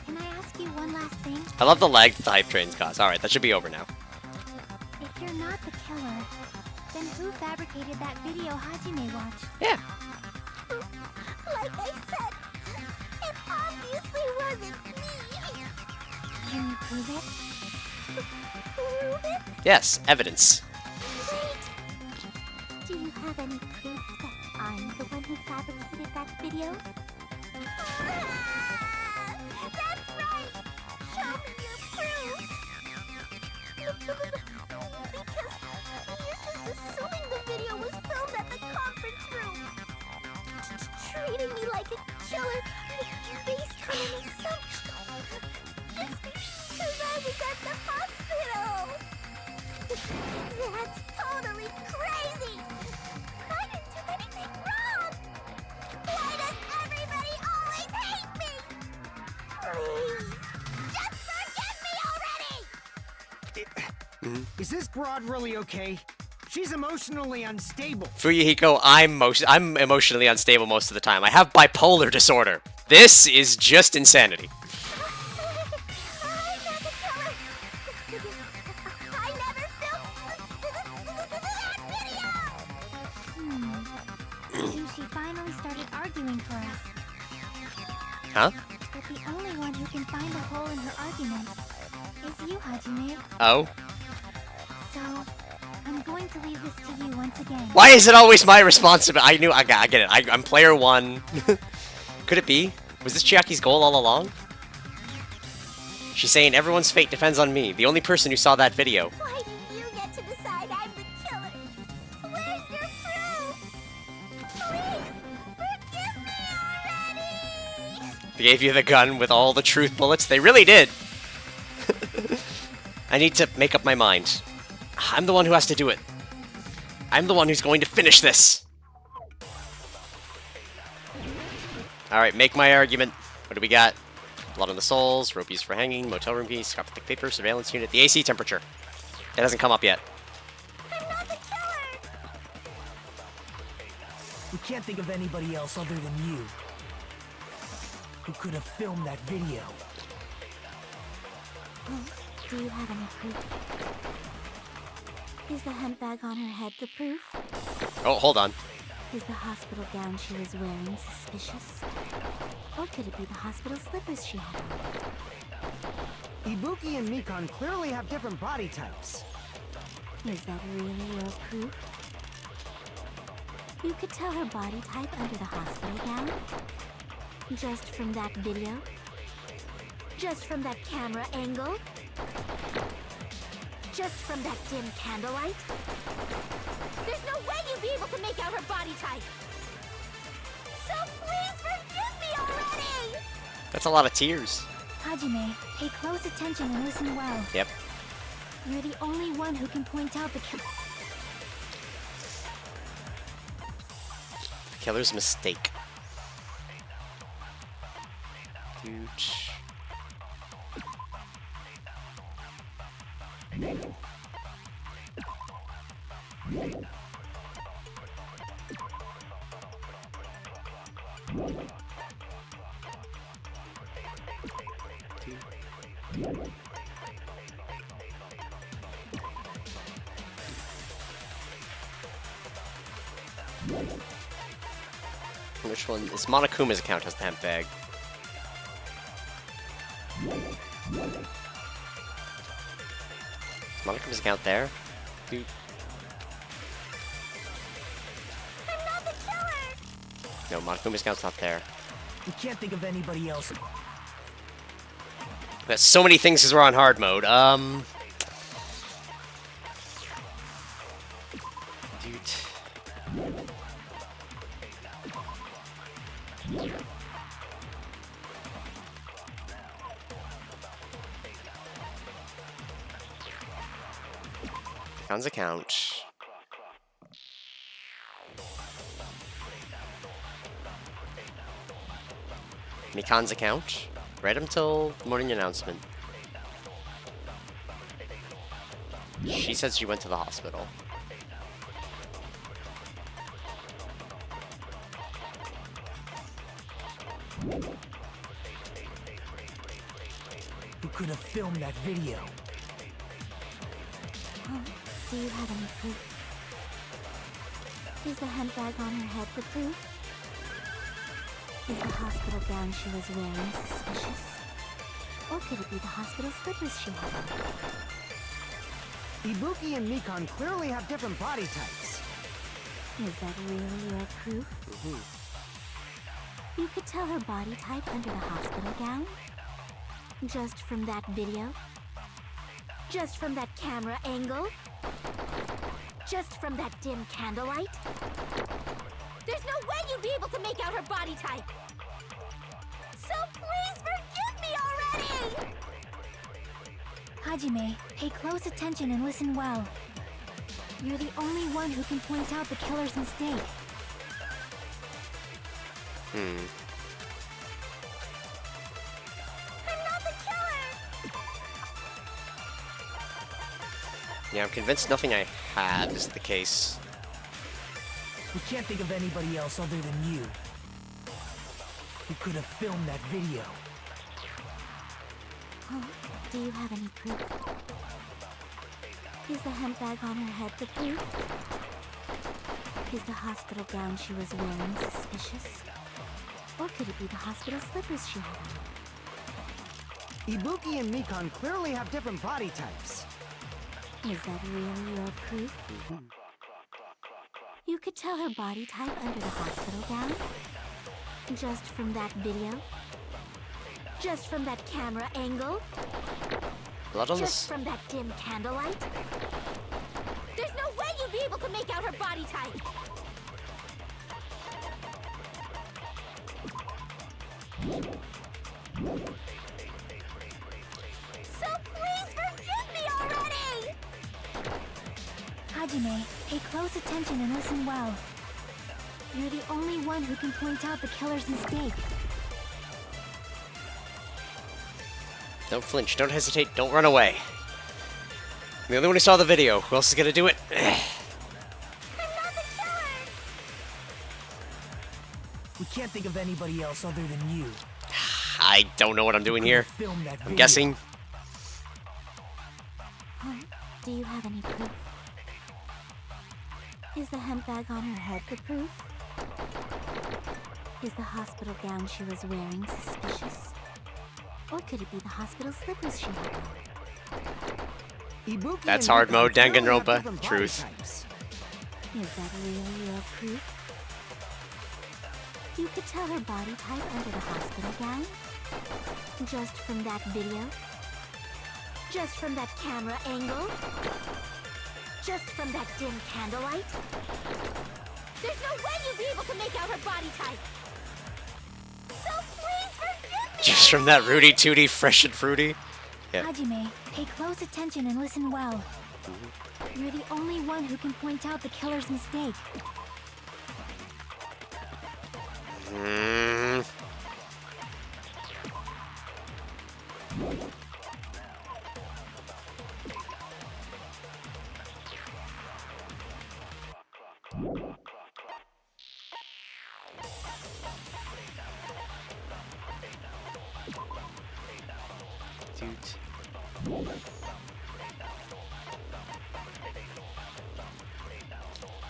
can I ask you one last thing? I love the lag that the hype trains cause. Alright, that should be over now. If you're not the killer, then who fabricated that video Hajime watched? Yeah. Like I said, it obviously wasn't me. Can you prove it? Prove it? Yes, evidence. Wait. Do you have any proof that I'm the one who fabricated that video? That's right! Show me your proof! Because you're just assuming the video was filmed at the conference room. Treating me like a killer based on an assumption. Just because I was at the hospital. That's totally crazy! I didn't do anything wrong! Why does everybody always hate Is this broad really okay? She's emotionally unstable. Fuyuhiko, I'm emotionally unstable most of the time. I have bipolar disorder. This is just insanity. So she finally started arguing for us. Huh? But the only one who can find a hole in her argument is you, Hajime. Oh? So, I'm going to leave this to you once again. Why is it always my responsibility? I get it. I'm player one. Could it be? Was this Chiaki's goal all along? She's saying everyone's fate depends on me, the only person who saw that video. Why do you get to decide I'm the killer? Where's your proof? Please, forgive me already! They gave you the gun with all the truth bullets. They really did. I need to make up my mind. I'm the one who has to do it. I'm the one who's going to finish this. Alright, make my argument. What do we got? Blood on the souls, ropies for hanging, motel room piece, scrap thick paper, surveillance unit, the AC temperature. It hasn't come up yet. I'm not the killer! We can't think of anybody else other than you who could have filmed that video. Do you have any proof? Is the handbag on her head the proof? Oh, hold on. Is the hospital gown she was wearing suspicious? Or could it be the hospital slippers she had on? Ibuki and Mikan clearly have different body types. Is that really your proof? You could tell her body type under the hospital gown? Just from that video? Just from that camera angle? Just from that dim candlelight? There's no way you'd be able to make out her body type! So please forgive me already! That's a lot of tears. Hajime, pay close attention and listen well. Yep. You're the only one who can point out the Killer's mistake. Huge. Which one? It's Monokuma's account has the hemp bag. Is Monokuma's account there? Dude. I'm not the killer! No, Monokuma's account's not there. We can't think of anybody else. That's so many things because we're on hard mode. Dude. Account's account. Mikan's account. Right until the morning announcement. She says she went to the hospital. Who could have filmed that video? Do you have any proof? Is the handbag on her head the proof? Is the hospital gown she was wearing suspicious? Or could it be the hospital slippers she had on? Ibuki and Mikan clearly have different body types. Is that really your proof? You could tell her body type under the hospital gown? Just from that video? Just from that camera angle? Just from that dim candlelight? There's no way you'd be able to make out her body type! So please forgive me already! Hajime, pay close attention and listen well. You're the only one who can point out the killer's mistake. I'm not the killer! Yeah, I'm convinced nothing I have is the case. We can't think of anybody else other than you who could have filmed that video. Oh, do you have any proof? Is the hemp bag on her head the proof? Is the hospital gown she was wearing suspicious? Or could it be the hospital slippers she had on? Ibuki and Mikan clearly have different body types. Is that really your proof? You could tell her body type under the hospital gown? Just from that video? Just from that camera angle? Blood on Just this. from that dim candlelight? There's no way you'd be able to make out her body type! So please forgive me already! Hajime, pay close attention and listen well. You're the only one who can point out the killer's mistake. Don't flinch, don't hesitate, don't run away. I'm the only one who saw the video. Who else is gonna do it? I'm not the killer! We can't think of anybody else other than you. I don't know what I'm doing here. Film that I'm video. guessing. Huh? Do you have any proof? Is the hemp bag on her head the proof? Is the hospital gown she was wearing suspicious? Or could it be the hospital slippers she had on? Ibuki That's and hard Mikan mode, clearly have Danganronpa. different body Truth. types. Is that really your proof? You could tell her body type under the hospital gown? Just from that video? Just from that camera angle? Just from that dim candlelight? There's no way you'd be able to make out her body type! So please forgive me! Just from that Rudy Tooty, fresh and fruity. Yeah. Hajime, pay close attention and listen well. You're the only one who can point out the killer's mistake. Mm.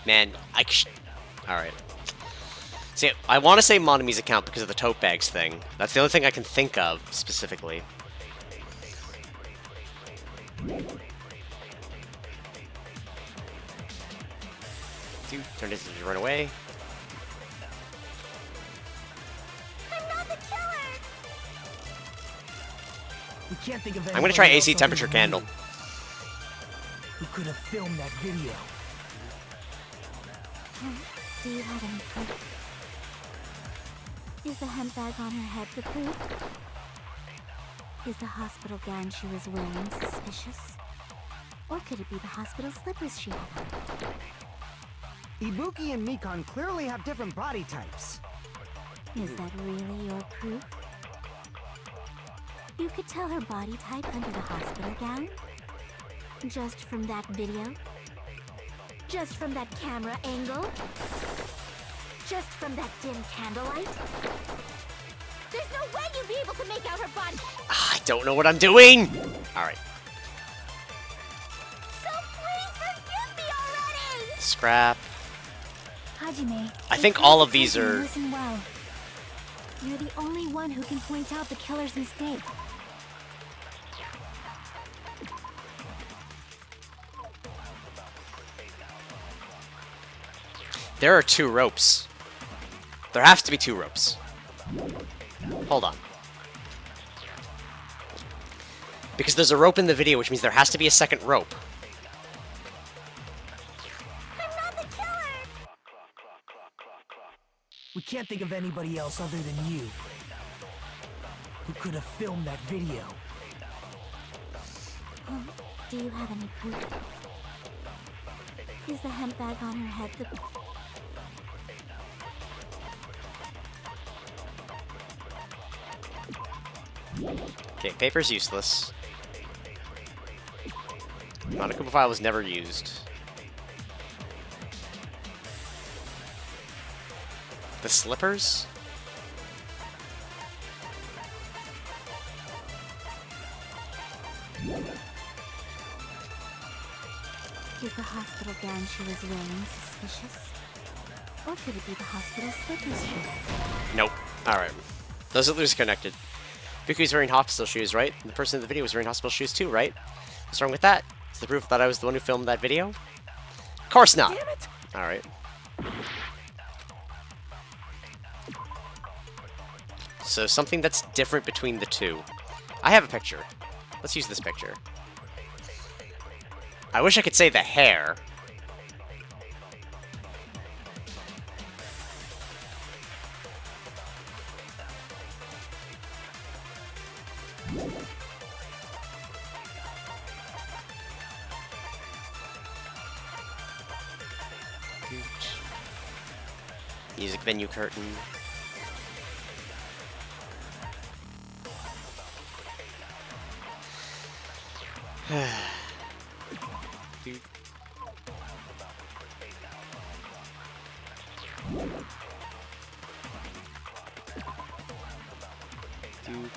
Man, alright. See, I want to say Monami's account because of the tote bags thing. That's the only thing I can think of, specifically. Dude, turned into to run away. I'm not the killer! We can't think of I'm gonna try anybody AC else temperature other than candle. you who could have filmed that video. Do you have any proof? Is the hemp bag on her head the proof? Is the hospital gown she was wearing suspicious? Or could it be the hospital slippers she had on? Ibuki and Mikan clearly have different body types. Is that really your proof? You could tell her body type under the hospital gown? Just from that video? Just from that camera angle? Just from that dim candlelight? There's no way you'd be able to make out her body! I don't know what I'm doing! Alright. So please forgive me already! Scrap. Hajime, I think all of these listen are... Listen well. You're the only one who can point out the killer's mistake. There are 2 ropes. There has to be 2 ropes. Hold on. Because there's a rope in the video, which means there has to be a second rope. I'm not the killer! We can't think of anybody else other than you who could have filmed that video. Do you have any proof? Is the hemp bag on her head the... Okay, paper's useless. Monokuma file was never used. The slippers? Is the hospital gown she was wearing suspicious? Or could it be the hospital slippers she had? Nope. Alright. Those are loose connected. Buku's wearing hospital shoes, right? And the person in the video was wearing hospital shoes too, right? What's wrong with that? Is the proof that I was the one who filmed that video? Of course not! Damn it! Alright. So something that's different between the two. I have a picture. Let's use this picture. I wish I could say the hair. Music venue curtain. Dude. Dude.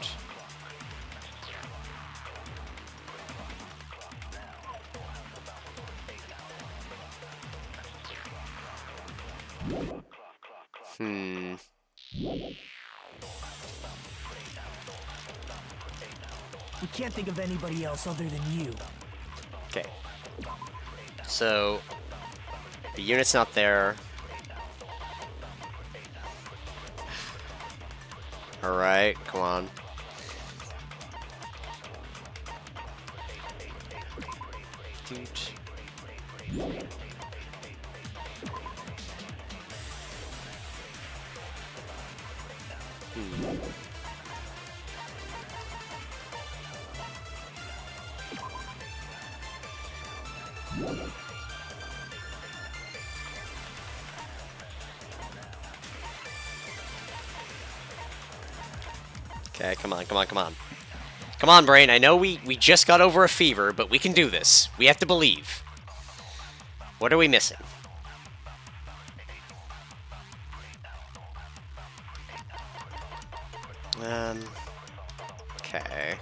We can't think of anybody else other than you. Okay. So the unit's not there. Alright, come on. Dude. Okay, come on, come on, come on. Come on, brain. I know we just got over a fever, but we can do this. We have to believe. What are we missing? Okay.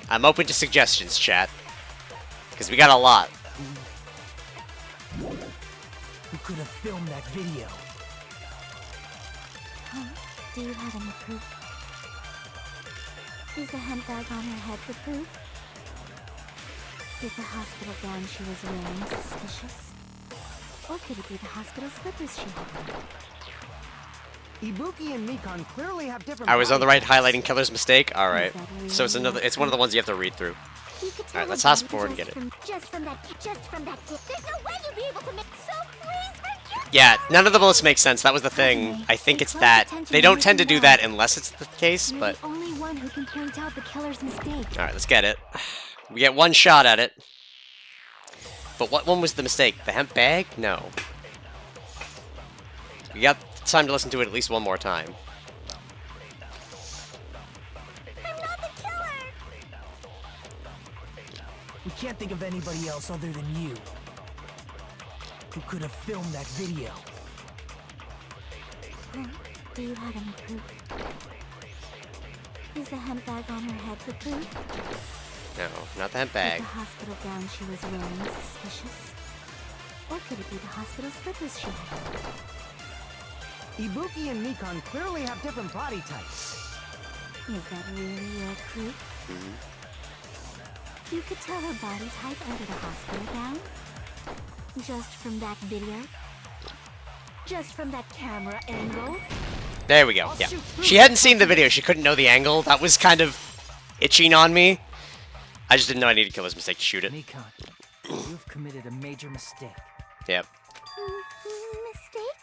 I'm open to suggestions, chat. Because we got a lot. Who could have filmed that video? Huh? Do you have any proof? Is the hemp bag on her head the proof? Is the hospital gown she was wearing suspicious? Or could it be the hospital slippers she had? Ibuki and Mikan clearly have different. I was on the right body highlighting killer's mistake? Alright. So it's another it's one of the ones you have to read through. Alright, let's fast forward and get it. Just from that there's no way you'd be able to make so please. Yeah, none of the bullets make sense. That was the thing. I think it's that. They don't tend to do that unless it's the case, You're but... the only one who can point out the killer's mistake. Alright, let's get it. We get one shot at it. But what one was the mistake? The hemp bag? No. We got time to listen to it at least one more time. I'm not the killer! We can't think of anybody else other than you. Who could have filmed that video? Huh? Do you have any proof? Is the hemp bag on her head the proof? No, not the hemp Is bag. the hospital gown she was wearing suspicious? Or could it be the hospital slippers she had? Ibuki and Mikan clearly have different body types. Is that really your proof? You could tell her body type under the hospital gown? Just from that video? Just from that camera angle? There we go, yeah. She hadn't seen the video, she couldn't know the angle. That was kind of itching on me. I just didn't know I needed to kill his mistake to shoot it. Mikan, you've committed a major mistake. Yep. Mistake?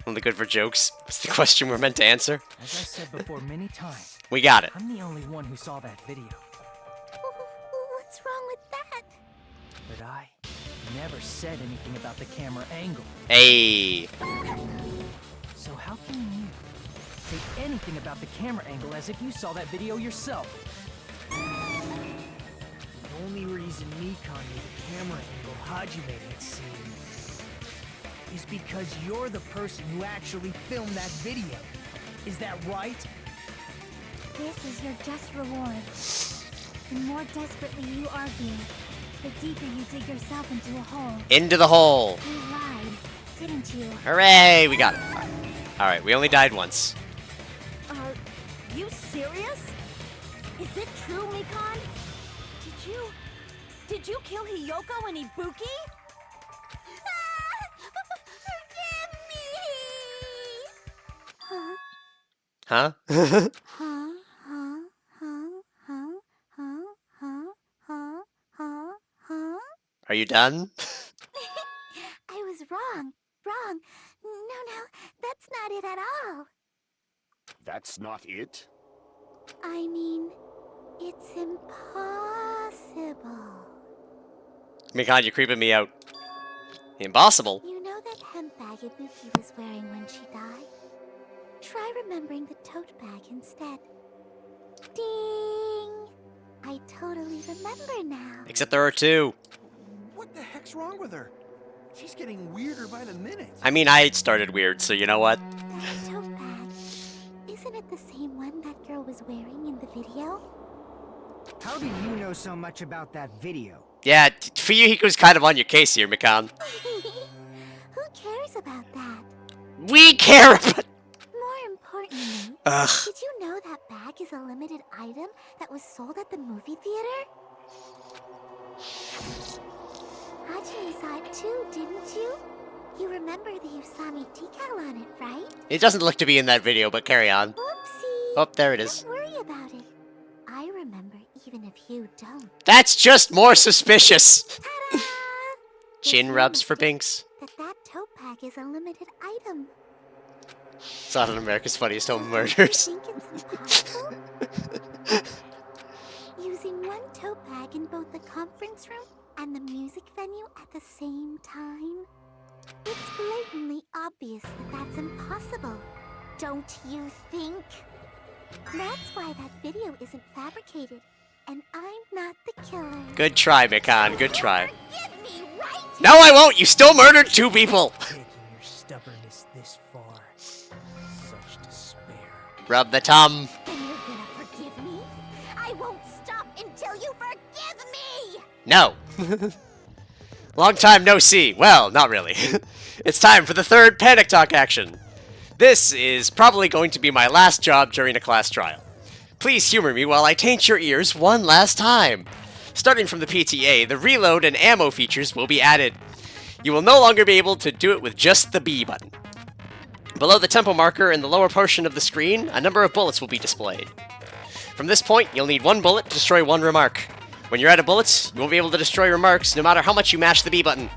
Only good for jokes. What's the question we're meant to answer? As I said before many times, We got it. I'm the only one who saw that video. What's wrong with that? But I never said anything about the camera angle. Hey. So how can you say anything about the camera angle as if you saw that video yourself? The only reason Mikon made the camera angle Hajime had seen is because you're the person who actually filmed that video. Is that right? This is your just reward. The more desperately you argue, the deeper you dig yourself into a hole. Into the hole. You lied, didn't you? Hooray, we got it. Alright, we only died once. Are you serious? Is it true, Mikon? Did you kill Hiyoko and Ibuki? Forgive me! Huh? Huh? Huh? Huh? Huh? Huh? Huh? Huh? Huh? Huh? Huh? Are you done? I was wrong. Wrong. No, that's not it at all. That's not it? I mean, it's impossible. Mikon, you're creeping me out. Impossible. You know that hemp bag Ibuki was wearing when she died? Try remembering the tote bag instead. Ding! I totally remember now. Except there are two. What the heck's wrong with her? She's getting weirder by the minute. I mean, I started weird, so you know what? That tote bag, isn't it the same one that girl was wearing in the video? How do you know so much about that video? Yeah, Fuyuhiko's kind of on your case here, Mikon. Who cares about that? We care about... More importantly, Ugh. did you know that bag is a limited item that was sold at the movie theater? Hajime saw it too, didn't you? You remember the Usami decal on it, right? It doesn't look to be in that video, but carry on. Whoopsie! Oh, there it is. Don't worry about it. I remember even if you don't. That's just more suspicious. Ta-da! Chin There's rubs no for mistake Binks. that tote bag is a limited item. It's not America's Funniest Home So Murders. You think it's impossible? Using one tote bag in both the conference room and the music venue at the same time? It's blatantly obvious that that's impossible, don't you think? That's why that video isn't fabricated, and I'm not the killer. Good try, Mikon. Good try. Forgive me, right? No, I won't. You still murdered two people. Taking your stubbornness this far. Such despair. Rub the tum. Then you're gonna forgive me? I won't stop until you forgive me! No. Long time no see. Well, not really. It's time for the third panic talk action. This is probably going to be my last job during a class trial. Please humor me while I taint your ears one last time. Starting from the PTA, the reload and ammo features will be added. You will no longer be able to do it with just the B button. Below the tempo marker in the lower portion of the screen, a number of bullets will be displayed. From this point, you'll need one bullet to destroy one remark. When you're out of bullets, you won't be able to destroy remarks no matter how much you mash the B button.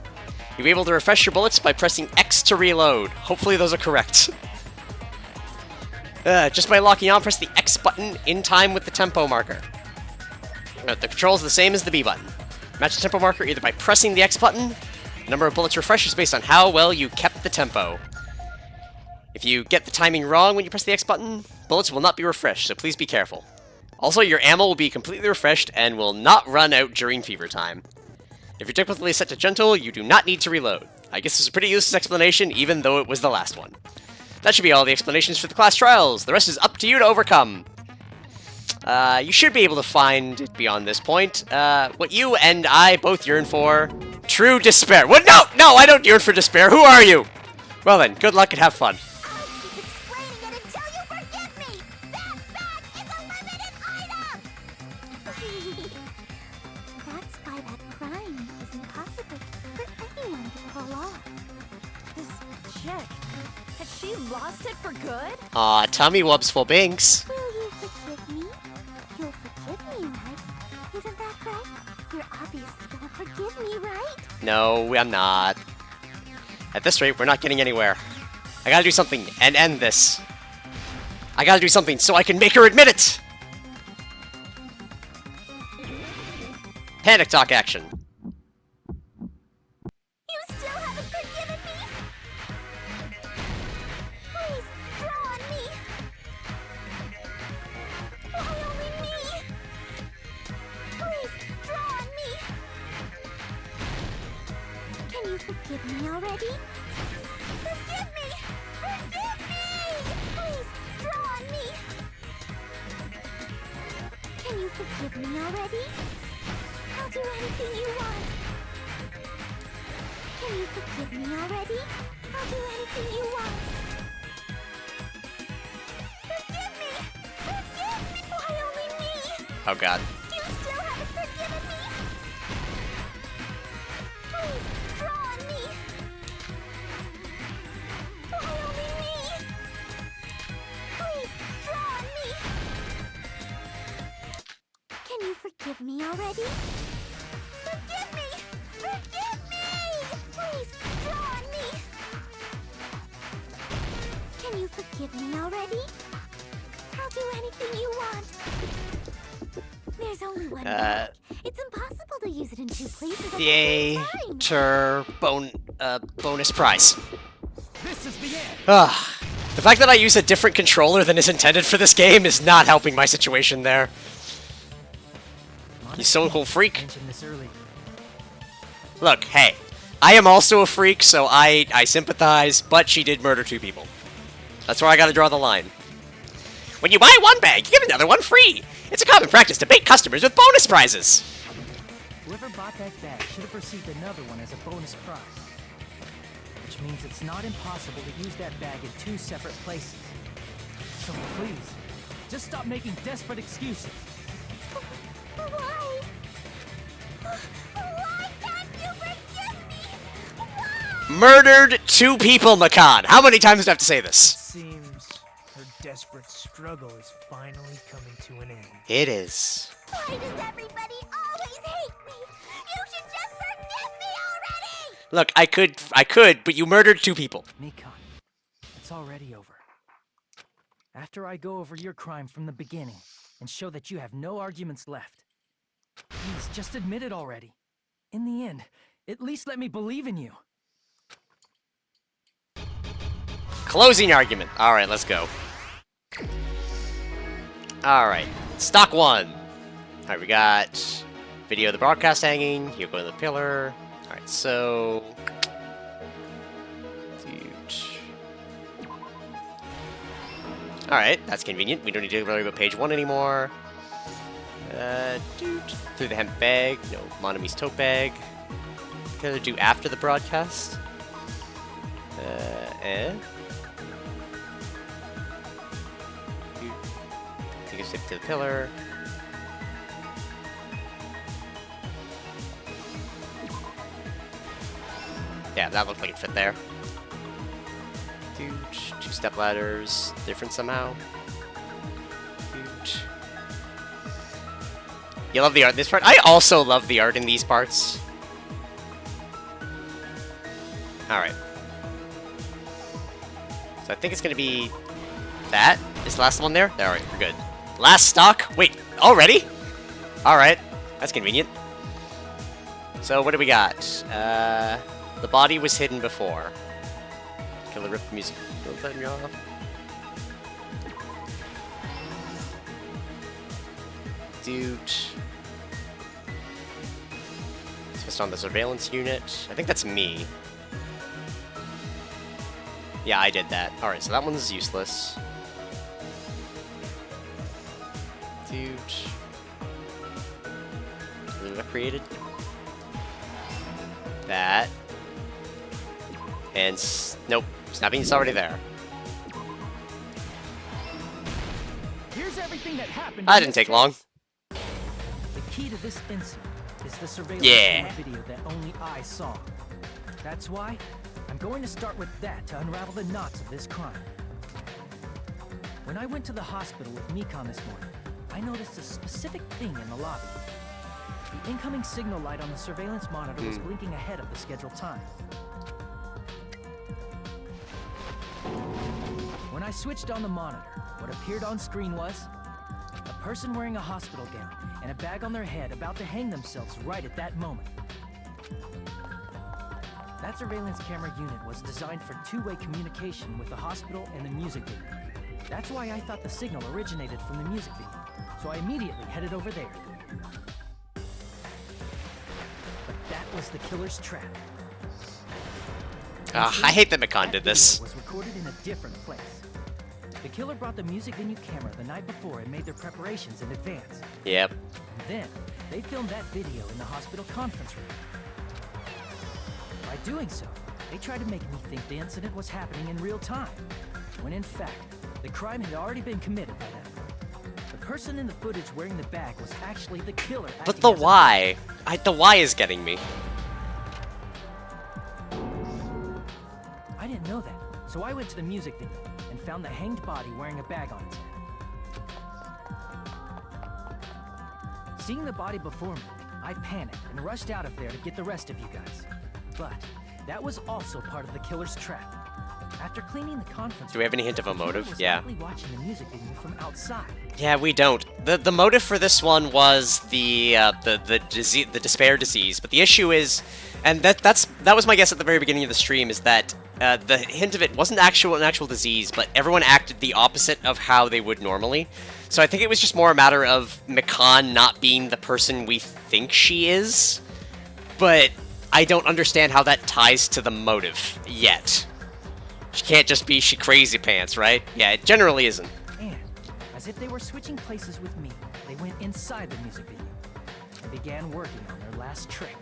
You'll be able to refresh your bullets by pressing X to reload. Hopefully those are correct. Just by locking on, press the X button in time with the tempo marker. The controls are the same as the B button. Match the tempo marker either by pressing the X button. The number of bullets refreshes based on how well you kept the tempo. If you get the timing wrong when you press the X button, bullets will not be refreshed, so please be careful. Also, your ammo will be completely refreshed and will not run out during fever time. If you're typically set to gentle, you do not need to reload. I guess it's a pretty useless explanation, even though it was the last one. That should be all the explanations for the class trials. The rest is up to you to overcome. You should be able to find it beyond this point. What you and I both yearn for. True despair. What? No! No, I don't yearn for despair. Who are you? Well then, good luck and have fun. I'll keep explaining it until you forgive me! That bag is a limited item! That's why that crime is impossible for anyone to pull off. This chick, has she lost it for good? Aw, tummy wubs for Binks. Will you forgive me? You'll forgive me, right? Isn't that right? You're obviously gonna forgive me, right? No, I'm not. At this rate, we're not getting anywhere. I gotta do something and end this. I gotta do something so I can make her admit it! Panic talk action. You still haven't forgiven me? Please you forgive me already? Forgive me! Forgive me! Please, draw on me! Can you forgive me already? I'll do anything you want. Can you forgive me already? I'll do anything you want. Forgive me! Forgive me! Why only me? Oh god. You still haven't forgiven me? Please, draw on me. Why only me? Please, draw on me. Can you forgive me already? Forgive me! Forgive me! Please, draw on me. Can you forgive me already? I'll do anything you want. There's only one bag. It's impossible to use it in two places at the same time. Bonus prize. This is the end. The fact that I use a different controller than is intended for this game is not helping my situation there. You so cool freak. Mentioned this earlier. Look, hey, I am also a freak, so I sympathize, but she did murder 2 people. That's where I gotta draw the line. When you buy one bag, you get another one free. It's a common practice to bait customers with bonus prizes. Whoever bought that bag should have received another one as a bonus prize. Which means it's not impossible to use that bag in 2 separate places. So please, just stop making desperate excuses. Why? Why can't you forgive me? Why? Murdered 2 people, Makan. How many times do I have to say this? Seems her desperate struggle is finally coming to an end. It is. Why does everybody always hate me? You should just forgive me already! Look, I could, but you murdered 2 people. Mikon, it's already over. After I go over your crime from the beginning and show that you have no arguments left, please just admit it already. In the end, at least let me believe in you. Closing argument. Alright, let's go. Alright, stock 1. Alright, we got video of the broadcast hanging, you go to the pillar. Alright, so... Alright, that's convenient. We don't need to worry about page 1 anymore. Through the hemp bag. No, Monami's tote bag. What can I do after the broadcast? Take a step to the pillar. Yeah, that looked like it fit there. 2 step ladders, different somehow. You love the art in this part? I also love the art in these parts. Alright. So I think it's gonna be that. Is the last one there? Alright, we're good. Last stock? Wait, already? Alright, that's convenient. So what do we got? The body was hidden before. Killer ripped the music. Don't let me off. Dude. Just on the surveillance unit. I think that's me. Yeah, I did that. Alright, so that one's useless. Dude. Really got created? That. And nope, snapping's already there. Here's everything that happened. That didn't take long. The key to this incident is the surveillance video that only I saw. That's why I'm going to start with that to unravel the knots of this crime. When I went to the hospital with Mikon this morning, I noticed a specific thing in the lobby. The incoming signal light on the surveillance monitor was blinking ahead of the scheduled time. When I switched on the monitor, what appeared on screen was a person wearing a hospital gown and a bag on their head about to hang themselves right at that moment. That surveillance camera unit was designed for two-way communication with the hospital and the music video. That's why I thought the signal originated from the music video, so I immediately headed over there. But that was the killer's trap. I hate that Mikan did this. Was recorded in a different place. The killer brought the music venue camera the night before and made their preparations in advance. Yep. And then, they filmed that video in the hospital conference room. By doing so, they tried to make me think the incident was happening in real time, when in fact, the crime had already been committed by them. The person in the footage wearing the bag was actually the killer. But the why? The why is getting me. I didn't know that, so I went to the music venue and found the hanged body wearing a bag on its head. Seeing the body before me, I panicked and rushed out of there to get the rest of you guys. But that was also part of the killer's trap. After cleaning the conference, Do we have any hint of a motive? Yeah. Watching the music venue from outside. Yeah, we don't. The motive for this one was the disease, the despair disease. But the issue is, and that was my guess at the very beginning of the stream, is that the hint of it wasn't an actual disease, but everyone acted the opposite of how they would normally. So I think it was just more a matter of Mikan not being the person we think she is. But I don't understand how that ties to the motive yet. She can't just be she crazy pants, right? Yeah, it generally isn't. And, as if they were switching places with me, they went inside the music venue and began working on their last trick.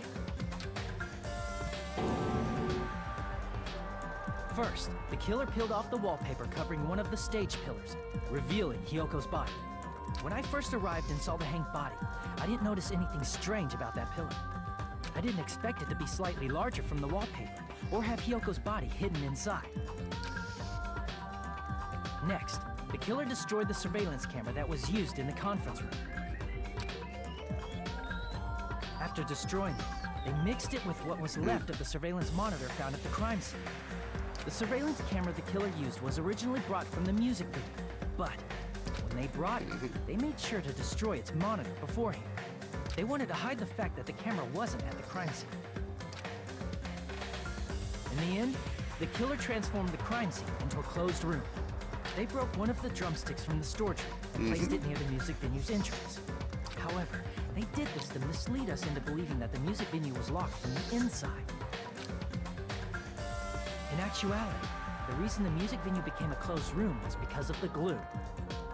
First, the killer peeled off the wallpaper covering one of the stage pillars, revealing Hyoko's body. When I first arrived and saw the hanged body, I didn't notice anything strange about that pillar. I didn't expect it to be slightly larger from the wallpaper, or have Hyoko's body hidden inside. Next, the killer destroyed the surveillance camera that was used in the conference room. After destroying it, they mixed it with what was left of the surveillance monitor found at the crime scene. The surveillance camera the killer used was originally brought from the music video, but when they brought it, they made sure to destroy its monitor beforehand. They wanted to hide the fact that the camera wasn't at the crime scene. In the end, the killer transformed the crime scene into a closed room. They broke one of the drumsticks from the storage room and placed it near the music venue's entrance. However, they did this to mislead us into believing that the music venue was locked from the inside. In actuality, the reason the music venue became a closed room was because of the glue.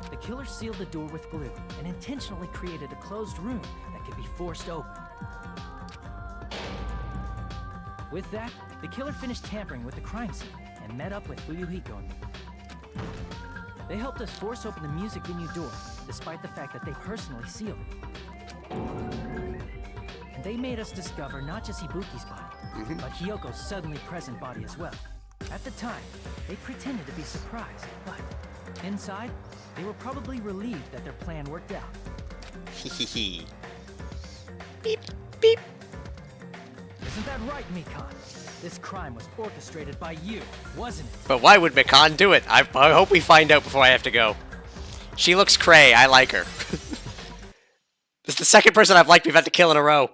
The killer sealed the door with glue and intentionally created a closed room that could be forced open. With that, the killer finished tampering with the crime scene and met up with Fuyuhiko and me. They helped us force open the music venue door, despite the fact that they personally sealed it. And they made us discover not just Ibuki's body, but Hyoko's suddenly present body as well. At the time, they pretended to be surprised, but inside, they were probably relieved that their plan worked out. Hehehe. Beep, beep. Isn't that right, Mikan? This crime was orchestrated by you, wasn't it? But why would Mikan do it? I hope we find out before I have to go. She looks cray. I like her. This is the second person I've liked we've had to kill in a row.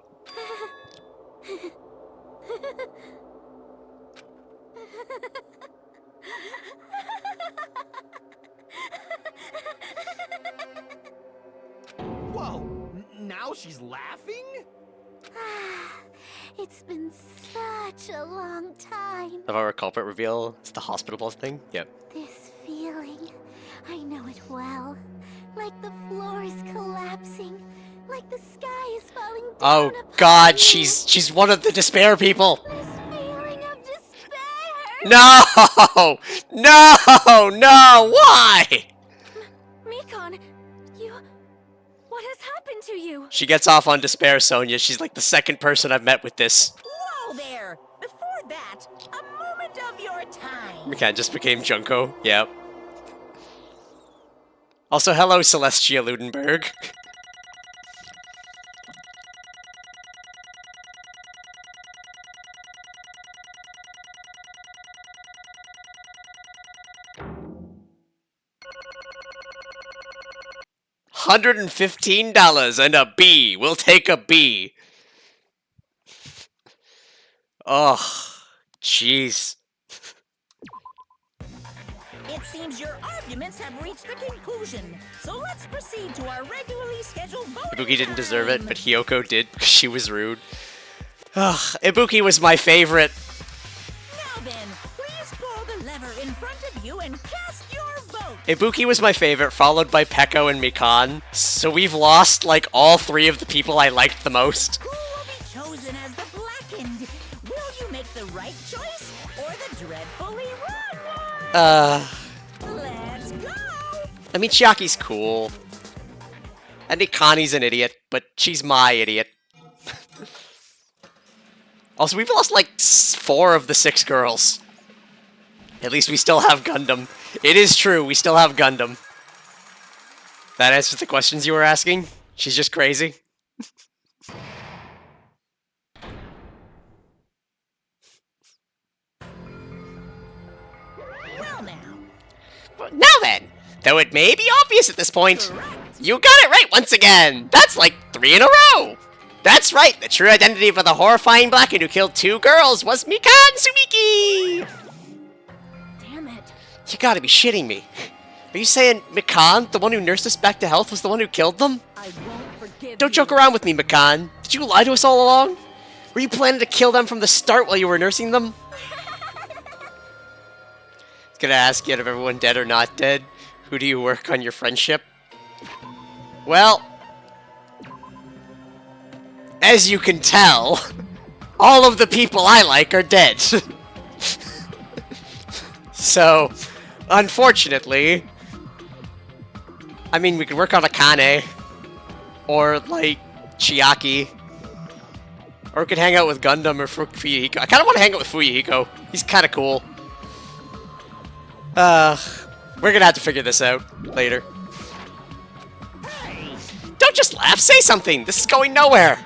Whoa! Now she's laughing? It's been such a long time. Of our culprit reveal, it's the hospital bus thing? Yep. This feeling, I know it well. Like the floor is collapsing. Like the sky is falling down Oh upon god, me. she's one of the despair people. This feeling of despair. No! No! No! Why? Mikan, what has happened to you? She gets off on despair, Sonia. She's like the second person I've met with this. Whoa there! Before that, a moment of your time. Mikan just became Junko. Yep. Also, hello, Celestia Ludenberg. $115 and a B. We'll take a B. Oh, jeez. It seems your arguments have reached a conclusion, so let's proceed to our regularly scheduled voting Ibuki didn't deserve it, time. but Hiyoko did because she was rude. Ugh, Ibuki was my favorite. Now then, lever in front of you and cast your vote. Ibuki was my favorite, followed by Peko and Mikan. So we've lost, like, all three of the people I liked the most. Who will be chosen as the Blackened? Will you make the right choice or the dreadfully wrong one? Let's go! I mean, Chiaki's cool. And Ikani's an idiot, but she's my idiot. Also, we've lost like 4 of the 6 girls. At least we still have Gundam. It is true, we still have Gundam. That answers the questions you were asking? She's just crazy? Well now. Now then, though it may be obvious at this point, you got it right once again! That's like 3 in a row! That's right, the true identity of the horrifying Blackened who killed 2 girls was Mikan Sumiki! Damn it. You gotta be shitting me. Are you saying Mikan, the one who nursed us back to health, was the one who killed them? I won't forgive Don't you. joke around with me, Mikan. Did you lie to us all along? Were you planning to kill them from the start while you were nursing them? I was gonna ask you, out of everyone dead or not dead, who do you work on your friendship? Well, as you can tell, all of the people I like are dead. So, unfortunately, I mean, we could work on Akane, or, like, Chiaki, or we could hang out with Gundam or Fuyuhiko. I kind of want to hang out with Fuyuhiko. He's kind of cool. We're gonna have to figure this out later. Don't just laugh, say something! This is going nowhere!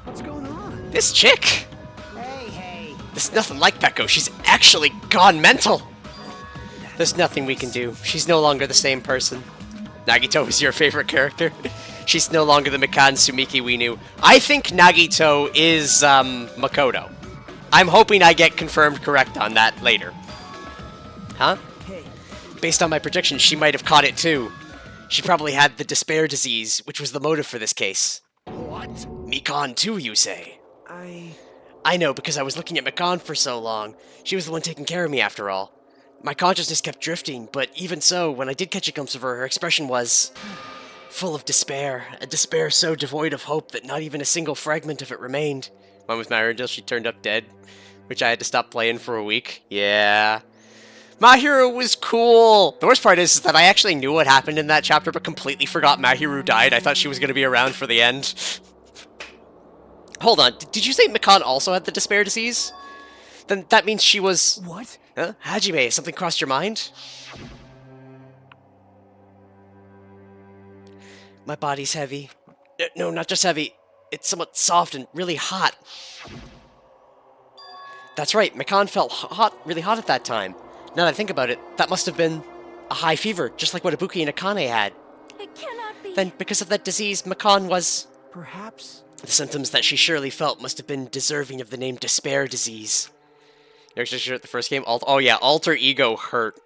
What's going on? This chick! Hey. This is nothing like Peko. She's actually gone mental! There's nothing we can do. She's no longer the same person. Nagito is your favorite character. She's no longer the Mikan Sumiki we knew. I think Nagito is, Makoto. I'm hoping I get confirmed correct on that later. Huh? Hey. Based on my prediction, she might have caught it too. She probably had the despair disease, which was the motive for this case. What? Mikan too, you say? I know, because I was looking at Mikan for so long. She was the one taking care of me, after all. My consciousness kept drifting, but even so, when I did catch a glimpse of her expression was full of despair. A despair so devoid of hope that not even a single fragment of it remained. Mine was married until she turned up dead, which I had to stop playing for a week. Yeah. Mahiru was cool! The worst part is that I actually knew what happened in that chapter, but completely forgot Mahiru died. I thought she was going to be around for the end. Hold on, did you say Mikan also had the despair disease? Then that means she was... What? Huh? Hajime, something crossed your mind? My body's heavy. No, not just heavy. It's somewhat soft and really hot. That's right, Mikan felt really hot at that time. Now that I think about it, that must have been a high fever, just like what Ibuki and Akane had. It cannot be. Then, because of that disease, Mikan was... Perhaps. The symptoms that she surely felt must have been deserving of the name despair disease. You actually sure at the first game? Oh yeah, alter ego hurt.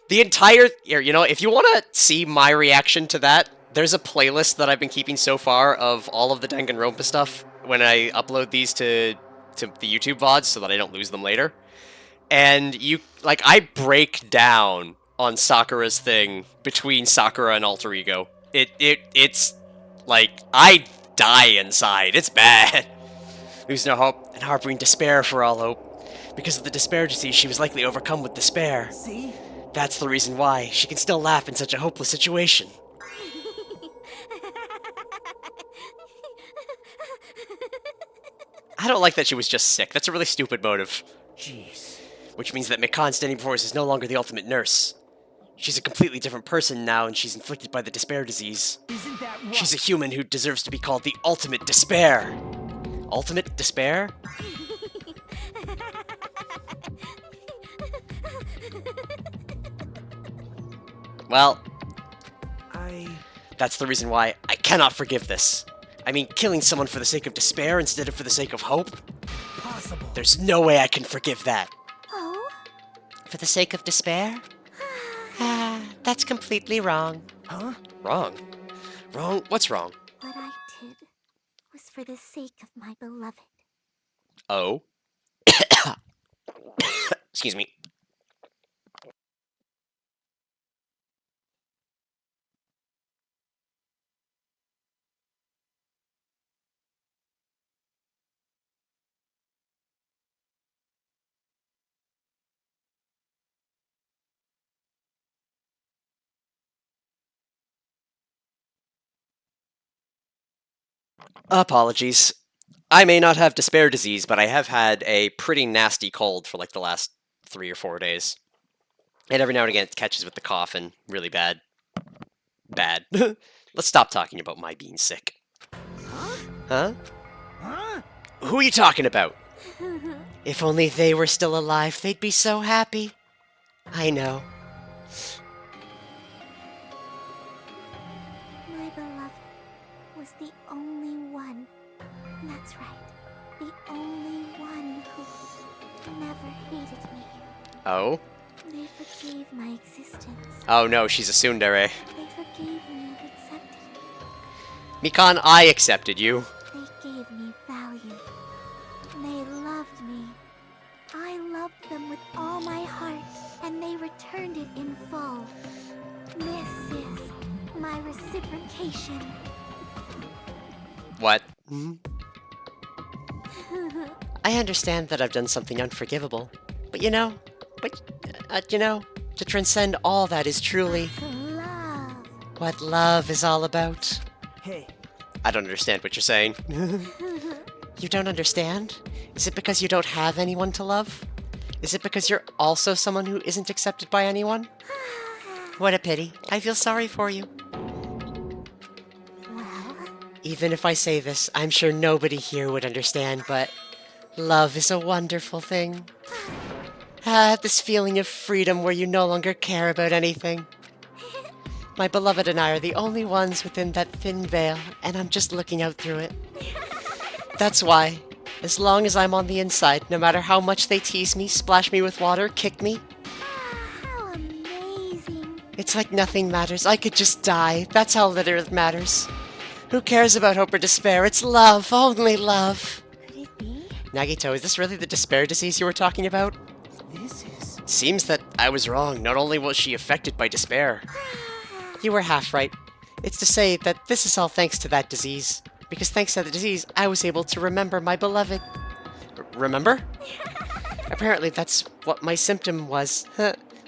The entire... You know, if you want to see my reaction to that, there's a playlist that I've been keeping so far of all of the Danganronpa stuff when I upload these to the YouTube VODs so that I don't lose them later. And you... Like, I break down on Sakura's thing between Sakura and alter ego. It's... Like, I die inside. It's bad. Lose no hope and harboring despair for all hope. Because of the despair disease, she was likely overcome with despair. See? That's the reason why she can still laugh in such a hopeless situation. I don't like that she was just sick. That's a really stupid motive. Jeez. Which means that Mikan standing before us is no longer the ultimate nurse. She's a completely different person now, and she's inflicted by the despair disease. Isn't that right? She's a human who deserves to be called the ultimate despair. Ultimate despair? Well, that's the reason why I cannot forgive this. I mean, killing someone for the sake of despair instead of for the sake of hope? Possible. There's no way I can forgive that. Oh? For the sake of despair? That's completely wrong. Huh? Wrong? Wrong? What's wrong? What I did was for the sake of my beloved. Oh? Excuse me. Apologies. I may not have despair disease, but I have had a pretty nasty cold for like the last 3 or 4 days. And every now and again it catches with the cough and really bad. Bad. Let's stop talking about my being sick. Huh? Huh? Who are you talking about? If only they were still alive, they'd be so happy. I know. My beloved was the only one. That's right. The only one who never hated me. Oh? They forgave my existence. Oh no, she's a tsundere. They forgave me and accepted me. Mikan, I accepted you. They gave me value. They loved me. I loved them with all my heart, and they returned it in full. This is my reciprocation. What? I understand that I've done something unforgivable, but to transcend all that is truly Love. what love is all about. Hey, I don't understand what you're saying. You don't understand? Is it because you don't have anyone to love? Is it because you're also someone who isn't accepted by anyone? What a pity. I feel sorry for you. Well, Even if I say this, I'm sure nobody here would understand, but love is a wonderful thing. This feeling of freedom where you no longer care about anything. My beloved and I are the only ones within that thin veil, and I'm just looking out through it. That's why, as long as I'm on the inside, no matter how much they tease me, splash me with water, kick me, how amazing. it's like nothing matters. I could just die. That's how little it matters. Who cares about hope or despair? It's love, only love. Could it be? Nagito, is this really the despair disease you were talking about? this is... Seems that I was wrong. Not only was she affected by despair. You were half right. It's to say that this is all thanks to that disease. Because thanks to the disease, I was able to remember my beloved. Remember? Apparently that's what my symptom was.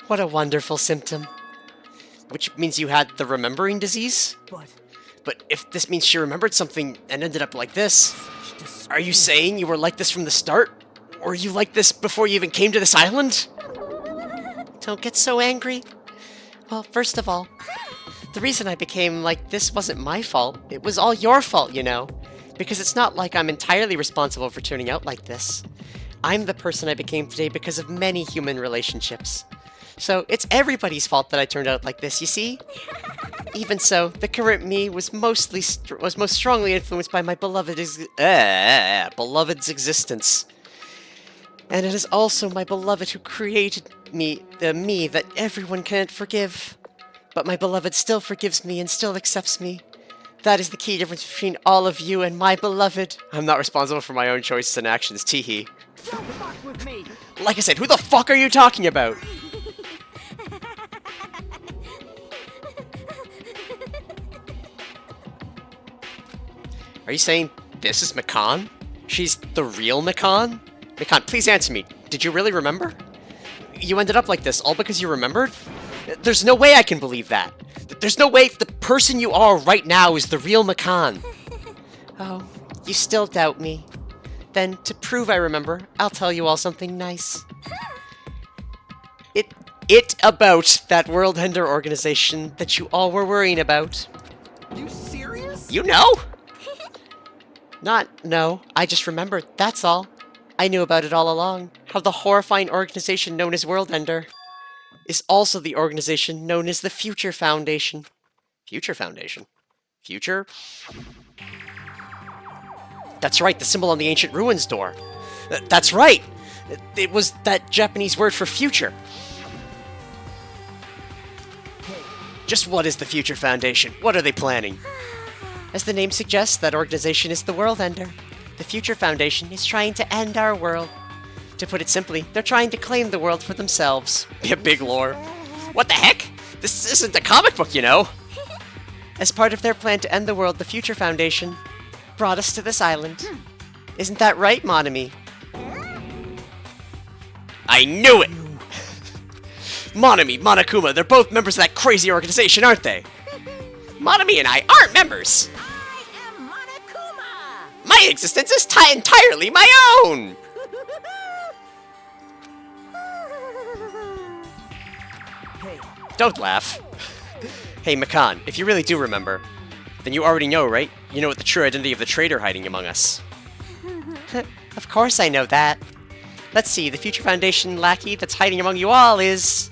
What a wonderful symptom. Which means you had the remembering disease? But if this means she remembered something and ended up like this, are you saying you were like this from the start? Or you like this before you even came to this island? Don't get so angry. Well, first of all, the reason I became like this wasn't my fault. It was all your fault, you know. Because it's not like I'm entirely responsible for turning out like this. I'm the person I became today because of many human relationships. So it's everybody's fault that I turned out like this, you see? Even so, the current me was most strongly influenced by my beloved's existence. And it is also my beloved who created me, the me that everyone can't forgive. But my beloved still forgives me and still accepts me. That is the key difference between all of you and my beloved. I'm not responsible for my own choices and actions, teehee. Don't fuck with me! Like I said, who the fuck are you talking about? Are you saying this is Mikan? She's the real Mikan? Mikan, please answer me. Did you really remember? You ended up like this all because you remembered? There's no way I can believe that. There's no way the person you are right now is the real Mikan. Oh, you still doubt me. Then, to prove I remember, I'll tell you all something nice. It about that World Ender organization that you all were worrying about. You serious? You know? No, I just remembered, that's all. I knew about it all along. How the horrifying organization known as World Ender is also the organization known as the Future Foundation. Future Foundation? Future? That's right, the symbol on the ancient ruins door. That's right! It was that Japanese word for future. Just what is the Future Foundation? What are they planning? As the name suggests, that organization is the World Ender. The Future Foundation is trying to end our world. To put it simply, they're trying to claim the world for themselves. Be a big lore. What the heck? This isn't a comic book, you know. As part of their plan to end the world, the Future Foundation brought us to this island. Isn't that right, Monami? I knew it! Monami, Monokuma, they're both members of that crazy organization, aren't they? Monami and I aren't members! I am Monokuma! My existence is entirely my own! Hey, Don't laugh. Hey, Makan, if you really do remember, then you already know, right? You know what the true identity of the traitor hiding among us. Of course I know that. Let's see, the Future Foundation lackey that's hiding among you all is...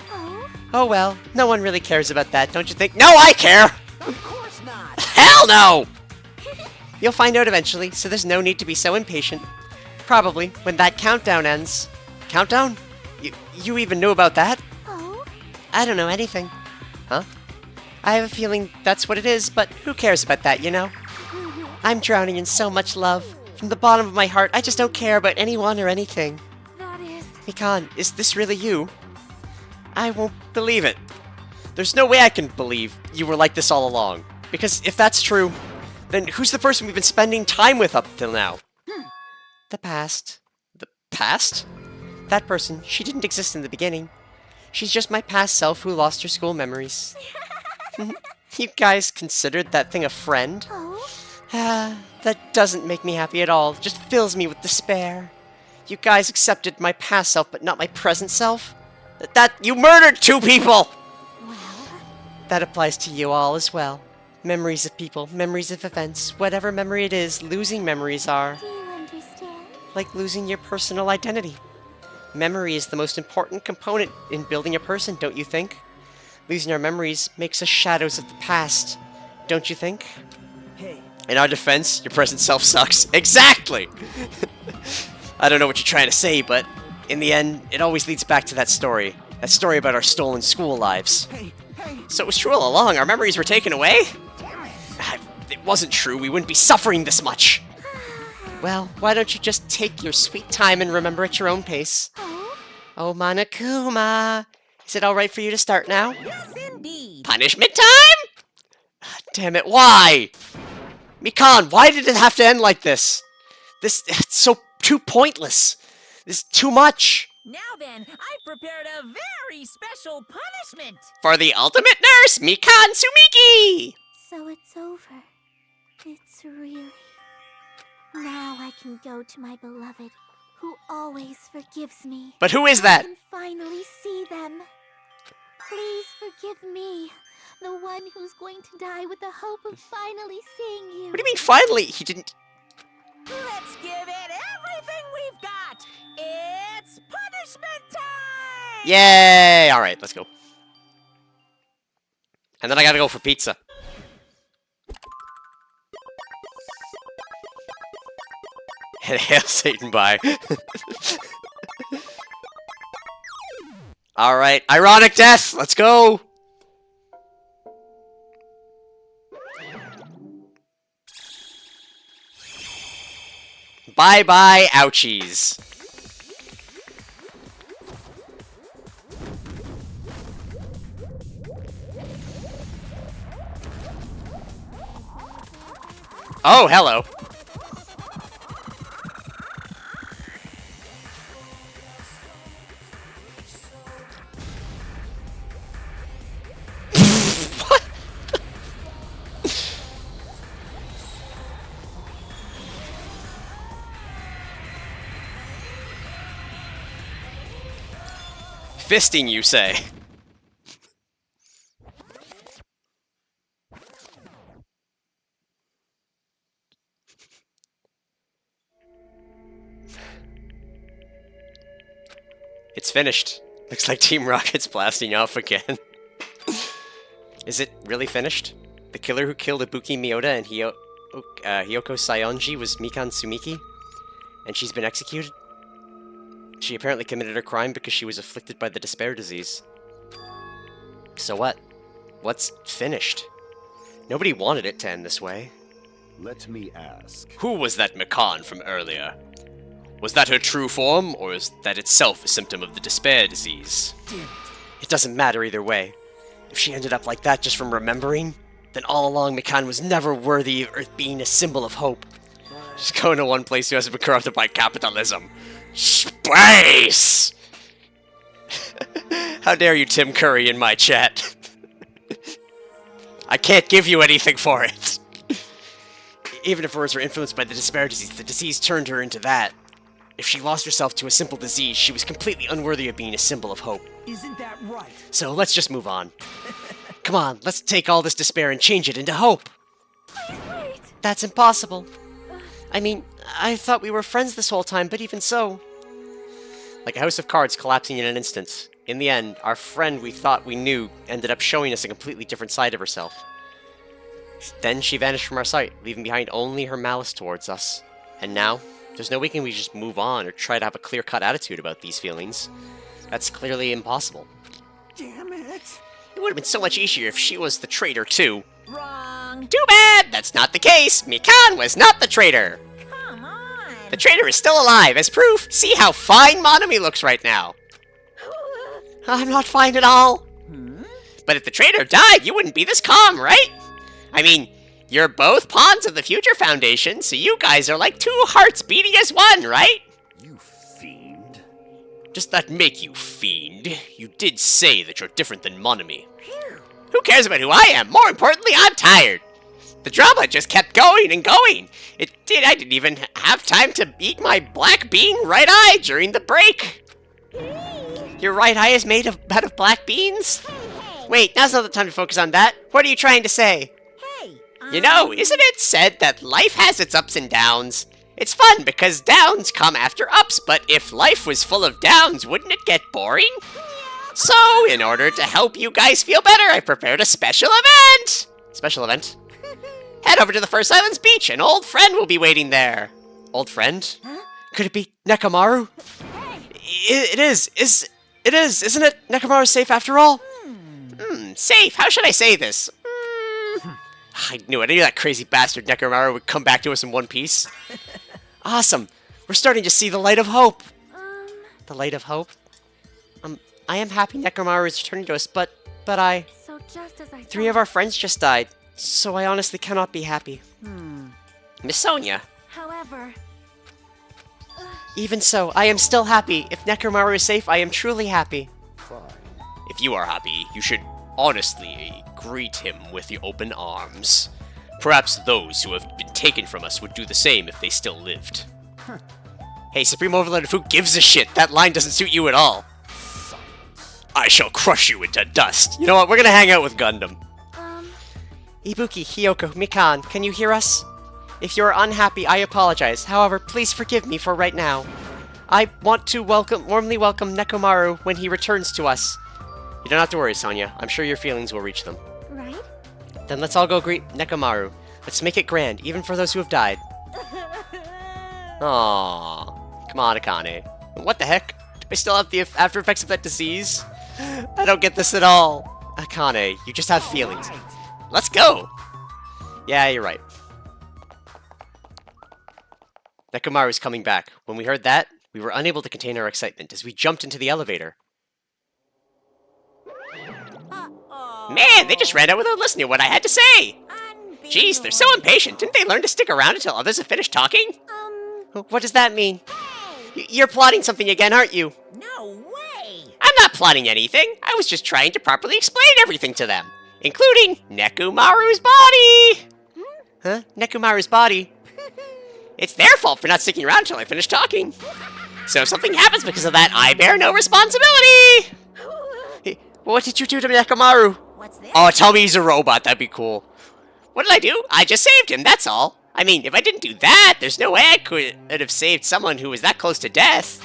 Oh well, no one really cares about that, don't you think? No, I care! Of course not! Hell no! You'll find out eventually, so there's no need to be so impatient. Probably, when that countdown ends. Countdown? You even knew about that? I don't know anything. Huh? I have a feeling that's what it is, but who cares about that, you know? I'm drowning in so much love. From the bottom of my heart, I just don't care about anyone or anything. That is... Mikan, is this really you? I won't believe it. There's no way I can believe you were like this all along. Because if that's true, then who's the person we've been spending time with up till now? The past. The past? That person, she didn't exist in the beginning. She's just my past self who lost her school memories. You guys considered that thing a friend? That doesn't make me happy at all. It just fills me with despair. You guys accepted my past self, but not my present self? You murdered 2 people! That applies to you all as well. Memories of people, memories of events, whatever memory it is, losing memories are. Do you understand? Like losing your personal identity. Memory is the most important component in building a person, don't you think? Losing our memories makes us shadows of the past, don't you think? hey, In our defense, your present self sucks. Exactly! I don't know what you're trying to say, but in the end, it always leads back to that story. That story about our stolen school lives. hey! So it was true all along, our memories were taken away? It wasn't true, we wouldn't be suffering this much. Well, why don't you just take your sweet time and remember at your own pace? Oh, Monokuma! Is it alright for you to start now? Yes, indeed! Punishment time? Damn it, why? Mikan, why did it have to end like this? It's so too pointless. This is too much. Now then, I've prepared a very special punishment! For the ultimate nurse, Mikan Sumiki! So it's over. It's really... Now I can go to my beloved, who always forgives me. But who is I that? can finally see them. Please forgive me, the one who's going to die with the hope of finally seeing you. What do you mean finally? He didn't... Let's give it everything we've got! It's punishment time! Yay! Alright, let's go. And then I gotta go for pizza. Hail Satan, bye. Alright, ironic death! Let's go! Bye-bye, ouchies. Oh, hello. What? Fisting, you say? It's finished. Looks like Team Rocket's blasting off again. Is it really finished? The killer who killed Ibuki Miyoda and Hiyoko Sayonji was Mikan Sumiki? And she's been executed? She apparently committed her crime because she was afflicted by the despair disease. So what? What's finished? Nobody wanted it to end this way. Let me ask. Who was that Mikan from earlier? Was that her true form, or is that itself a symptom of the despair disease? Damn it. It doesn't matter either way. If she ended up like that just from remembering, then all along Mikan was never worthy of being a symbol of hope. She's going to one place who hasn't been corrupted by capitalism. Space! How dare you, Tim Curry, in my chat? I can't give you anything for it. Even if hers were influenced by the despair disease, the disease turned her into that. If she lost herself to a simple disease, she was completely unworthy of being a symbol of hope. Isn't that right? So let's just move on. Come on, let's take all this despair and change it into hope. Wait. That's impossible. I mean, I thought we were friends this whole time, but even so... Like a house of cards collapsing in an instant. In the end, our friend we thought we knew ended up showing us a completely different side of herself. Then she vanished from our sight, leaving behind only her malice towards us. And now, there's no way we just move on or try to have a clear-cut attitude about these feelings. That's clearly impossible. Damn it! It would have been so much easier if she was the traitor, too. Wrong. Too bad! That's not the case! Mikan was not the traitor! Come on. The traitor is still alive, as proof! See how fine Monami looks right now! I'm not fine at all! But if the traitor died, you wouldn't be this calm, right? I mean, you're both pawns of the Future Foundation, so you guys are like two hearts beating as one, right? You fiend. Does that make you fiend? You did say that you're different than Monami. Who cares about who I am? More importantly, I'm tired. The drama just kept going and going. I didn't even have time to eat my black bean right eye during the break. Your right eye is made out of black beans? Wait, now's not the time to focus on that. What are you trying to say? Hey. You know, isn't it said that life has its ups and downs? It's fun because downs come after ups, but if life was full of downs, wouldn't it get boring? So, in order to help you guys feel better, I prepared a special event! Special event? Head over to the First Islands Beach, an old friend will be waiting there. Old friend? Could it be Nekomaru? It is, isn't it? Nekomaru's safe after all? Safe? How should I say this? I knew it. I knew that crazy bastard Nekomaru would come back to us in one piece. Awesome. We're starting to see the light of hope. The light of hope? I am happy Nekomaru is returning to us, but I... So just as I 3 of our friends just died, so I honestly cannot be happy. Miss Sonia. However, Even so, I am still happy. If Nekomaru is safe, I am truly happy. Fine. If you are happy, you should honestly greet him with the open arms. Perhaps those who have been taken from us would do the same if they still lived. Hey, Supreme Overlord, who gives a shit? That line doesn't suit you at all. I shall crush you into dust. You know what? We're gonna hang out with Gundam. Ibuki, Hiyoko, Mikan, can you hear us? If you are unhappy, I apologize. However, please forgive me for right now. I want to warmly welcome Nekomaru when he returns to us. You don't have to worry, Sonia. I'm sure your feelings will reach them. right? Then let's all go greet Nekomaru. Let's make it grand, even for those who have died. Aww. Come on, Akane. What the heck? Do I still have the after effects of that disease? I don't get this at all. Akane, you just have feelings. Let's go! Yeah, you're right. Nekomaru's coming back. When we heard that, we were unable to contain our excitement as we jumped into the elevator. Man, they just ran out without listening to what I had to say! Jeez, they're so impatient. Didn't they learn to stick around until others have finished talking? What does that mean? You're plotting something again, aren't you? No way. I'm not plotting anything. I was just trying to properly explain everything to them, including Nekomaru's body! Huh? Nekomaru's body? It's their fault for not sticking around until I finish talking. So if something happens because of that, I bear no responsibility! What did you do to Nekomaru? What's this? Oh, tell me he's a robot. That'd be cool. What did I do? I just saved him, that's all. I mean, if I didn't do that, there's no way I could have saved someone who was that close to death.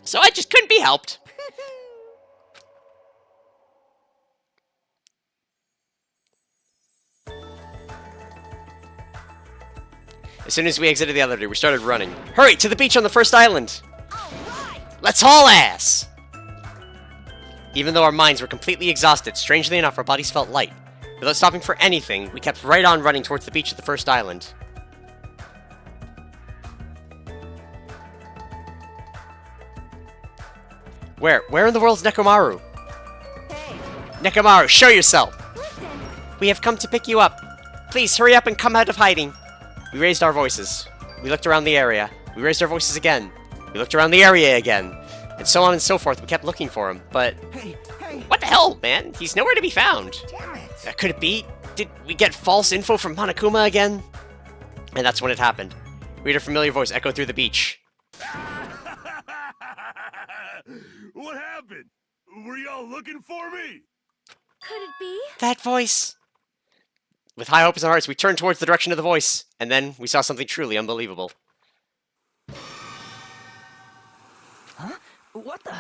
So I just couldn't be helped. As soon as we exited the elevator, we started running. Hurry, to the beach on the first island! Let's haul ass! Even though our minds were completely exhausted, strangely enough, our bodies felt light. Without stopping for anything, we kept right on running towards the beach of the first island. Where? Where in the world's Nekomaru? Hey, Nekomaru, show yourself! Listen, We have come to pick you up. Please, hurry up and come out of hiding. We raised our voices. We looked around the area. We raised our voices again. We looked around the area again. And so on and so forth. We kept looking for him, but... Hey, What the hell, man? He's nowhere to be found. damn it. Could it be? Did we get false info from Monokuma again? And that's when it happened. We heard a familiar voice echo through the beach. What happened? Were y'all looking for me? could it be? That voice! With high hopes in our hearts, we turned towards the direction of the voice, and then we saw something truly unbelievable. Huh? What the?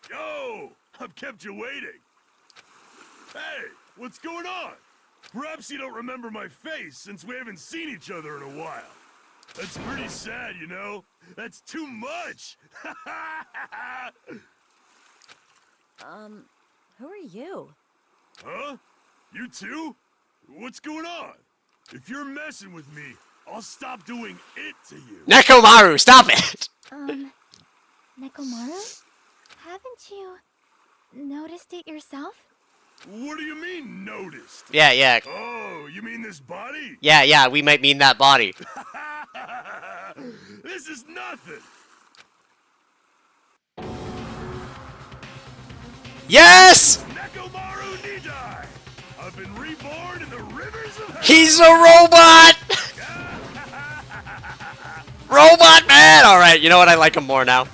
Yo! I've kept you waiting. Hey, what's going on? Perhaps you don't remember my face since we haven't seen each other in a while. That's pretty sad, you know? That's too much! Who are you? Huh? You too? What's going on? If you're messing with me, I'll stop doing it to you. Nekomaru, stop it! Nekomaru? Haven't you noticed it yourself? What do you mean, noticed? Yeah. Oh, you mean this body? Yeah, we might mean that body. This is nothing! Yes! Nekomaru Nidai! I've been reborn in the rivers of hell! He's a robot! Robot man! Alright, you know what? I like him more now.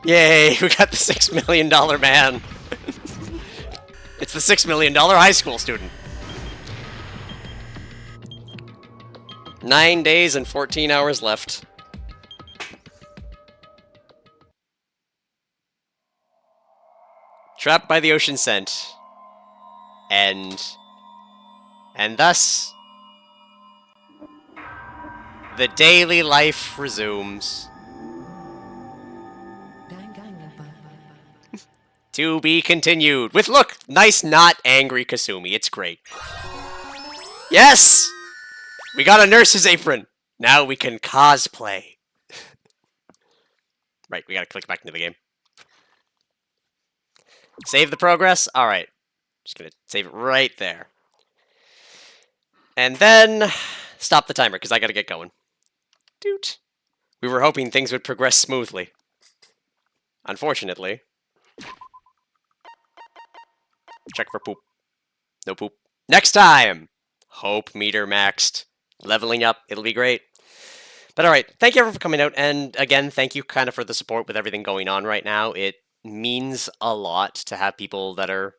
Yay, we got the $6 million man. It's the $6 million high school student. 9 days and 14 hours left. Trapped by the ocean scent. And thus, the daily life resumes. To be continued. With, look, nice, not angry Kasumi. It's great. Yes! We got a nurse's apron. Now we can cosplay. Right, we gotta click back into the game. Save the progress? Alright. Just gonna save it right there. And then stop the timer, because I gotta get going. Doot. We were hoping things would progress smoothly. Unfortunately. Check for poop. No poop. Next time! Hope meter maxed. Leveling up. It'll be great. But alright, thank you everyone for coming out, and again, thank you kind of for the support with everything going on right now. It means a lot to have people that are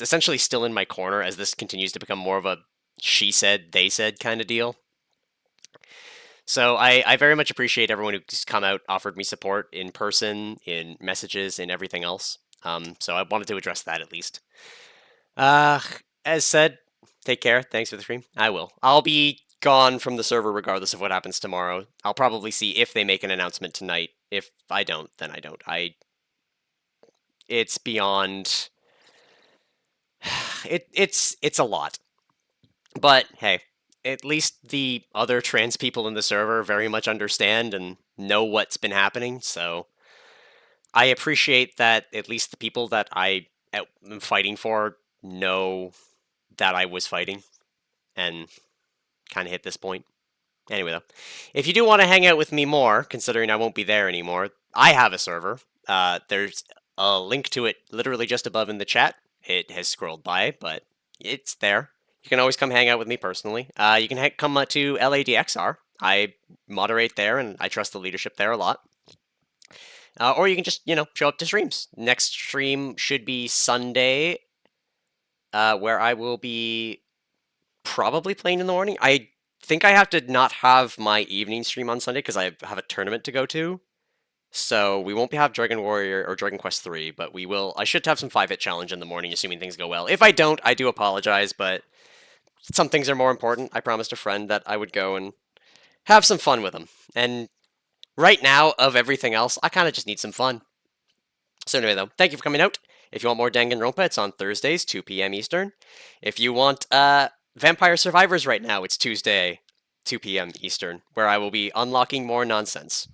essentially still in my corner as this continues to become more of a she said, they said kind of deal. So I very much appreciate everyone who's come out, offered me support in person, in messages, and everything else. So I wanted to address that at least. As said, take care. Thanks for the stream. I will. I'll be gone from the server regardless of what happens tomorrow. I'll probably see if they make an announcement tonight. If I don't, then I don't. It's beyond... It's a lot. But, hey, at least the other trans people in the server very much understand and know what's been happening, so... I appreciate that at least the people that I am fighting for know that I was fighting, and kind of hit this point. Anyway, though, if you do want to hang out with me more, considering I won't be there anymore, I have a server. There's a link to it literally just above in the chat. It has scrolled by, but it's there. You can always come hang out with me personally. You can come to LADXR. I moderate there, and I trust the leadership there a lot. Or you can just, show up to streams. Next stream should be Sunday, where I will be probably playing in the morning. I think I have to not have my evening stream on Sunday because I have a tournament to go to. So we won't have Dragon Warrior or Dragon Quest 3, but we will. I should have some 5-hit challenge in the morning, assuming things go well. If I don't, I do apologize, but some things are more important. I promised a friend that I would go and have some fun with him. And right now, of everything else, I kind of just need some fun. So anyway, though, thank you for coming out, If you want more Danganronpa, it's on Thursdays, 2 p.m. Eastern. If you want Vampire Survivors right now, it's Tuesday, 2 p.m. Eastern, where I will be unlocking more nonsense.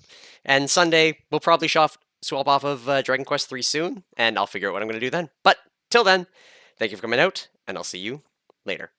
And Sunday, we'll probably swap off of Dragon Quest III soon, and I'll figure out what I'm going to do then. But till then, thank you for coming out, and I'll see you later.